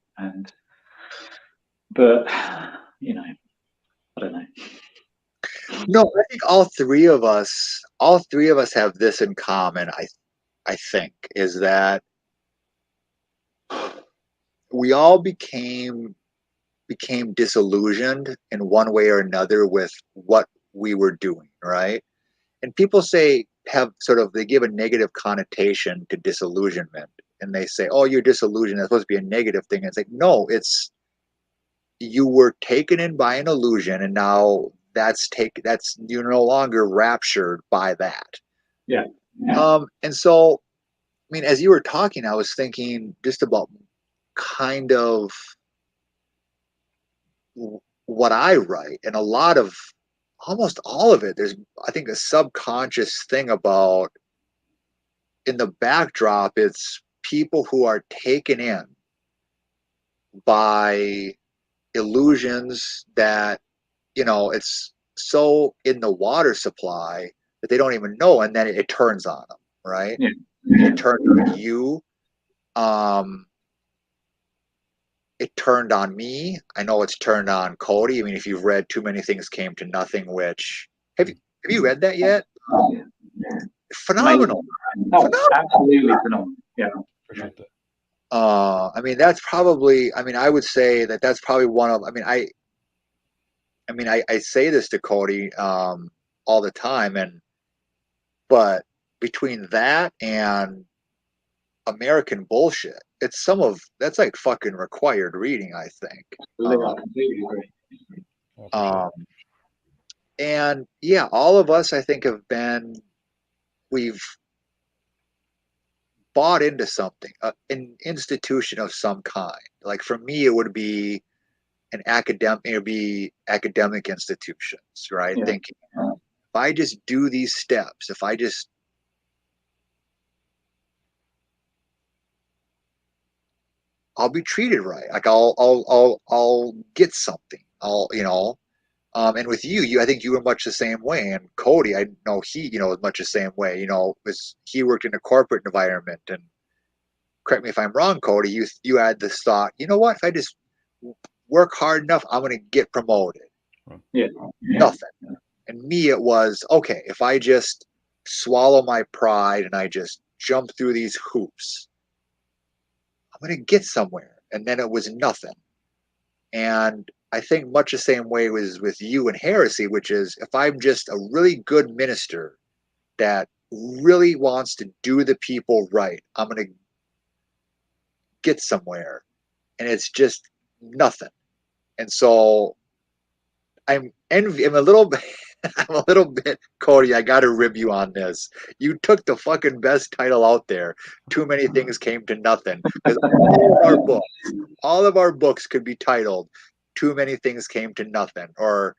[SPEAKER 2] But I don't know.
[SPEAKER 3] No, I think all three of us have this in common. I think is that we all became disillusioned in one way or another with what we were doing, right? And people they give a negative connotation to disillusionment, and they say, "Oh, you're disillusioned. That's supposed to be a negative thing." And it's like, no, it's you were taken in by an illusion, and now you're no longer raptured by that.
[SPEAKER 2] Yeah.
[SPEAKER 3] And so, I mean, as you were talking, I was thinking just about kind of what I write, and almost all of it, there's, I think, a subconscious thing about in the backdrop, it's people who are taken in by illusions that, you know, it's so in the water supply that they don't even know, and then it turns on them, right?
[SPEAKER 2] Yeah.
[SPEAKER 3] It turned on you. It turned on me. I know it's turned on Cody. I mean, if you've read Too Many Things Came to Nothing, which have you read that yet? Phenomenal.
[SPEAKER 2] Oh, absolutely phenomenal. Yeah.
[SPEAKER 1] Appreciate that.
[SPEAKER 3] I mean, that's probably. I mean, I would say that that's probably one of. I say this to Cody all the time, but between that and American Bullshit, it's that's like fucking required reading, I think.
[SPEAKER 2] I completely agree.
[SPEAKER 3] And yeah, all of us, I think, we've bought into something, an institution of some kind. Like for me, it would be academic institutions, right?
[SPEAKER 2] Yeah.
[SPEAKER 3] Thinking, if I just do these steps, if I just I'll be treated right. Like I'll get something. And with you, I think you were much the same way. And Cody, I know he, was much the same way. He worked in a corporate environment. And correct me if I'm wrong, Cody, you had this thought, you know what? If I just work hard enough, I'm going to get promoted.
[SPEAKER 2] Yeah.
[SPEAKER 3] Nothing. And me, it was, okay, if I just swallow my pride and I just jump through these hoops, I'm going to get somewhere. And then it was nothing. And I think much the same way was with you and heresy, which is if I'm just a really good minister that really wants to do the people right, I'm going to get somewhere. And it's just nothing. And so I'm a little bit, Cody, I got to rib you on this. You took the fucking best title out there. Too Many Things Came to Nothing. Because all of our books could be titled Too Many Things Came to Nothing, or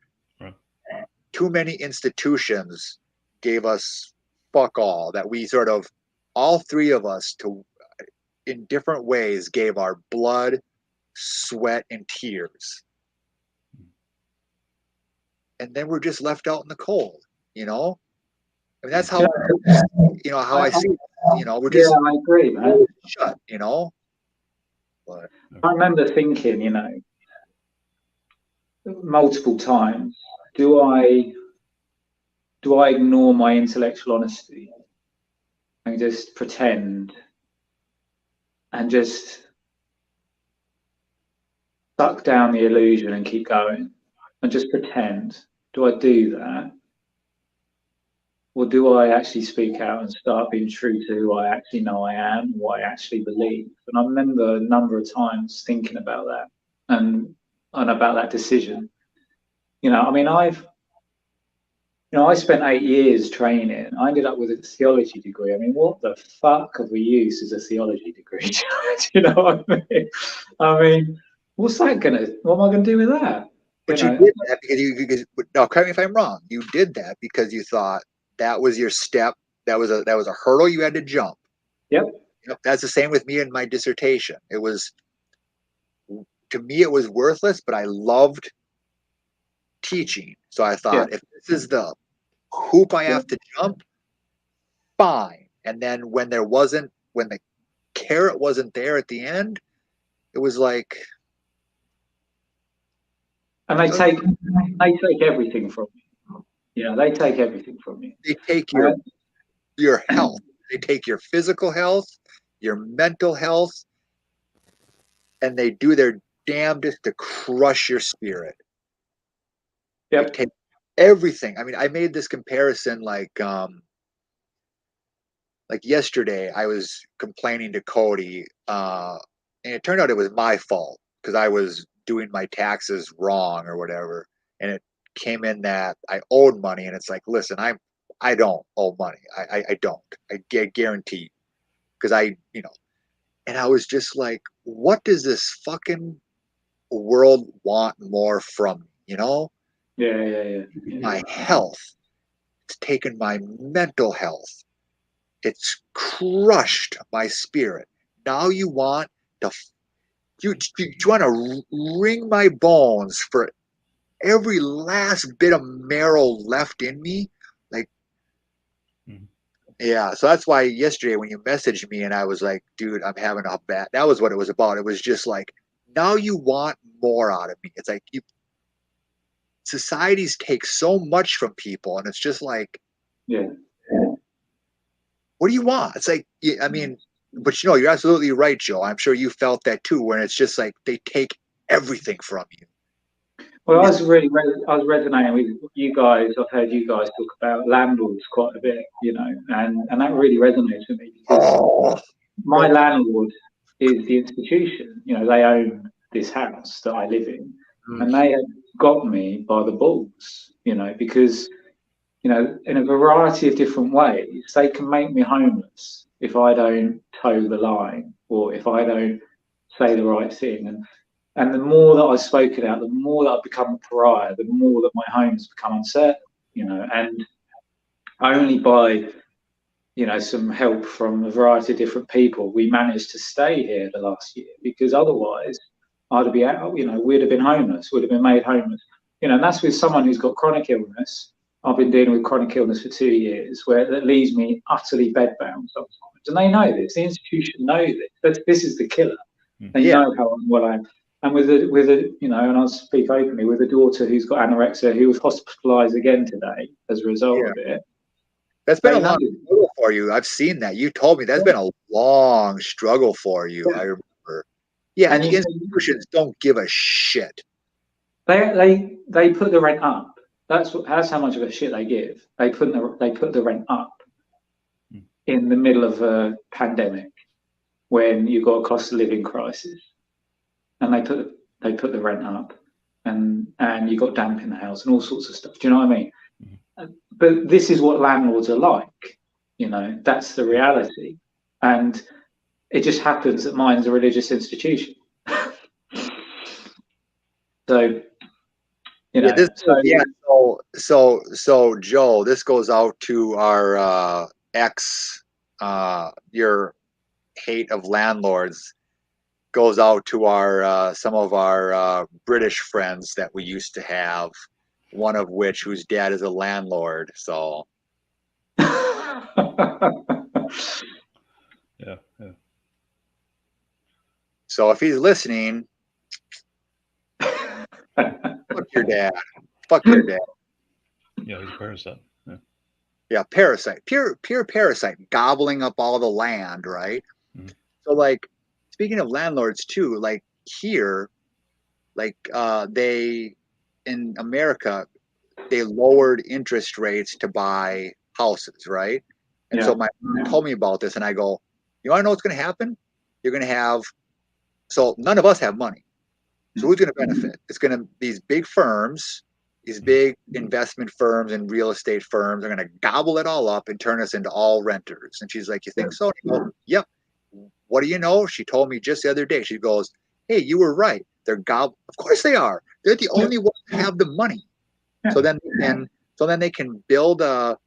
[SPEAKER 3] Too Many Institutions Gave Us Fuck All, that we sort of, all three of us, in different ways, gave our blood, sweat, and tears. And then we're just left out in the cold, I mean, that's how, how I see it. We're just,
[SPEAKER 2] I agree, man.
[SPEAKER 3] Shut, But
[SPEAKER 2] I remember thinking, multiple times, do I ignore my intellectual honesty and just pretend and just suck down the illusion and keep going and just pretend? Do I do that? Or do I actually speak out and start being true to who I actually know I am, what I actually believe? And I remember a number of times thinking about that and about that decision. I mean, I spent 8 years training. I ended up with a theology degree. I mean, what the fuck of a use is a theology degree? Do you know what I mean? What's that what am I gonna do with that?
[SPEAKER 3] But you did that because no, correct me if I'm wrong. You did that because you thought that was your step. That was a hurdle you had to jump.
[SPEAKER 2] Yep.
[SPEAKER 3] That's the same with me in my dissertation. To me, it was worthless, but I loved teaching. So I thought, if this is the hoop I have to jump, fine. And then when the carrot wasn't there at the end, it was like.
[SPEAKER 2] And they take everything from you. They take everything from you.
[SPEAKER 3] They take your health. They take your physical health, your mental health, and they do their damnedest to crush your spirit.
[SPEAKER 2] Yep.
[SPEAKER 3] They take everything. I mean, I made this comparison like yesterday. I was complaining to Cody, and it turned out it was my fault because I was doing my taxes wrong or whatever, and it came in that I owed money, and it's like, listen, I don't owe money. I don't. I guarantee, because and I was just like, what does this fucking world want more from me?
[SPEAKER 2] Yeah.
[SPEAKER 3] My health. It's taken my mental health. It's crushed my spirit. Now you want to, you want to wring my bones for every last bit of marrow left in me. Like, yeah. So that's why yesterday when you messaged me and I was like, dude, I'm having a bad, that was what it was about. It was just like, now you want more out of me. It's like societies take so much from people, and it's just like,
[SPEAKER 2] Yeah.
[SPEAKER 3] what do you want? It's like, I mean, but you're absolutely right, Joe. I'm sure you felt that too, when it's just like they take everything from you.
[SPEAKER 2] Well, I was resonating with you guys. I've heard you guys talk about landlords quite a bit, and that really resonates with me because my landlord is the institution. They own this house that I live in, and they have got me by the balls, because in a variety of different ways, they can make me homeless if I don't toe the line or if I don't say the right thing. And the more that I've spoken out, the more that I've become a pariah, the more that my home's become uncertain, and only by, some help from a variety of different people, we managed to stay here the last year, because otherwise I'd be out, we'd have been homeless, would have been made homeless, and that's with someone who's got chronic illness. I've been dealing with chronic illness for 2 years, where that leaves me utterly bedbound sometimes. And they know this, the institution know this. This is the killer. They know how unwell I am. And with a and I'll speak openly, with a daughter who's got anorexia, who was hospitalised again today as a result of it.
[SPEAKER 3] That's been a long struggle for you. I've seen that. You told me that's been a long struggle for you. I remember. Yeah, and the institutions don't give a shit.
[SPEAKER 2] They put the rent up. That's how much of a shit they give. They put the rent up in the middle of a pandemic when you've got a cost of living crisis, and they put the rent up, and you got damp in the house and all sorts of stuff. Do you know what I mean? But this is what landlords are like. That's the reality, and it just happens that mine's a religious institution. So.
[SPEAKER 3] So Joe, this goes out to our your hate of landlords goes out to our some of our British friends that we used to have, one of which whose dad is a landlord. So
[SPEAKER 1] yeah.
[SPEAKER 3] So if he's listening, fuck your dad. Fuck your dad.
[SPEAKER 1] Yeah, he's a parasite.
[SPEAKER 3] Yeah, parasite. Pure parasite, gobbling up all the land, right? So like, speaking of landlords too, like here, like they in America, they lowered interest rates to buy houses, right? And so my mom told me about this, and I go, you want to know what's going to happen? You're going to have, so none of us have money. So who's going to benefit? It's going to, these big firms, these big investment firms and real estate firms are going to gobble it all up and turn us into all renters. And she's like, you think so? And I go, yep. What do you know? She told me just the other day. She goes, hey, you were right. They're of course they are. They're the only ones who have the money. So then they can build a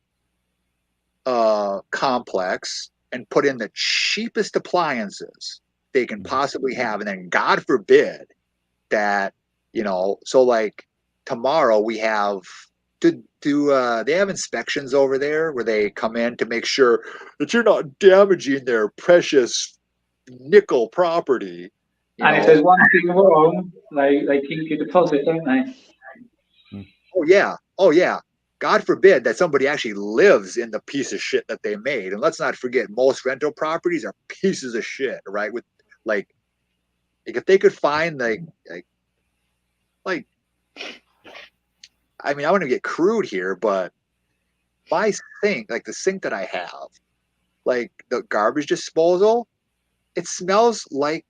[SPEAKER 3] complex and put in the cheapest appliances they can possibly have. And then God forbid that, so like tomorrow we have do they have inspections over there where they come in to make sure that you're not damaging their precious nickel property?
[SPEAKER 2] If there's one thing wrong, they keep your deposit, don't they?
[SPEAKER 3] Oh yeah. God forbid that somebody actually lives in the piece of shit that they made. And let's not forget, most rental properties are pieces of shit, right? With like if they could find like I mean, I want to get crude here, but my sink, like the sink that I have, like the garbage disposal, it smells like,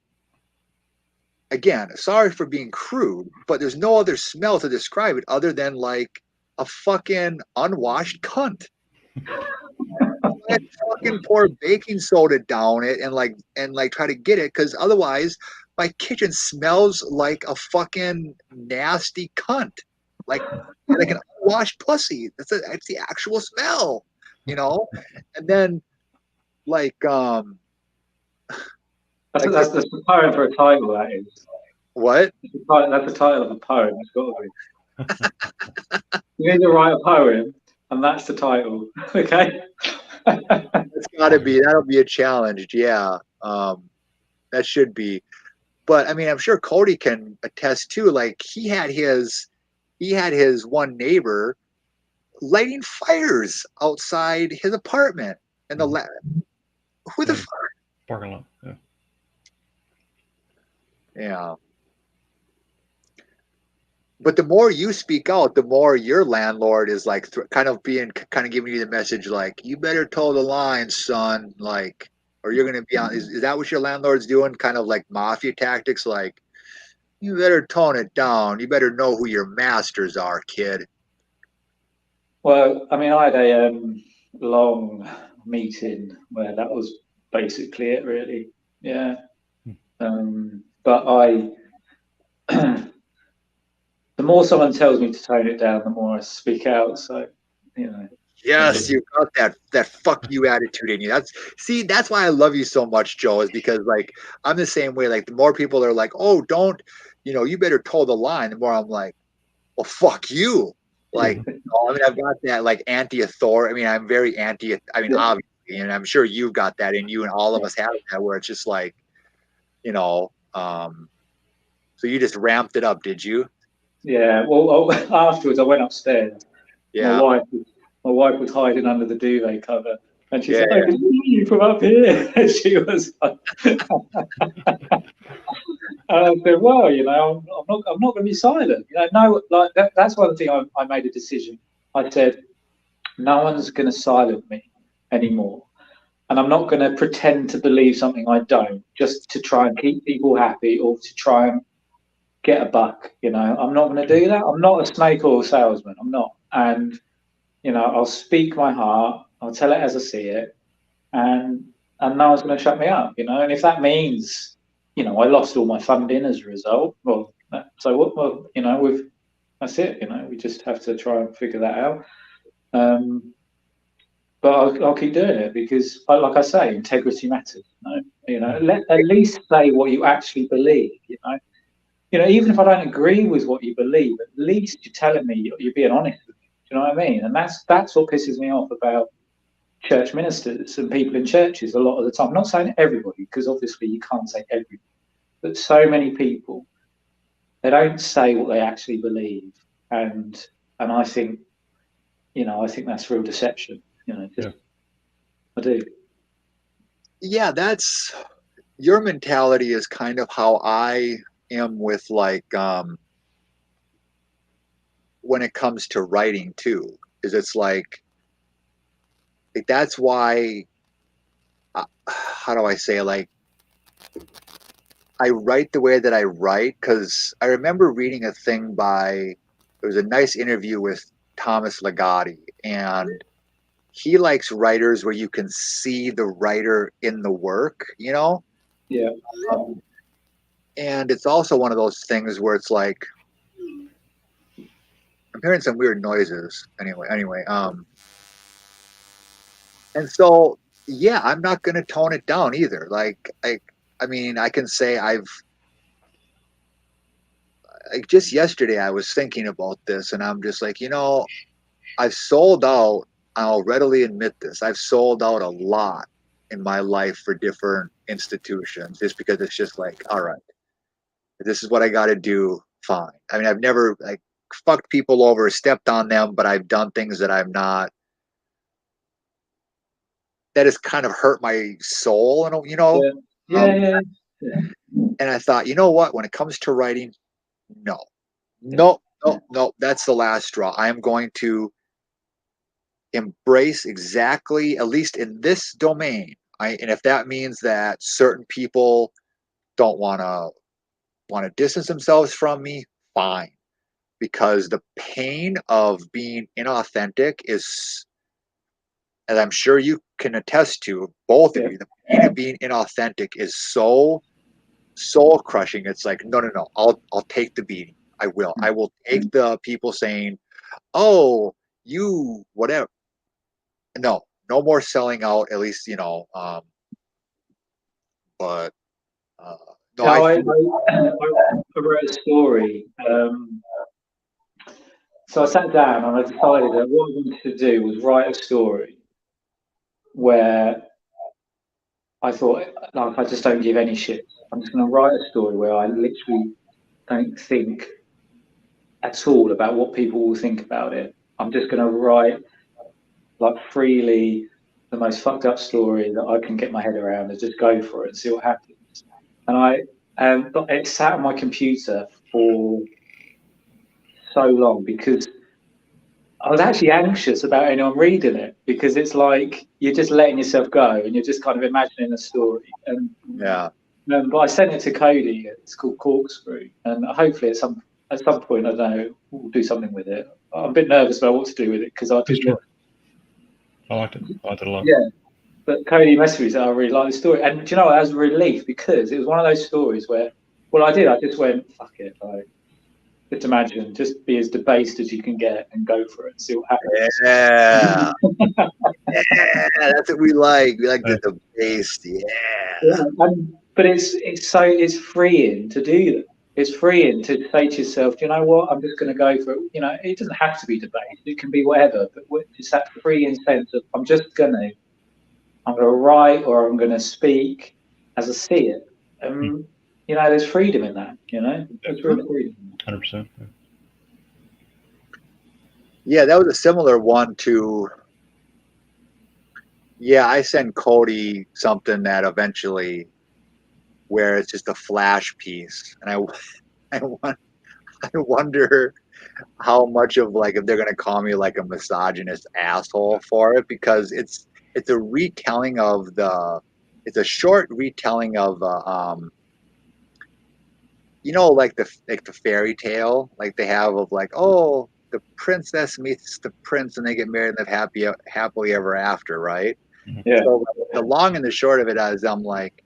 [SPEAKER 3] again, sorry for being crude, but there's no other smell to describe it other than like a fucking unwashed cunt. I fucking pour baking soda down it and try to get it, because otherwise my kitchen smells like a fucking nasty cunt. Like an unwashed pussy. That's the actual smell, And then like
[SPEAKER 2] That's
[SPEAKER 3] like
[SPEAKER 2] that's the poem for a title. That is.
[SPEAKER 3] what?
[SPEAKER 2] That's the title of a poem. It's got to be. You need to write a poem, and that's the title. Okay.
[SPEAKER 3] It's got to be. That'll be a challenge. Yeah. That should be. But I mean, I'm sure Cody can attest too. Like he had his one neighbor lighting fires outside his apartment, and who the fuck?
[SPEAKER 1] Parking lot. Yeah.
[SPEAKER 3] Yeah. But the more you speak out, the more your landlord is like kind of giving you the message like, you better toe the line, son. Like, or you're going to be on. Is that what your landlord's doing? Kind of like mafia tactics, like, you better tone it down. You better know who your masters are, kid.
[SPEAKER 2] Well, I mean, I had a long meeting where that was basically it, really. Yeah. But the more someone tells me to tone it down, the more I speak out. So, you know.
[SPEAKER 3] Yes, you got that fuck you attitude in you. That's why I love you so much, Joe, is because like I'm the same way. Like the more people are like, oh, don't, you better toe the line, the more I'm like, well, fuck you. Like, I mean, I've got that like anti-authority. I mean, I'm very obviously, and I'm sure you've got that in you, and all of us have that, where it's just like, so you just ramped it up, did you?
[SPEAKER 2] Yeah. Well, afterwards, I went upstairs.
[SPEAKER 3] Yeah.
[SPEAKER 2] My wife was hiding under the duvet cover, and she said, "I can see you from up here." And she was like, I said, "Well, I'm not going to be silent. No, like that's one thing I made a decision. I said, no one's going to silence me anymore, and I'm not going to pretend to believe something I don't, just to try and keep people happy or to try and get a buck. I'm not going to do that. I'm not a snake oil salesman. I'm not, and I'll speak my heart. I'll tell it as I see it, and no one's going to shut me up. And if that means I lost all my funding as a result. Well, so what? Well, that's it. We just have to try and figure that out. But I'll keep doing it because, like I say, integrity matters. At least say what you actually believe. Even if I don't agree with what you believe, at least you're telling me you're being honest with me. Do you know what I mean? And that's what pisses me off about church ministers and people in churches a lot of the time. I'm not saying everybody, because obviously you can't say everybody, but so many people, they don't say what they actually believe, and I think that's real deception. I do.
[SPEAKER 3] Yeah, that's your mentality is kind of how I am with like when it comes to writing too. Is it's like that's why how do I say, like, I write the way that I write, because I remember reading a thing there was a nice interview with Thomas Ligotti, and he likes writers where you can see the writer in the work,
[SPEAKER 2] Yeah.
[SPEAKER 3] And it's also one of those things where it's like, I'm hearing some weird noises anyway. And so, yeah, I'm not going to tone it down either. Like, I mean, I can say just yesterday I was thinking about this, and I'm just like, I've sold out. I'll readily admit this. I've sold out a lot in my life for different institutions, just because it's just like, all right, this is what I got to do. Fine. I mean, I've never fucked people over, stepped on them, but I've done things that I'm not. That has kind of hurt my soul, and
[SPEAKER 2] Yeah.
[SPEAKER 3] And I thought, you know what? When it comes to writing, no, that's the last straw. I am going to embrace exactly, at least in this domain. And if that means that certain people don't want to distance themselves from me, fine. Because the pain of being inauthentic is, as I'm sure you can attest to, both of you, the pain of being inauthentic is so soul crushing. It's like, no, I'll take the beating. I will take the people saying, oh, you whatever. No, no more selling out, at least, but no,
[SPEAKER 2] Yeah,
[SPEAKER 3] I
[SPEAKER 2] I,
[SPEAKER 3] think,
[SPEAKER 2] I wrote a story. So I sat down and I decided that what I wanted to do was write a story where I thought, like, I just don't give any shit. I'm just going to write a story where I literally don't think at all about what people will think about it. I'm just going to write, like, freely the most fucked up story that I can get my head around and just go for it and see what happens. And it sat on my computer for so long because I was actually anxious about anyone reading it, because it's like you're just letting yourself go and you're just kind of imagining a story. And
[SPEAKER 3] yeah.
[SPEAKER 2] but I sent it to Cody. It's called Corkscrew, and hopefully at some point, I don't know, we'll do something with it. I'm a bit nervous about what to do with it because I
[SPEAKER 1] It's
[SPEAKER 2] did
[SPEAKER 1] true. I liked it. I liked it a lot.
[SPEAKER 2] yeah. But Cody messaged me said I really like the story, and do you know what? That was a relief, because it was one of those stories where, well, I just went fuck it, like, just imagine, just be as debased as you can get and go for it and see what happens.
[SPEAKER 3] Yeah. Yeah, that's what we like. We like the debased. Yeah.
[SPEAKER 2] But it's freeing to do that. It's freeing to say to yourself, do you know what? I'm just going to go for it. You know, it doesn't have to be debate. It can be whatever. But it's that freeing sense of I'm going to write, or I'm going to speak as I see it. You know, there's freedom in that. You know, there's real freedom.
[SPEAKER 1] 100%.
[SPEAKER 3] Yeah, that was a similar one to. Yeah, I sent Cody something that eventually, where it's just a flash piece, and I wonder how much of, like, if they're gonna call me like a misogynist asshole for it, because it's a retelling of it's a short retelling of like the fairy tale like they have of, like, oh, the princess meets the prince and they get married and live happily ever after, right?
[SPEAKER 2] Yeah.
[SPEAKER 3] So the long and the short of it is, I'm like,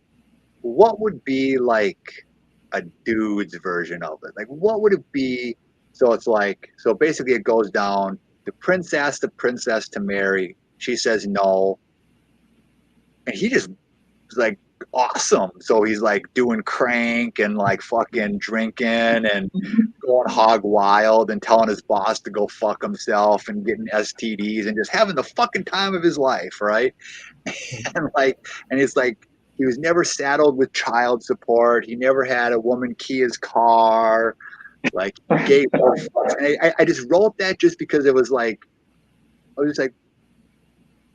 [SPEAKER 3] what would be like a dude's version of it? Like, what would it be? So it's like, so basically it goes down. The prince asks the princess to marry. She says no. And he just was like, awesome. So he's like doing crank and like fucking drinking and going hog wild and telling his boss to go fuck himself and getting STDs and just having the fucking time of his life, right? And it's like, he was never saddled with child support. He never had a woman key his car. Like, he gave no fucks. And I just wrote that just because it was like, I was like,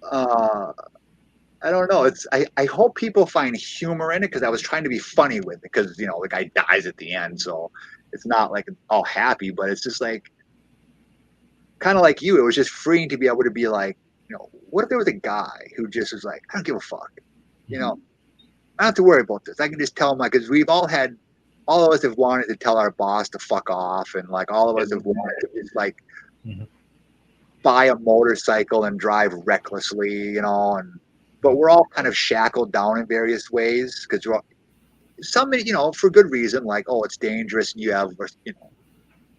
[SPEAKER 3] I don't know. I hope people find humor in it, because I was trying to be funny with it, because the guy dies at the end, so it's not like all happy, but it's just like, kind of like you. It was just freeing to be able to be like, what if there was a guy who just was like, I don't give a fuck, I don't have to worry about this. I can just tell him, like, because all of us have wanted to tell our boss to fuck off, and like all of us have wanted to just like buy a motorcycle and drive recklessly, but we're all kind of shackled down in various ways, because some, for good reason, like, oh, it's dangerous, and you have,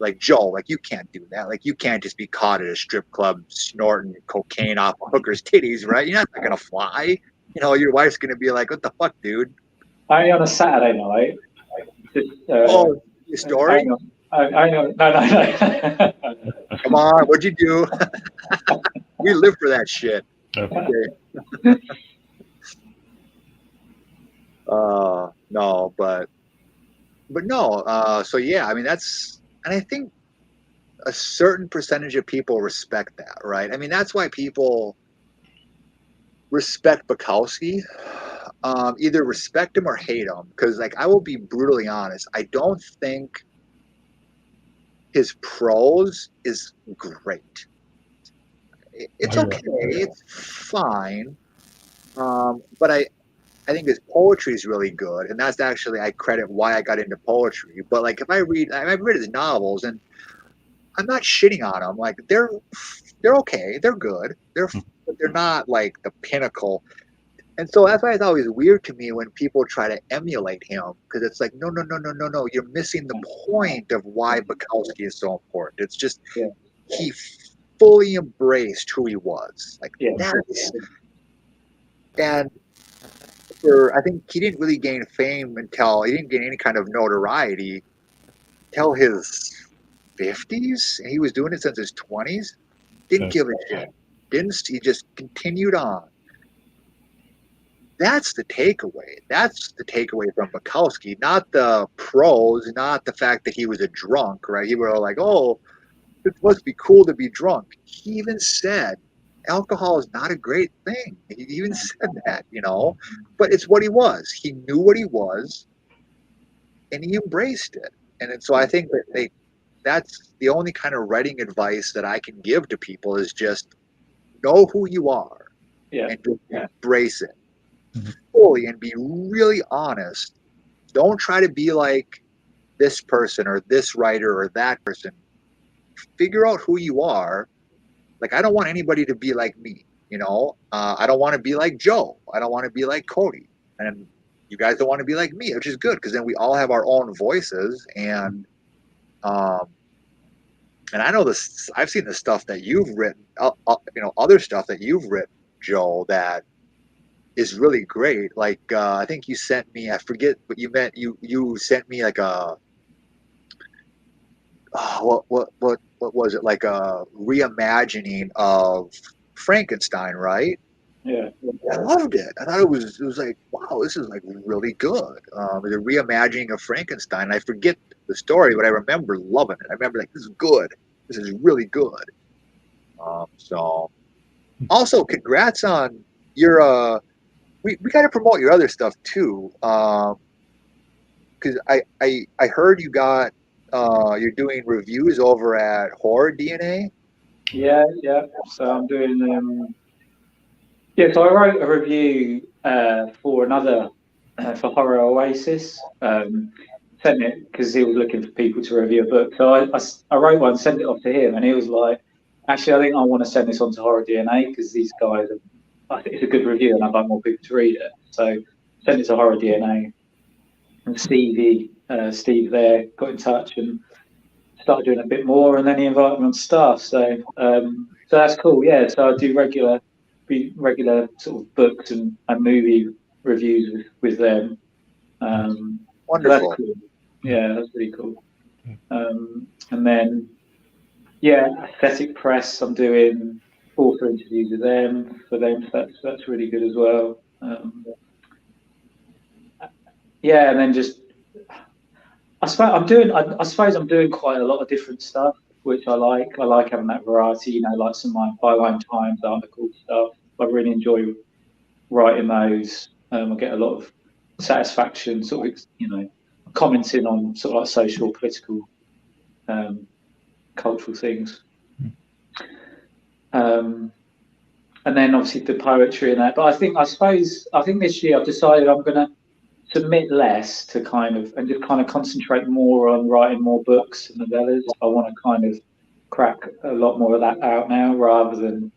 [SPEAKER 3] like Joe, like, you can't do that. Like, you can't just be caught at a strip club snorting cocaine off a hooker's titties, right? You're not gonna fly. Your wife's gonna be like, "What the fuck, dude?"
[SPEAKER 2] Only on a Saturday night. Just,
[SPEAKER 3] Oh, your story?
[SPEAKER 2] I know. No.
[SPEAKER 3] Come on, what'd you do? We live for that shit. Okay. No, but no. So yeah, I mean, and I think a certain percentage of people respect that, right? I mean, that's why people respect Bukowski. Either respect him or hate him, because, like, I will be brutally honest, I don't think his prose is great. It's okay, it's fine, but I think his poetry is really good, and that's actually, I credit why I got into poetry. But like, I've read his novels, and I'm not shitting on them. Like, they're okay, they're good, they're not like the pinnacle. And so that's why it's always weird to me when people try to emulate him, because it's like, no, you're missing the point of why Bukowski is so important. It's just, he fully embraced who he was. Like
[SPEAKER 2] Yeah.
[SPEAKER 3] that's, and I think he didn't really gain fame until he didn't gain any kind of notoriety till his 50s, and he was doing it since his 20s. Didn't give a shit. He just continued on. That's the takeaway. That's the takeaway from Bukowski, not the prose, not the fact that he was a drunk, right? He were like, oh, it must be cool to be drunk. He even said alcohol is not a great thing. He even said that, but it's what he was. He knew what he was, and he embraced it. And so I think that that's the only kind of writing advice that I can give to people is just know who you are and just embrace it fully and be really honest. Don't try to be like this person or this writer or that person. Figure out who you are. Like, I don't want anybody to be like me, I don't want to be like Joe. I don't want to be like Cody. And you guys don't want to be like me, which is good because then we all have our own voices. And I know this. I've seen the stuff that you've written, other stuff that you've written, Joe, that is really great. Like I think you sent me. I forget what you meant. You sent me like a what was it, like a reimagining of Frankenstein, right?
[SPEAKER 2] Yeah.
[SPEAKER 3] I loved it. I thought it was like, wow, this is like really good. The reimagining of Frankenstein. I forget the story, but I remember loving it. I remember like, this is good. This is really good. So also congrats on your we got to promote your other stuff too. Because I heard you got you're doing reviews over at Horror DNA.
[SPEAKER 2] Yeah. So I'm doing so I wrote a review for another for Horror Oasis. Sent it because he was looking for people to review a book. So I wrote one, sent it off to him, and he was like, "Actually, I think I want to send this on to Horror DNA because these guys, I think it's a good review, and I'd like more people to read it." So sent it to Horror DNA, and Steve there got in touch and started doing a bit more, and then he invited me on stuff. So that's cool. Yeah. So I do regular sort of books and movie reviews with them.
[SPEAKER 3] Wonderful.
[SPEAKER 2] So that's cool. Yeah, that's really cool. And then Aesthetic Press, I'm doing author interviews with them for them. So that's really good as well. And then just I suppose I'm doing quite a lot of different stuff, which I like. I like having that variety, like some of my Byline Times article stuff. I really enjoy writing those. I get a lot of satisfaction, sort of, commenting on sort of like social, political, cultural things. And then obviously the poetry and that. But I think this year I've decided I'm going to submit less to just concentrate more on writing more books and novellas. I want to kind of crack a lot more of that out now rather than,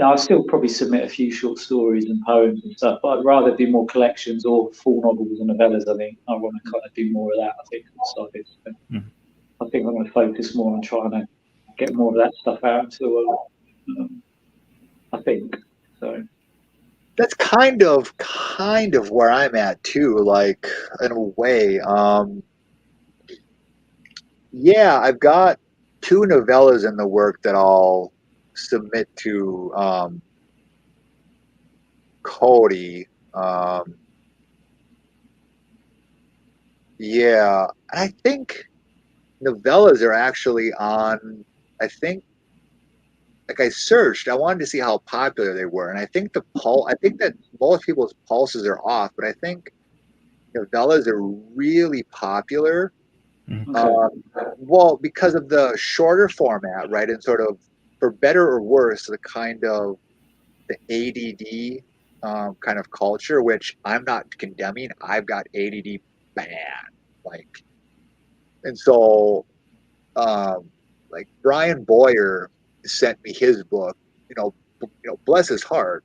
[SPEAKER 2] I'll still probably submit a few short stories and poems and stuff, but I'd rather do more collections or full novels and novellas. I think I want to kind of do more of that. I think I think I'm going to focus more on trying to get more of that stuff out into the world. I think so.
[SPEAKER 3] That's kind of where I'm at too, like in a way. I've got 2 novellas in the work that I'll submit to Cody. I think novellas are actually on, I think, like I searched, I wanted to see how popular they were, and I think that most people's pulses are off, but I think novellas are really popular. Well, because of the shorter format, right, and sort of, for better or worse, the kind of the ADD kind of culture, which I'm not condemning. I've got ADD bad, and so like Brian Boyer sent me his book, bless his heart.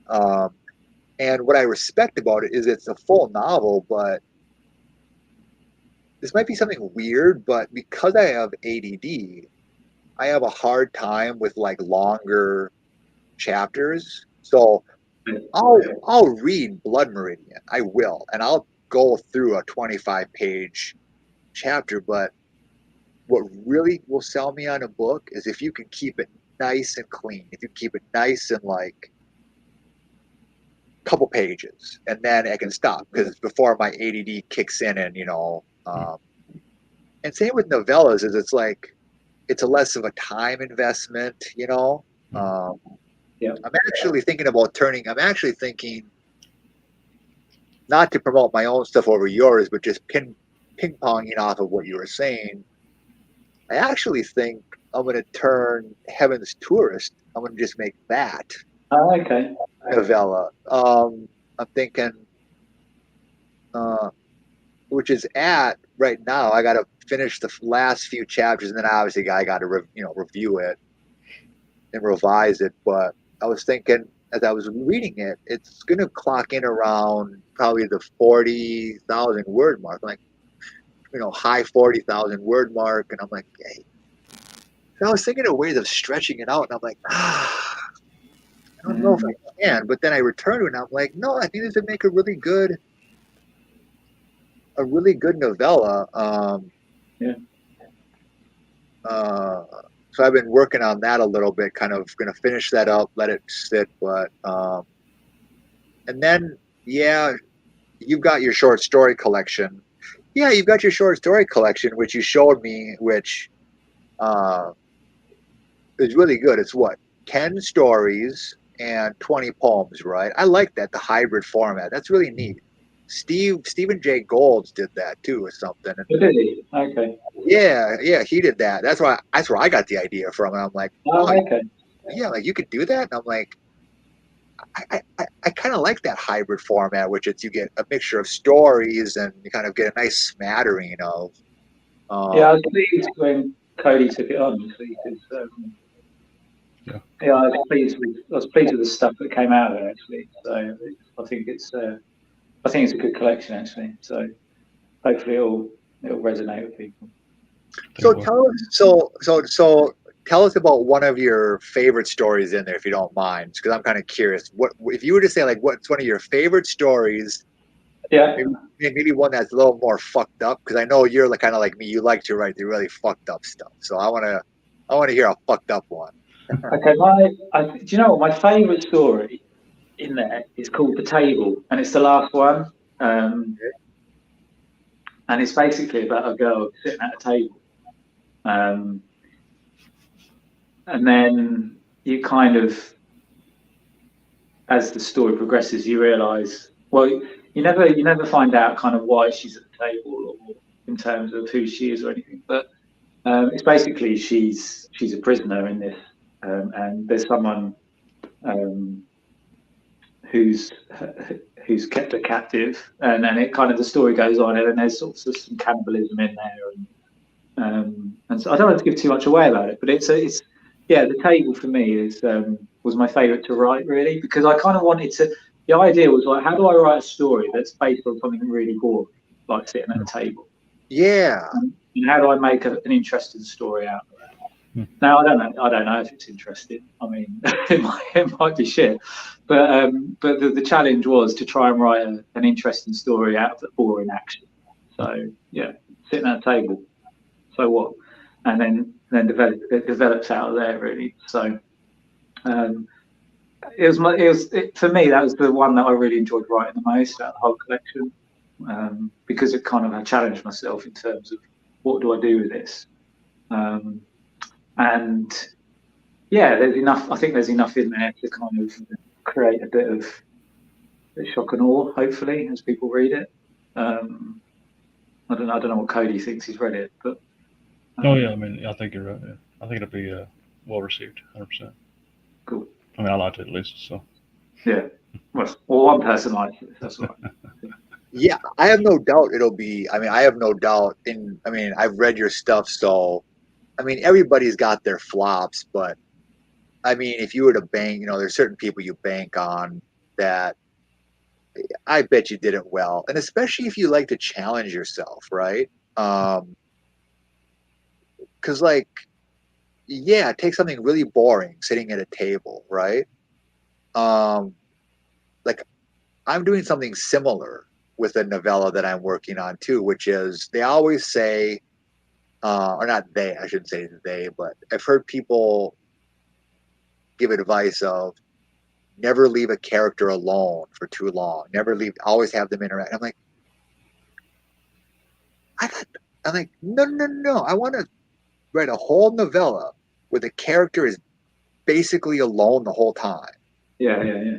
[SPEAKER 3] And what I respect about it is it's a full novel, but this might be something weird, but because I have ADD, I have a hard time with like longer chapters. So I'll read Blood Meridian. I will, and I'll go through a 25-page chapter. But what really will sell me on a book is if you can keep it nice and clean. If you keep it nice and like a couple pages, and then I can stop because before my ADD kicks in, and and same with novellas is it's a less of a time investment.
[SPEAKER 2] Yeah.
[SPEAKER 3] I'm actually thinking not to promote my own stuff over yours, but just ping-ponging off of what you were saying. I actually think I'm going to turn Heaven's Tourist. I'm going to just make that
[SPEAKER 2] Okay.
[SPEAKER 3] novella. I'm thinking, which is at right now. I got to finish the last few chapters, and then obviously I got to review it and revise it. But I was thinking as I was reading it, it's going to clock in around probably the 40,000 word mark, like high 40,000 word mark, and I'm like, hey. So I was thinking of ways of stretching it out, and I'm like, I don't know if I can. But then I returned to it, and I'm like, no, I think this would make a really good novella. So I've been working on that a little bit, kind of going to finish that up, let it sit. But and then you've got your short story collection. Yeah, you've got your short story collection, which you showed me, which is really good. It's 10 stories and 20 poems, right? I like that, the hybrid format. That's really neat. Stephen J. Golds did that too, or something.
[SPEAKER 2] Did he? Okay.
[SPEAKER 3] Yeah, he did that. That's where I got the idea from. And I'm like,
[SPEAKER 2] okay.
[SPEAKER 3] Yeah, like you could do that. And I'm like, I kind of like that hybrid format, which you get a mixture of stories and you kind of get a nice smattering of.
[SPEAKER 2] I was pleased when Cody took it on, because I was pleased with the stuff that came out of it, actually. So I think it's a good collection, actually. So hopefully it'll resonate with people.
[SPEAKER 3] So tell us about one of your favorite stories in there, if you don't mind, because I'm kind of curious. What if you were to say like what's one of your favorite stories?
[SPEAKER 2] Yeah.
[SPEAKER 3] Maybe one that's a little more fucked up, because I know you're like kind of like me. You like to write the really fucked up stuff. So I want to hear a fucked up one.
[SPEAKER 2] Okay, do you know what my favourite story in there is called The Table, and it's the last one, and it's basically about a girl sitting at a table, and then you kind of, as the story progresses, you realise, well, you never find out kind of why she's at the table or in terms of who she is or anything, but it's basically she's a prisoner in this, and there's someone who's kept her captive, and then it kind of, the story goes on, and then there's sort of some cannibalism in there, and so I don't want to give too much away about it, but it's The Table for me was my favourite to write, really, because I kind of wanted to. The idea was like, how do I write a story that's based on something really boring, like sitting at a table?
[SPEAKER 3] Yeah.
[SPEAKER 2] And how do I make an interesting story out of that? Now I don't know if it's interesting. I mean, it might be shit, but the challenge was to try and write an interesting story out of the boring action. So sitting at a table. So what? And then it develops out of there, really. So for me, that was the one that I really enjoyed writing the most out of the whole collection, because it kind of, I challenged myself in terms of what do I do with this, and there's enough. I think there's enough in there to kind of create a bit of shock and awe, hopefully, as people read it. I don't know what Cody thinks. He's read it, but
[SPEAKER 1] I mean, I think you're right. Yeah. I think it'll be well received, 100%.
[SPEAKER 2] Cool.
[SPEAKER 1] I mean, I liked it at least. So.
[SPEAKER 2] Yeah. Well, one person likes it. That's all right.
[SPEAKER 3] Yeah, I have no doubt it'll be. I mean, I have no doubt I've read your stuff, so I mean, everybody's got their flops, but I mean, if you were to bank, there's certain people you bank on that I bet you did it well. And especially if you like to challenge yourself, right? Because like yeah, take something really boring, sitting at a table, right? Like I'm doing something similar with a novella that I'm working on too, which is they always say, or not they, I shouldn't say they, but I've heard people give advice of never leave a character alone for too long. Never leave, always have them interact. I'm like, I'm like, no, no, no. I want to write a whole novella where the character is basically alone the whole time.
[SPEAKER 2] Yeah, yeah, yeah.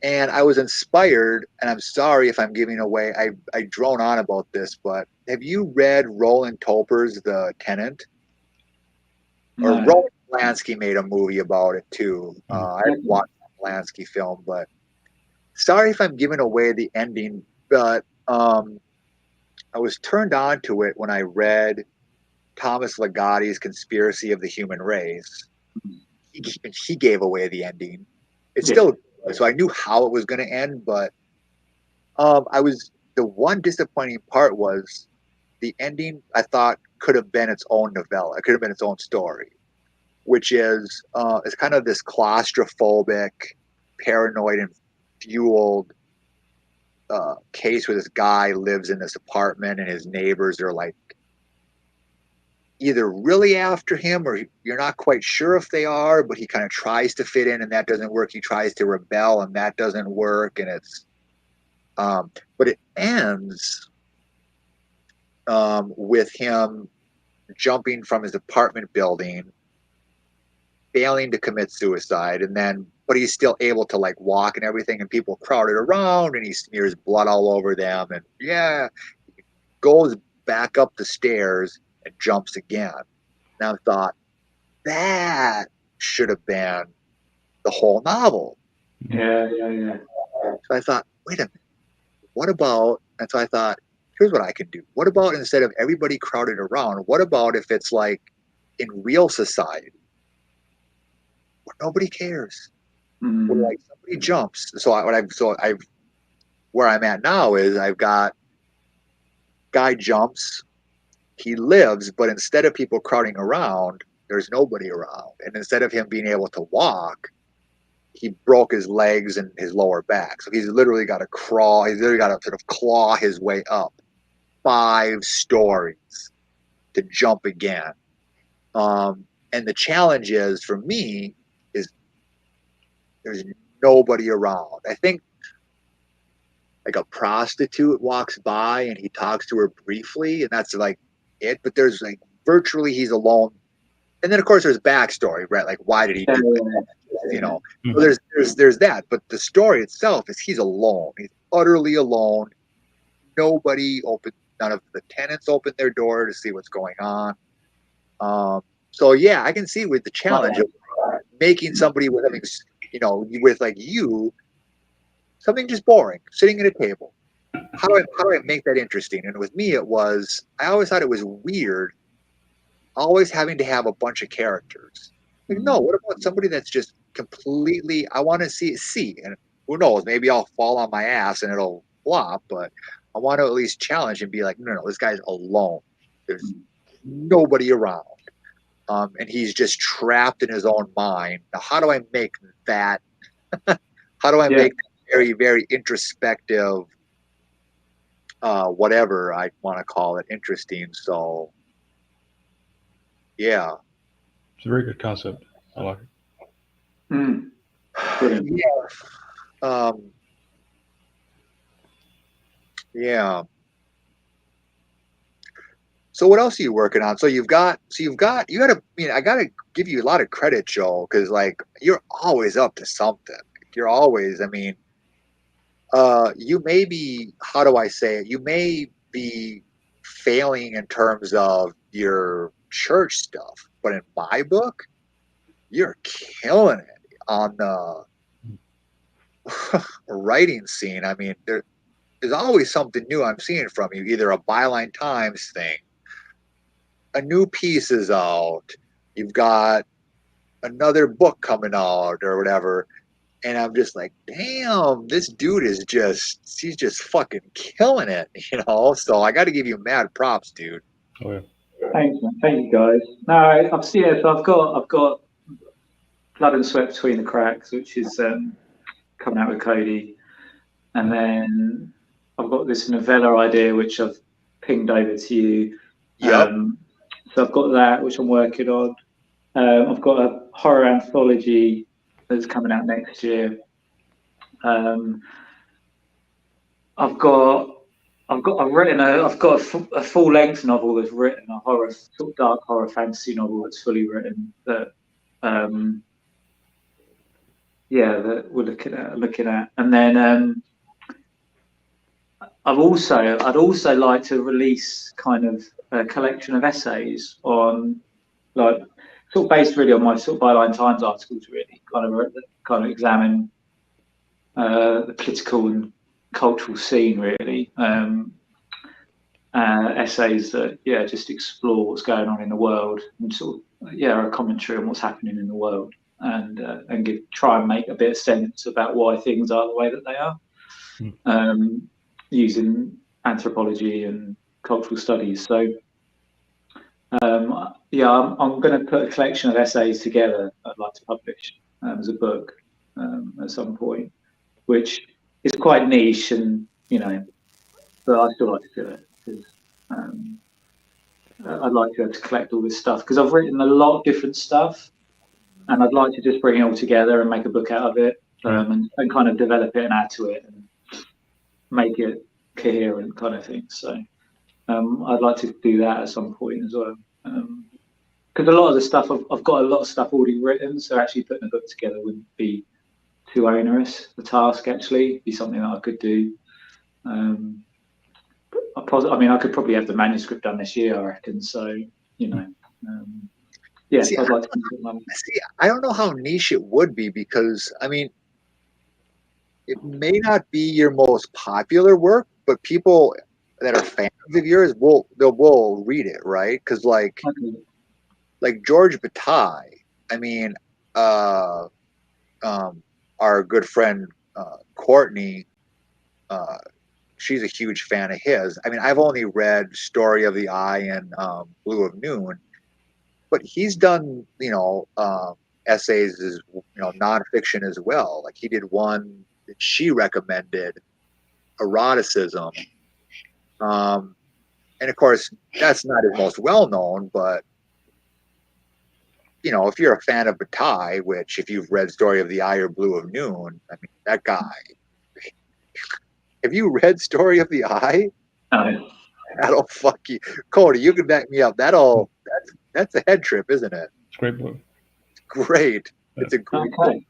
[SPEAKER 3] And I was inspired, and I'm sorry if I'm giving away, I drone on about this, but have you read Roland Tolper's The Tenant? Or
[SPEAKER 2] No.
[SPEAKER 3] Roland Polanski made a movie about it too. I haven't watched the Polanski film, but sorry if I'm giving away the ending, but I was turned on to it when I read Thomas Ligotti's Conspiracy of the Human Race. He gave away the ending. It's still, so I knew how it was going to end, but the one disappointing part was the ending. I thought could have been its own novella. It could have been its own story, which is it's kind of this claustrophobic, paranoid, and fueled case where this guy lives in this apartment and his neighbors are like either really after him or you're not quite sure if they are, but he kind of tries to fit in and that doesn't work. He tries to rebel and that doesn't work. And it's, but it ends with him jumping from his apartment building, failing to commit suicide, and then, but he's still able to like walk and everything, and people crowded around and he smears blood all over them. And yeah, he goes back up the stairs and jumps again. And I thought, that should have been the whole novel.
[SPEAKER 2] Yeah, yeah, yeah.
[SPEAKER 3] So I thought, wait a minute, what about, and so I thought, here's what I can do. What about instead of everybody crowded around, what about if it's like in real society where nobody cares? Where like somebody jumps. So I've where I'm at now is I've got guy jumps, he lives, but instead of people crowding around, there's nobody around. And instead of him being able to walk, he broke his legs and his lower back. So he's literally got to crawl, he's literally got to sort of claw his way up 5 stories to jump again. And the challenge is for me is there's nobody around. I think like a prostitute walks by and he talks to her briefly, and that's like it. But there's like virtually he's alone. And then of course there's backstory, right? Like why did he do that? You know, so there's that. But the story itself is he's alone. He's utterly alone. Nobody opened. None of the tenants opened their door to see what's going on. So yeah, I can see with the challenge of making somebody with having, you know, with like you, something just boring, sitting at a table. How do I make that interesting? And with me, it was, I always thought it was weird, always having to have a bunch of characters. Like, no, what about somebody that's just completely, I want to see, and who knows, maybe I'll fall on my ass and it'll flop, but I want to at least challenge and be like, no, this guy's alone. There's nobody around. And he's just trapped in his own mind. Now, how do I make that, how do I make that very, very introspective, whatever I want to call it, interesting? So, yeah.
[SPEAKER 1] It's a very good concept. I like it.
[SPEAKER 2] Brilliant.
[SPEAKER 3] Yeah. Yeah. So what else are you working on? So you got to, I got to give you a lot of credit, Joe, because like you're always up to something. You're always, you may be, how do I say it? You may be failing in terms of your church stuff, but in my book, you're killing it on the writing scene. I mean, there's always something new I'm seeing from you, either a Byline Times thing, a new piece is out, you've got another book coming out or whatever. And I'm just like, damn, this dude he's just fucking killing it, you know? So I got to give you mad props, dude.
[SPEAKER 1] Oh, yeah.
[SPEAKER 2] Thanks, man. Thank you, guys. No, I've seen it. So I've got Blood and Sweat Between the Cracks, which is coming out with Cody, and then I've got this novella idea which I've pinged over to you.
[SPEAKER 3] Yep.
[SPEAKER 2] So I've got that which I'm working on. I've got a horror anthology that's coming out next year. I've got a full length novel that's written, a horror, sort of dark horror fantasy novel that's fully written that that we're looking at, and then I'd also like to release kind of a collection of essays on, like, sort of based really on my sort of Byline Times articles, really kind of examine the political and cultural scene, really. Essays that just explore what's going on in the world and sort of a commentary on what's happening in the world, and try and make a bit of sense about why things are the way that they are, using anthropology and cultural studies. So I'm going to put a collection of essays together I'd like to publish as a book at some point, which is quite niche, and but I still like to do it because I'd like to be able to collect all this stuff, because I've written a lot of different stuff, and I'd like to just bring it all together and make a book out of it, and kind of develop it and add to it and make it coherent kind of thing. So I'd like to do that at some point as well, because a lot of the stuff I've got a lot of stuff already written, so actually putting a book together wouldn't be too onerous a task. Actually, it'd be something that I could do. I could probably have the manuscript done this year, I reckon. So I'd like to keep it like that.
[SPEAKER 3] See, I don't know how niche it would be, because I mean, it may not be your most popular work, but people that are fans of yours will read it, right? Because like George Bataille, I mean, our good friend Courtney, she's a huge fan of his. I mean, I've only read Story of the Eye and Blue of Noon, but he's done essays as nonfiction as well. Like, he did one that she recommended, eroticism, and of course that's not his most well known, but if you're a fan of Bataille, which if you've read Story of the Eye or Blue of Noon, I mean, that guy. Have you read Story of the Eye?
[SPEAKER 2] No.
[SPEAKER 3] That'll fuck you, Cody. You can back me up. That's a head trip, isn't it?
[SPEAKER 1] It's a great book.
[SPEAKER 3] Great. It's a great book.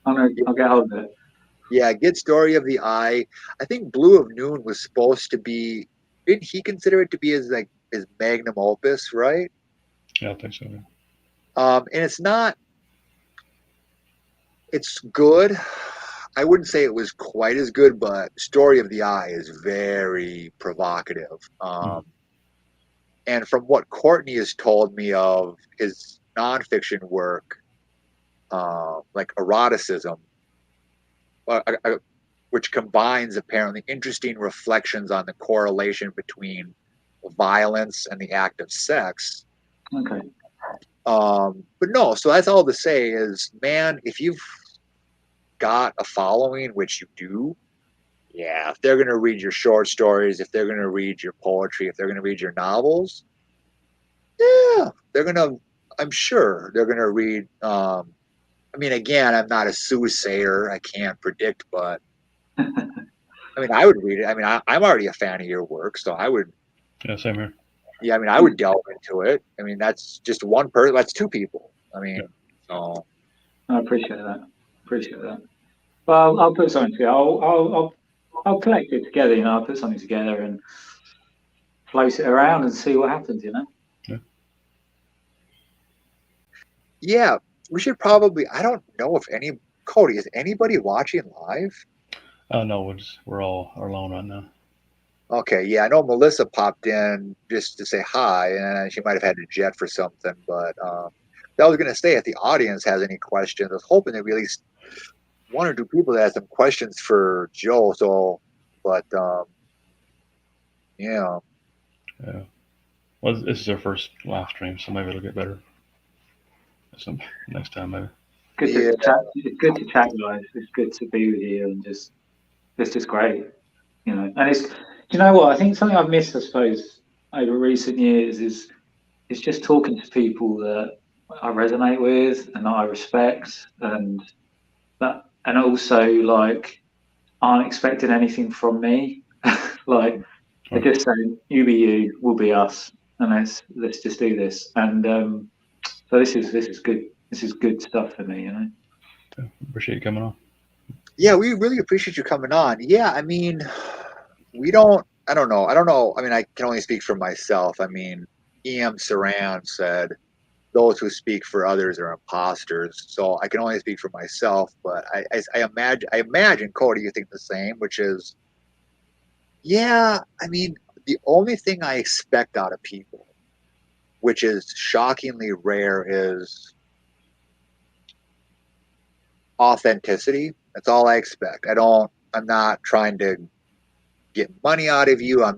[SPEAKER 2] I'll get hold of it.
[SPEAKER 3] Yeah, get Story of the Eye. I think Blue of Noon was supposed to be. Didn't he consider it to be his magnum opus, right?
[SPEAKER 1] Yeah, I think so. Yeah.
[SPEAKER 3] And it's not. It's good. I wouldn't say it was quite as good, but Story of the Eye is very provocative. And from what Courtney has told me of his nonfiction work, like eroticism, which combines apparently interesting reflections on the correlation between violence and the act of sex.
[SPEAKER 2] Okay.
[SPEAKER 3] But no, so that's all to say is, man, if you've got a following, which you do, if they're going to read your short stories, if they're going to read your poetry, if they're going to read your novels, I'm sure they're going to read. I mean, again, I'm not a soothsayer. I can't predict, but I mean, I would read it. I mean, I'm already a fan of your work, so I would.
[SPEAKER 1] Yeah, same here.
[SPEAKER 3] Yeah, I mean, I would delve into it. I mean, that's just one person. That's two people. I mean, so.
[SPEAKER 2] I appreciate that. Well, I'll put something together. I'll collect it together. I'll put something together and float it around and see what happens.
[SPEAKER 3] Yeah, we should probably. I don't know if Cody, is anybody watching live?
[SPEAKER 1] No, we're all alone right now.
[SPEAKER 3] Okay, yeah, I know Melissa popped in just to say hi, and she might have had to jet for something, but I was going to say, if the audience has any questions, I was hoping that we at least one or two people that had some questions for Joe. So, but yeah.
[SPEAKER 1] Well, this is our first live stream, so maybe it'll get better. Some next time, maybe.
[SPEAKER 2] Good to chat. It's good to chat, guys. It's good to be with you, and it's just great, you know. And it's, you know what? I think something I've missed, I suppose, over recent years is just talking to people that I resonate with and that I respect, and also like aren't expecting anything from me. Like they're just saying, "You be you, we'll be us, and let's just do this." And so this is good. This is good stuff for me, you know.
[SPEAKER 1] Appreciate you coming on.
[SPEAKER 3] Yeah, we really appreciate you coming on. Yeah, I mean, I don't know. I mean, I can only speak for myself. I mean, E.M. Saran said, those who speak for others are imposters. So I can only speak for myself, but I imagine, Cody, you think the same, which is, yeah, I mean, the only thing I expect out of people, which is shockingly rare, is authenticity. That's all I expect. I'm not trying to get money out of you. I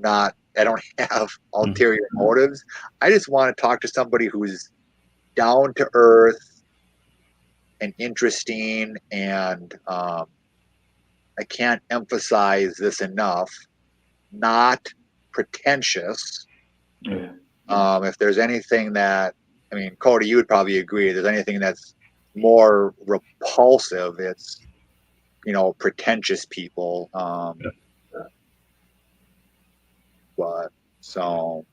[SPEAKER 3] don't have ulterior motives. I just want to talk to somebody who's down to earth and interesting. And I can't emphasize this enough, not pretentious.
[SPEAKER 2] Yeah.
[SPEAKER 3] If there's anything that, I mean, Cody, you would probably agree, if there's anything that's more repulsive, it's, pretentious people. But so,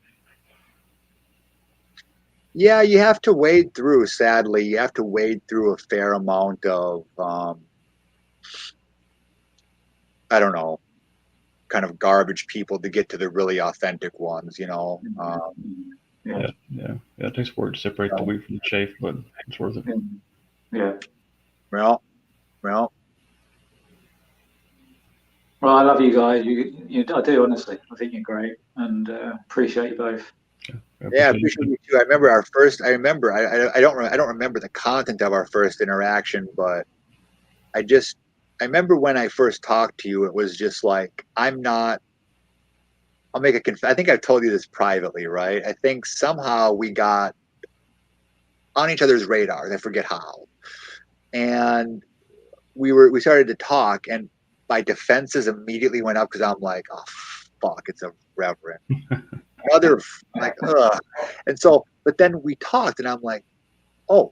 [SPEAKER 3] yeah, you have to wade through, sadly, you have to wade through a fair amount of, I don't know, kind of garbage people to get to the really authentic ones,
[SPEAKER 2] Yeah.
[SPEAKER 1] Yeah. It takes work to separate the wheat from the chaff, but it's worth it.
[SPEAKER 2] Yeah.
[SPEAKER 3] Well,
[SPEAKER 2] I love you guys. I do honestly. I think you're great, and appreciate you both.
[SPEAKER 3] yeah, I appreciate you too. I remember I don't remember the content of our first interaction, but I remember when I first talked to you, it was just like, I think I've told you this privately, right? I think somehow we got on each other's radars. I forget how. And we started to talk, and my defenses immediately went up because I'm like, oh fuck, it's a reverend. Like, ugh. And so, but then we talked, and I'm like, oh,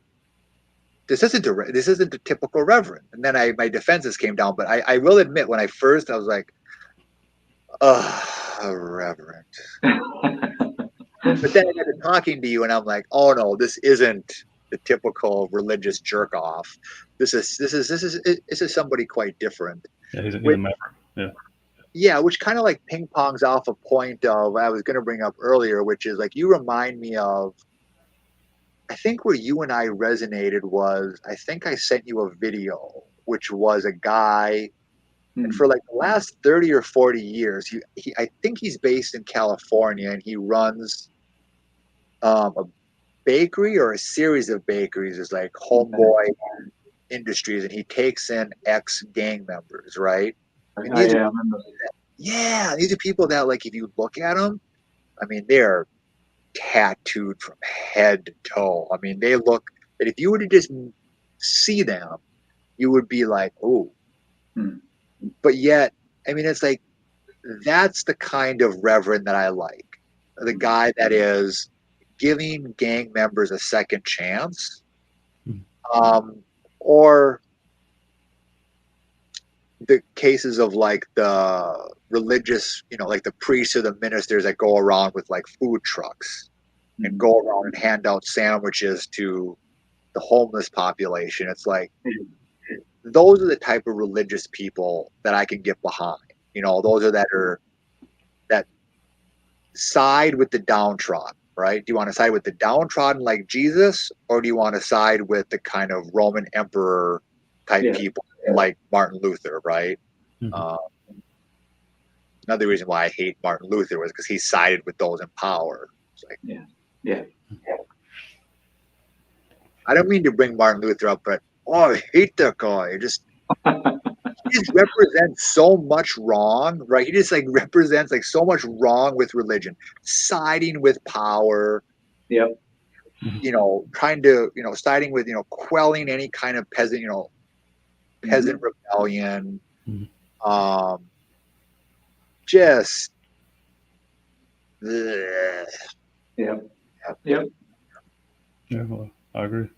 [SPEAKER 3] this isn't a typical reverend. And then my defenses came down. But I will admit, when I was like, a reverend. But then I got to talking to you, and I'm like, oh no, this isn't the typical religious jerk off. This is somebody quite different.
[SPEAKER 1] Yeah, he's a member. Yeah.
[SPEAKER 3] Yeah, which kind of like ping pongs off a point of I was going to bring up earlier, which is like, you remind me of, I think where you and I resonated was, I think I sent you a video, which was a guy, and for like the last 30 or 40 years, I think he's based in California, and he runs a bakery or a series of bakeries, is like Homeboy Industries, and he takes in ex-gang members, right? I mean, I remember. Yeah, these are people that, like, if you look at them, I mean, they're tattooed from head to toe. I mean, they look, that if you were to just see them, you would be like, oh. But yet, I mean, it's like, that's the kind of reverend that I like. The guy that is giving gang members a second chance. Or the cases of like the religious, like the priests or the ministers that go around with like food trucks and go around and hand out sandwiches to the homeless population. It's like, those are the type of religious people that I can get behind. Those are that side with the downtrodden, right? Do you want to side with the downtrodden like Jesus, or do you want to side with the kind of Roman emperor type people like Martin Luther, right? Another reason why I hate Martin Luther was because he sided with those in power. It's like, I don't mean to bring Martin Luther up, but I hate that guy. Just just represents so much wrong, right? He just like represents like so much wrong with religion, siding with power.
[SPEAKER 2] Yep.
[SPEAKER 3] You know, trying to, you know, siding with, you know, quelling any kind of peasant, you know, peasant rebellion. Just ugh.
[SPEAKER 2] Yep.
[SPEAKER 1] Yeah, well, I agree.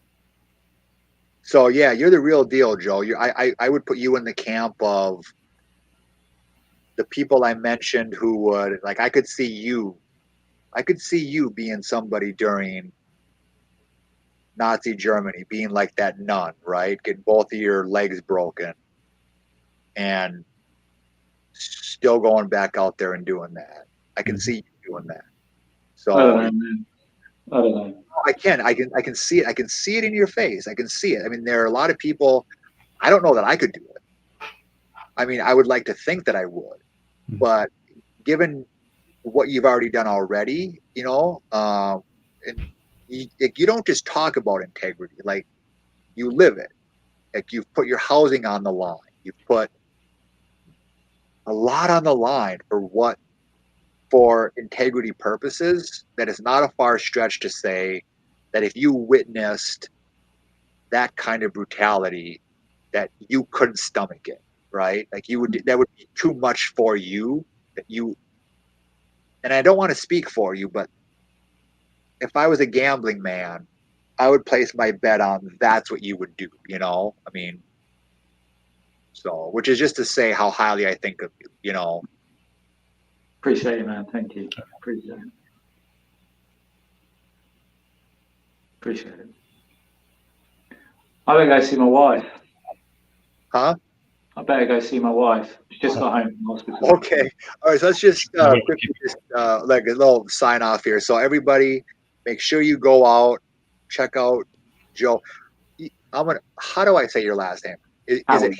[SPEAKER 3] So yeah, you're the real deal, Joe. I would put you in the camp of the people I mentioned who would, like, I could see you being somebody during Nazi Germany, being like that nun, right? Getting both of your legs broken and still going back out there and doing that. I can see you doing that. So
[SPEAKER 2] I don't know.
[SPEAKER 3] I can see it. I can see it in your face. I can see it. I mean, there are a lot of people. I don't know that I could do it. I mean, I would like to think that I would, but given what you've already done already, you know, and you don't just talk about integrity, like you live it. Like you've put your housing on the line. You've put a lot on the line for integrity purposes. That is not a far stretch to say that if you witnessed that kind of brutality, that you couldn't stomach it, right? Like that would be too much for you. And I don't want to speak for you, but if I was a gambling man, I would place my bet on that's what you would do, you know? I mean, so, which is just to say how highly I think of you, you know?
[SPEAKER 2] Appreciate it, man. Thank you. Appreciate it. I better go see my wife.
[SPEAKER 3] Huh?
[SPEAKER 2] I better go see my wife. She just got home from hospital.
[SPEAKER 3] Okay. All right. So let's just quickly like a little sign off here. So everybody, make sure you go out, check out Joe. How do I say your last name? Is it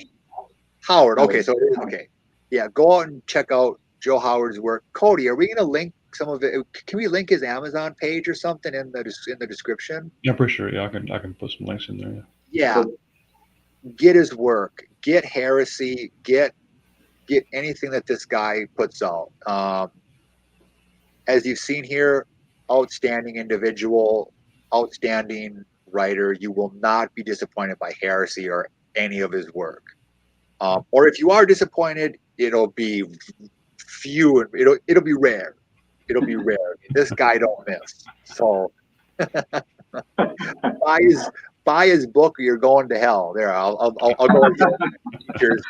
[SPEAKER 3] Howard? Okay. So it is okay. Yeah. Go out and check out Joe Howard's work. Cody, are we going to link some of it? Can we link his Amazon page or something in the description?
[SPEAKER 1] Yeah, pretty sure. Yeah, I can put some links in there.
[SPEAKER 3] Yeah.
[SPEAKER 2] Cool.
[SPEAKER 3] Get his work. Get Heresy. Get anything that this guy puts out. As you've seen here, outstanding individual, outstanding writer. You will not be disappointed by Heresy or any of his work. Or if you are disappointed, it'll be few. It'll be rare. It'll be rare. This guy don't miss. So buy his book or you're going to hell. There, I'll go with teachers.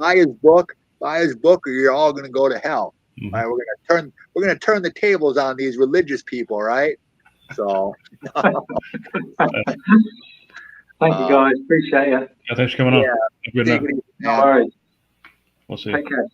[SPEAKER 3] Buy his book or you're all gonna go to hell.
[SPEAKER 1] Mm-hmm.
[SPEAKER 3] All right, we're gonna turn the tables on these religious people, right? So
[SPEAKER 2] thank you guys, appreciate it.
[SPEAKER 1] Yeah, thanks for coming on.
[SPEAKER 3] Yeah,
[SPEAKER 1] Good night.
[SPEAKER 2] No worries.
[SPEAKER 1] We'll see you.
[SPEAKER 2] Take care.